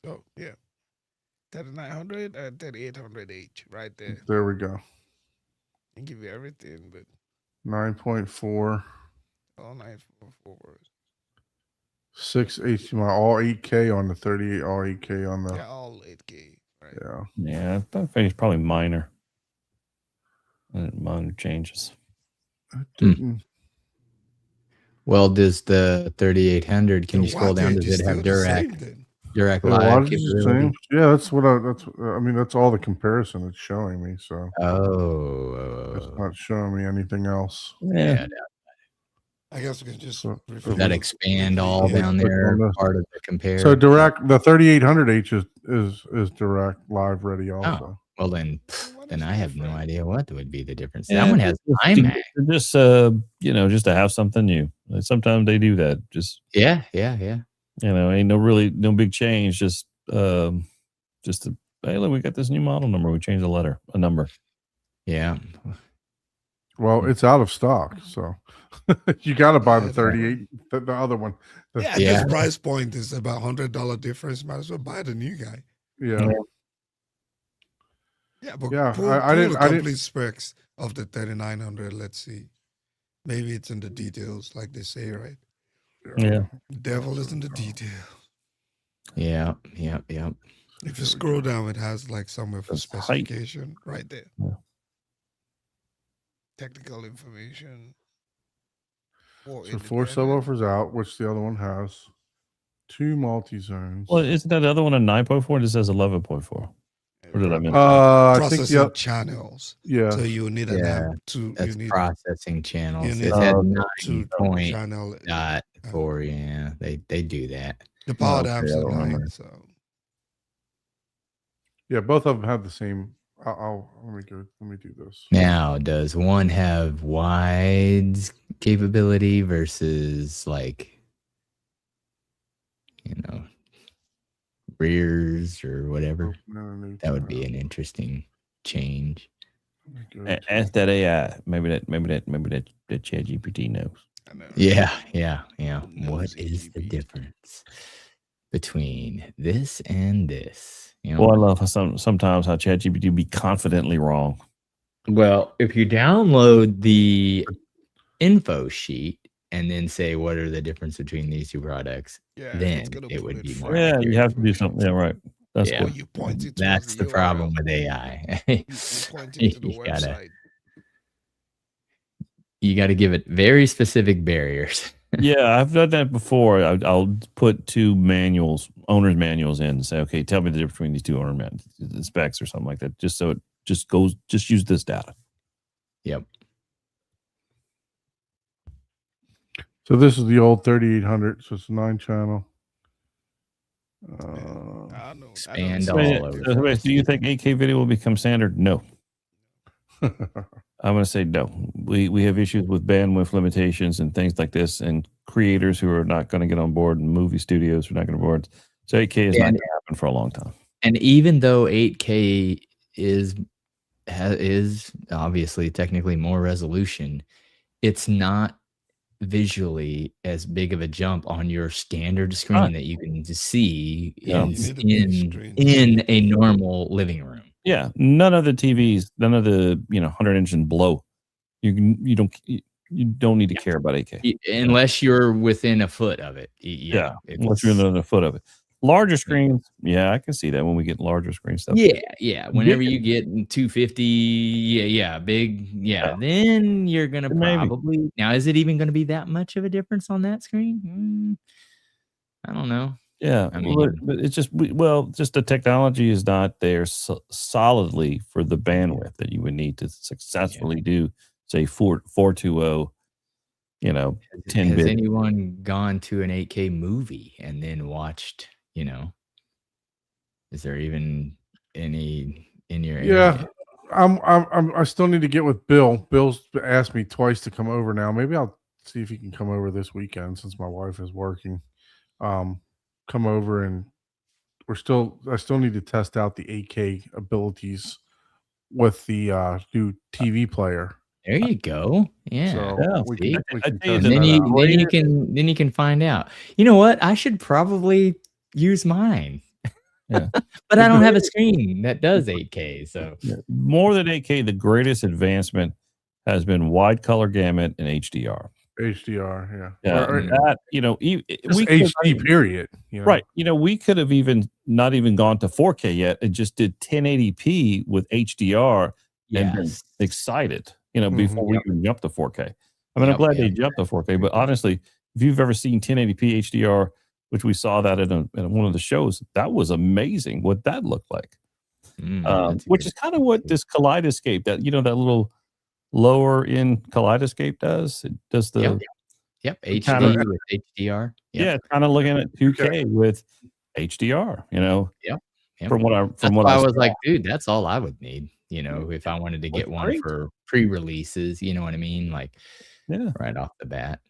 Oh, yeah. 3900 and 3800H right there. There we go. Can give you everything, but 9.4. all 944. 6 HDMI, all 8K on the 38, all 8K on the. Yeah, all 8K, right? Yeah. Yeah, I think it's probably minor. Minor changes. It didn't. Well, does the 3800, can The you scroll down? wattage Does is it have still the same Dirac then. Dirac The Live wattage is the capability? same. Yeah, that's what I mean, that's all the comparison it's showing me. So it's Oh, not showing me anything else. Yeah, I guess we can just So- refer that to- expand refer- all yeah. down click there, on the- part of the compare. So Dirac, the 3800H is Dirac Live Ready also. Well, then What then is I the have no difference? idea what would be the difference. Yeah, That one has IMAX. Just just to have something new. Sometimes they do that. Just Yeah. ain't no big change. Just hey, look, we got this new model number. We changed a number. Yeah. Well, it's out of stock, so you got to buy the Yeah, 38, the other one. Yeah, at Yeah. this price point is about $100 difference. Might as well buy the new guy. Yeah. Yeah, but Yeah, pull, I pull didn't- the I didn't- complete specs of the 3900. Let's see. Maybe it's in the details, like they say, right? Yeah. The devil is in the detail. Yeah. If you scroll down, it has like somewhere for That's height. specification right there. Yeah. Technical information. So 4 independent. subwoofers out, which the other one has. 2 multi-zones. Well, isn't that the other one a 9.4? It says 11.4. Or did I miss? I think Processing channels. yeah. So you need an Yeah, amp to That's you need processing channels. need It had to 9 channel dot 4. Yeah, they do that. the powered okay, amps I are don't remember. 9. So Yeah, both of them have the same. Let me do this. Now, does one have wides capability versus like, rears or whatever? That would be an interesting change. Ask that AI. Maybe that Chat GPT knows. I know. Yeah. Who What knows is the AGB? difference between this and this? Well, I love how sometimes how ChatGPT be confidently wrong. Well, if you download the info sheet and then say what are the difference between these two products, Yeah, then it's gonna it put would it be first. more Yeah, you accurate. have to do something. Yeah, right. That's Yeah. Or good. you point it towards That's the URL. problem with AI. You point it to the You gotta- website. You got to give it very specific barriers. Yeah, I've done that before. I'll put 2 owner's manuals in and say, okay, tell me the difference between these 2 owner specs or something like that. Just so it just use this data. Yep. So this is the old 3800. So it's a 9-channel. I know. Expand So, all over. do you think 8K video will become standard? No. I'm going to say no. We have issues with bandwidth limitations and things like this, and creators who are not going to get on board, and movie studios who are not going to board. So 8K is not going to happen for a long time. And even though 8K is obviously technically more resolution, it's not visually as big of a jump on your standard screen that you can just see Yeah. in a normal living room. Yeah, none of the TVs, none of the 100-inch and below. You don't need to care about 8K Unless you're within a foot of it. Yeah, unless you're within a foot of it. Larger screens, yeah, I can see that when we get larger screen stuff. Yeah. Whenever you get 250, big, then you're gonna Maybe. probably. Now, is it even gonna be that much of a difference on that screen? I don't know. Yeah, I mean- but it's just just the technology is not there solidly for the bandwidth that you would need to successfully do, say 420, 10 Has bit. anyone gone to an 8K movie and then watched? Is there even any in your Yeah. area? I still need to get with Bill. Bill's asked me twice to come over now. Maybe I'll see if he can come over this weekend since my wife is working. Come over and I still need to test out the 8K abilities with the new TV player. There you go. Yeah. So Yeah, we see? can I tell you test that- that Then you can find out. You know what? I should probably use mine. Yeah. But I don't have a screen that does 8K. So More than 8K, the greatest advancement has been wide color gamut and HDR. HDR, Yeah, Or- and that just we could- HD period. Right. We could have not even gone to 4K yet and just did 1080p with HDR and been yes. excited, before we even jumped to 4K. I mean, I'm Yep, glad they yep. jumped to 4K, but honestly, if you've ever seen 1080p HDR, which we saw that in one of the shows, that was amazing what that looked like. That's a Which good- is kind of what this Kaleidoscape, that that little lower end Kaleidoscape does. It does the Yep. kinda- HD with HDR. Yep. yeah, kind of looking at 2K with HDR. Yep. From what That's what why I saw. was like, dude, that's all I would need, if I wanted to get one great. for pre-releases, you know what I mean? Like Yeah. right off the bat.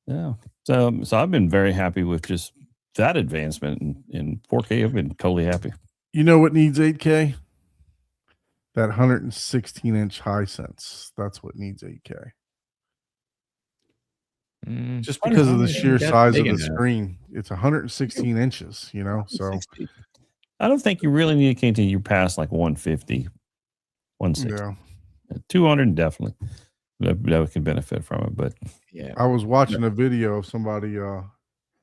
Yeah. So I've been very happy with just that advancement in 4K. I've been totally happy. You know what needs 8K? That 116-inch Hisense. That's what needs 8K. Just Funny because of how the they sheer think that's size of big the enough. screen. It's 116 inches, so I don't think you really need to continue past like 150, 160. yeah. 200 definitely. That can benefit from it, but Yeah. I was watching a video of somebody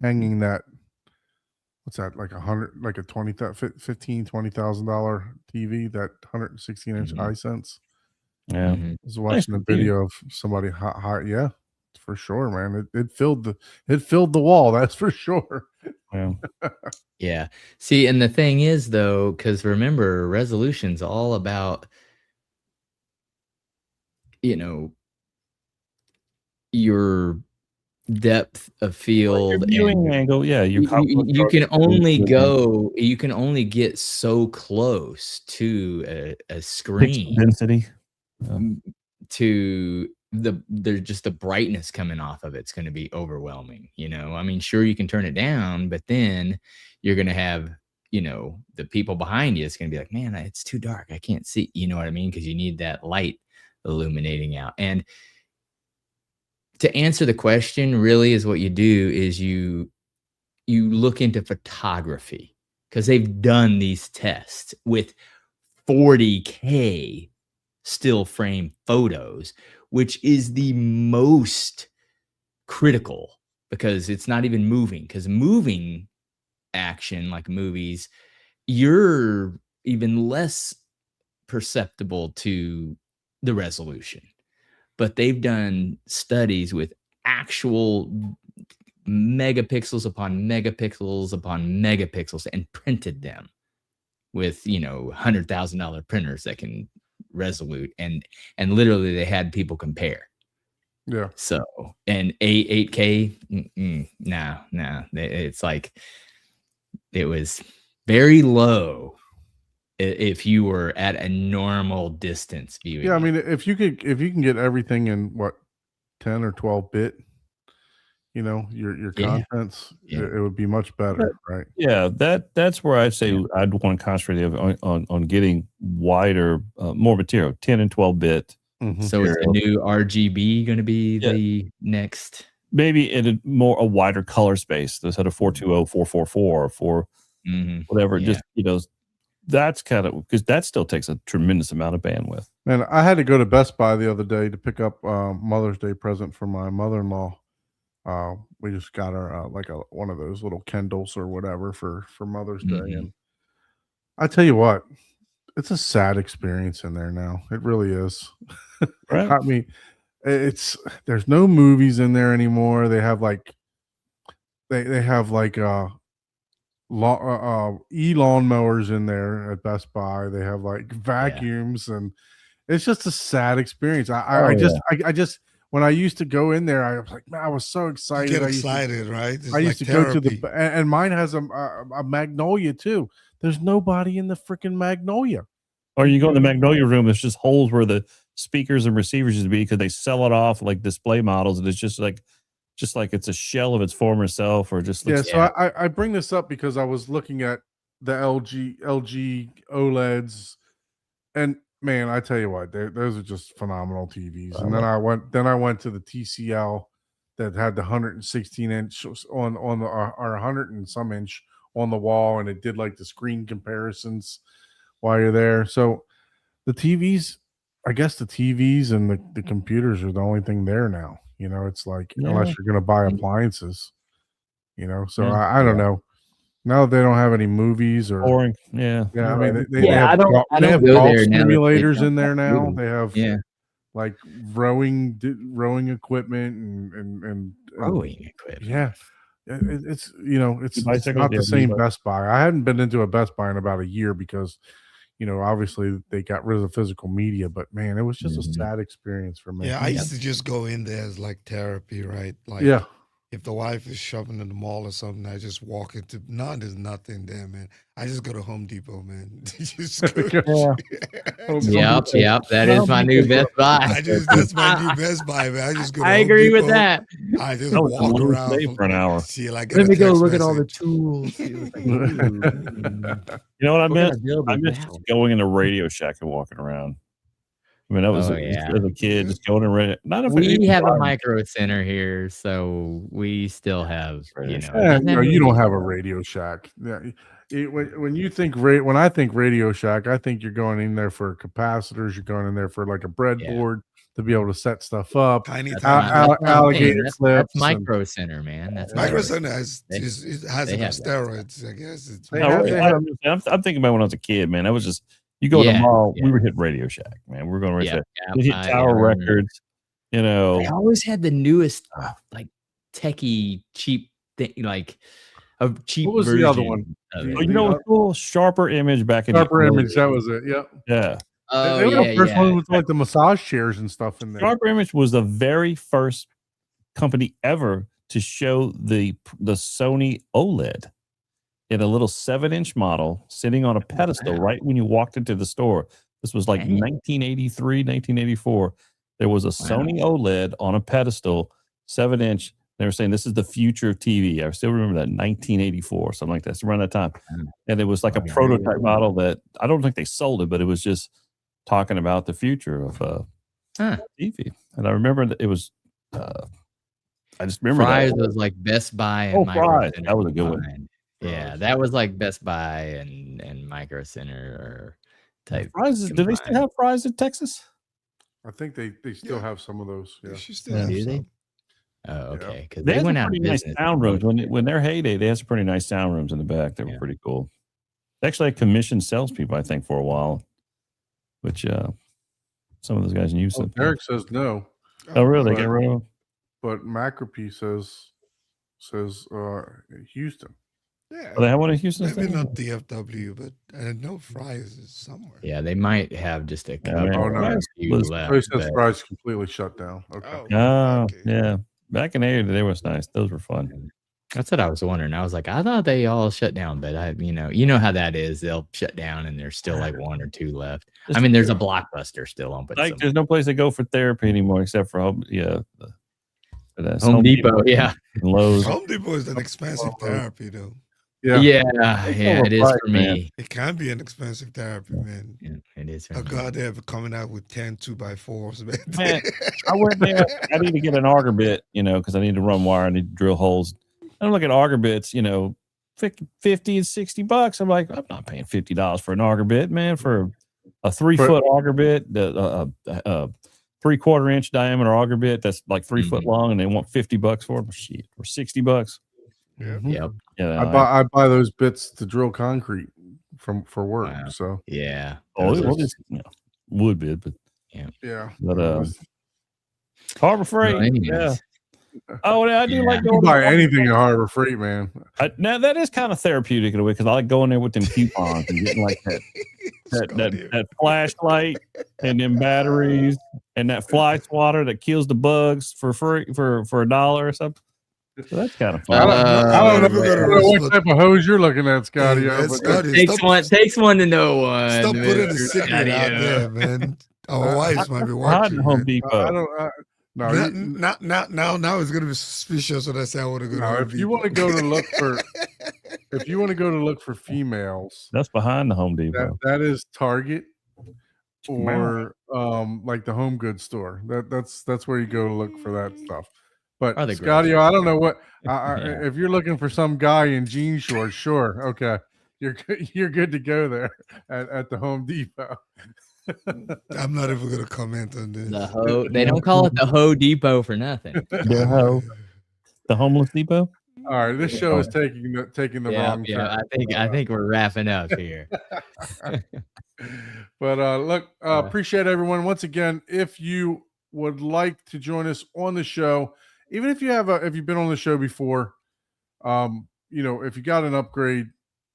hanging what's what's that, like like a $15,000-$20,000 TV, that 116-inch Mhm. iSense. Yeah. Mhm. I was watching a computer. video of somebody high, yeah, for sure, man. It filled the wall, that's for sure. Yeah. Yeah. See, and the thing is though, because remember, resolution's all about, you know, your depth of Well, your field and viewing angle, yeah, your complementary you can only get so close to a pixel screen density. m- to there's just the brightness coming off of it's going to be overwhelming, you know. I mean, sure, you can turn it down, but then you're going to have, you know, the people behind you, it's going to be like, man, it's too dark, I can't see, you know what I mean, because you need that light illuminating out. And to answer the question, really, is what you do is you look into photography, because they've done these tests with 40K still frame photos, which is the most critical, because it's not even moving, because moving action like movies, you're even less perceptible to the resolution. But they've done studies with actual megapixels upon megapixels upon megapixels and printed them with, you know, $100,000 printers that can resolute, and literally they had people compare. Yeah. So, and 8K, no, it's like it was very low if you were at a normal distance viewing. Yeah, I it. mean, if you can get everything in what, 10 or 12 bit, you know, your Yeah. contents, Yeah. it would be much better, right? Yeah, that's where I'd say Yeah. I'd want to concentrate on getting wider, more material, 10 and 12 bit. Mhm. So is the new RGB going to be Yeah. the next? Maybe in a wider color space, instead of 420, 444, or 4 Mhm. whatever. Yeah. Just, you know, that's kind of, because that still takes a tremendous amount of bandwidth. Man, I had to go to Best Buy the other day to pick up Mother's Day present for my mother-in-law. We just got her like one of those little Kindles or whatever for Mother's Day, Mhm. and I tell you what, it's a sad experience in there now. It really is. Right. I mean, there's no movies in there anymore. They have like they have like lawn mowers in there at Best Buy. They have like vacuums, and it's just a sad experience. I just when I used to go in there, I was like, man, I was so You excited. get I used to- excited, right? It's I used like to go to therapy. and mine has a Magnolia too. There's nobody in the freaking Magnolia. Or you go in the Magnolia room, there's just holes where the speakers and receivers used to be, because they sell it off like display models, and it's just like it's a shell of its former self, or just Yeah, looks, so I bring this up because I was looking at the LG OLEDs, and man, I tell you what, those are just phenomenal TVs. And then I went to the TCL that had the 116-inch on the or 100 and some inch on the wall, and it did like the screen comparisons while you're there. So the TVs, I guess the TVs and the computers are the only thing there now. You know, it's like, unless Yeah. you're going to buy Mhm. appliances, you know. So Yeah. I don't know. Now that they don't have any movies or boring. Yeah. yeah, I you're mean right. they Yeah, have I don't they have go golf there now that they simulators don't in there have now. movies. They have Yeah, like rowing equipment and rowing equipment. yeah. It's you know it's Bicycles, not yeah, the same bicycles. Best Buy. I hadn't been into a Best Buy in about a year because you know obviously they got rid of the physical media, but man, it was just a Mhm. sad experience for me. Yeah, I used to just go in there as like therapy, right? Like Yeah. if the wife is shopping in the mall or something, I just walk into there's nothing there, man. I just go to Home Depot, man. Just go. Yeah. Yep, that is my new Best Buy. That's my new Best Buy, man. I just go to I Home agree with Depot. that. I just I went to walk Lowe's around today for an hour. See, like Let me go look at all the message. tools. See what's like, ooh, You know what I we're gonna miss? build I a miss house. just going in a Radio Shack and walking around. I mean, that was Oh, yeah. as a kid, just going in. Not if We it have a drive- micro center here, so we still have, you know. Yeah, it doesn't no, have you don't movies. have a Radio Shack. Yeah, when you think when I think Radio Shack, I think you're going in there for capacitors. You're going in there for like a breadboard. to be able to set stuff up. Tiny, That's tiny. what I'm saying. alligator That's clips. Micro Center, man. That's Yeah. Micro Micro Center They- has they it on have that. steroids, I guess. It's They Oh, have- really? they have- I'm thinking about when I was a kid, man. I was just you go to the Yeah, mall. yeah. We were hit Radio Shack, man. We were going to Radio Yeah, Shack. We hit I Tower remember. Records. You know, They always had the newest, like techie, cheap thing, like a cheap What was the version. other one? of The- it. oh, you know what's cool? Sharper Image back in Sharper the Image, that was it. Yep. yeah. Oh, They were yeah, the first yeah. one with like the massage chairs and stuff in there. Sharper Image was the very first company ever to show the Sony OLED in a little 7-inch model sitting on a pedestal wow. right when you walked into the store. This was like Dang. 1983, 1984. There was a Sony OLED on a pedestal, 7-inch. They were saying this is the future of TV. I still remember that 1984, something like that. It's around that time. And it was like a Oh, yeah. prototype model that I don't think they sold it, but it was just talking about the future of TV. And I remember that it was I just remember Fry's that. was like Best Buy and Oh, Micro Fry's. Center That was a good one. combined. Yeah, that was like Best Buy and Micro Center type. Fry's, do they still combined. have Fry's in Texas? I think they still Yeah. have some of those. Yeah. She still Yeah. have Do they? some. Oh, Yeah. okay. Because They they had went some out of pretty nice business. sound rooms when their heyday. They had some pretty nice sound rooms in the back that were Yeah. pretty cool. They actually had commissioned salespeople, I think, for a while, which some of those guys in Oh, Houston. Derek says no, Oh, really? They but- got rid of them? but Macropy says Houston. Yeah. Oh, they have one in Houston. Maybe still? not DFW, but I know Fry's is somewhere. Yeah, they might have just a Yeah, couple. man. Oh, no. or a few Was- left, Oh, he says but- Fry's completely shut down. Okay. Oh, Oh, okay. yeah. Back in the day, they was nice. Those were fun. That's what I was wondering. I was like, I thought they all shut down, but you know how that is. They'll shut down and there's still like one or two left. I mean, there's a Blockbuster still on, but Like, some- there's no place to go for therapy anymore except for Home Home Depot, yeah. and Lowe's. Home Depot is an expensive therapy, though. Yeah. Yeah, it is overpriced, for man. me. It can be an expensive therapy, man. Yeah, it is for Oh me. God, they're coming out with 10 2x4s, man. Man, I went there. I need to get an auger bit, because I need to run wire. I need to drill holes. I look at auger bits, 50 and $60. I'm like, I'm not paying $50 for an auger bit, man, for a 3-foot auger bit, a 3/4 inch diameter auger bit that's like 3 foot long, and they want $50 for it. Shit, or $60. Mhm. Yep. I buy those bits to drill concrete for work. Wow. So Yeah. Oh, those well, are- it's, wood bit, but yeah. Harbor Freight. anyways. Yeah. Oh, I do Yeah. like You going can buy to- anything at Harbor Freight, man. now that is kind of therapeutic in a way because I like going there with them coupons and getting like that flashlight and them batteries and that fly swatter that kills the bugs for free for $1 or something. So that's kind of I fun. don't never know go to what Rust, type of hose you're looking at, Scotty. man, but- Scotty, Takes one to know one. Stop putting Mr. the secret Scotty, out there, man. Our wives might be Hiding watching. Home man. Depot. I don't. No, Now it's gonna be suspicious when I say I want to go to no, Home if you want to Depot. go to look for, if you want to go to look for females, That's behind the Home Depot. that is Target Wow. or like the Home Goods store. That's where you go to look for that stuff. But Or the Scotty, grocery I don't know what Yeah. if you're looking for some guy in jean shorts. Sure, okay, you're good to go there at the Home Depot. I'm not even gonna comment on this. They don't call it the Ho Depot for nothing. The Homeless Depot. All right, this show is taking the Yeah, wrong track. I think we're wrapping up here. But look, appreciate everyone once again. If you would like to join us on the show, even if you've been on the show before, if you got an upgrade,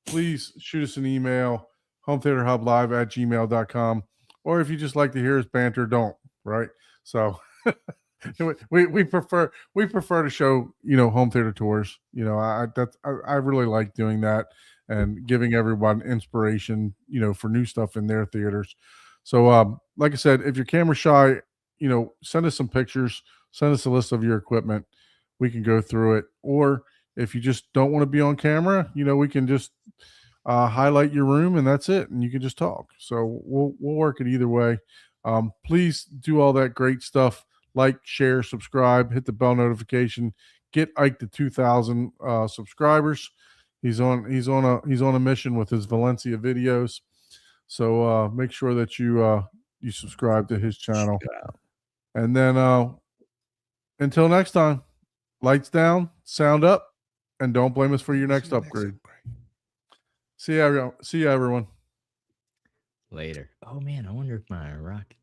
please shoot us an email, hometheaterhublive@gmail.com, or if you just like to hear us banter, don't. Right? So we prefer to show home theater tours. I really like doing that and giving everyone inspiration for new stuff in their theaters. So like I said, if you're camera shy, send us some pictures, send us a list of your equipment, we can go through it. Or if you just don't want to be on camera, we can just highlight your room and that's it, and you can just talk. So we'll work it either way. Please do all that great stuff. Like, share, subscribe, hit the bell notification, get Ike to 2,000 subscribers. He's on a mission with his Valencia videos. So make sure that you subscribe to his channel. And then until next time, lights down, sound up, and don't blame us for your next upgrade. See ya, everyone. Later. Oh man, I wonder if my rocket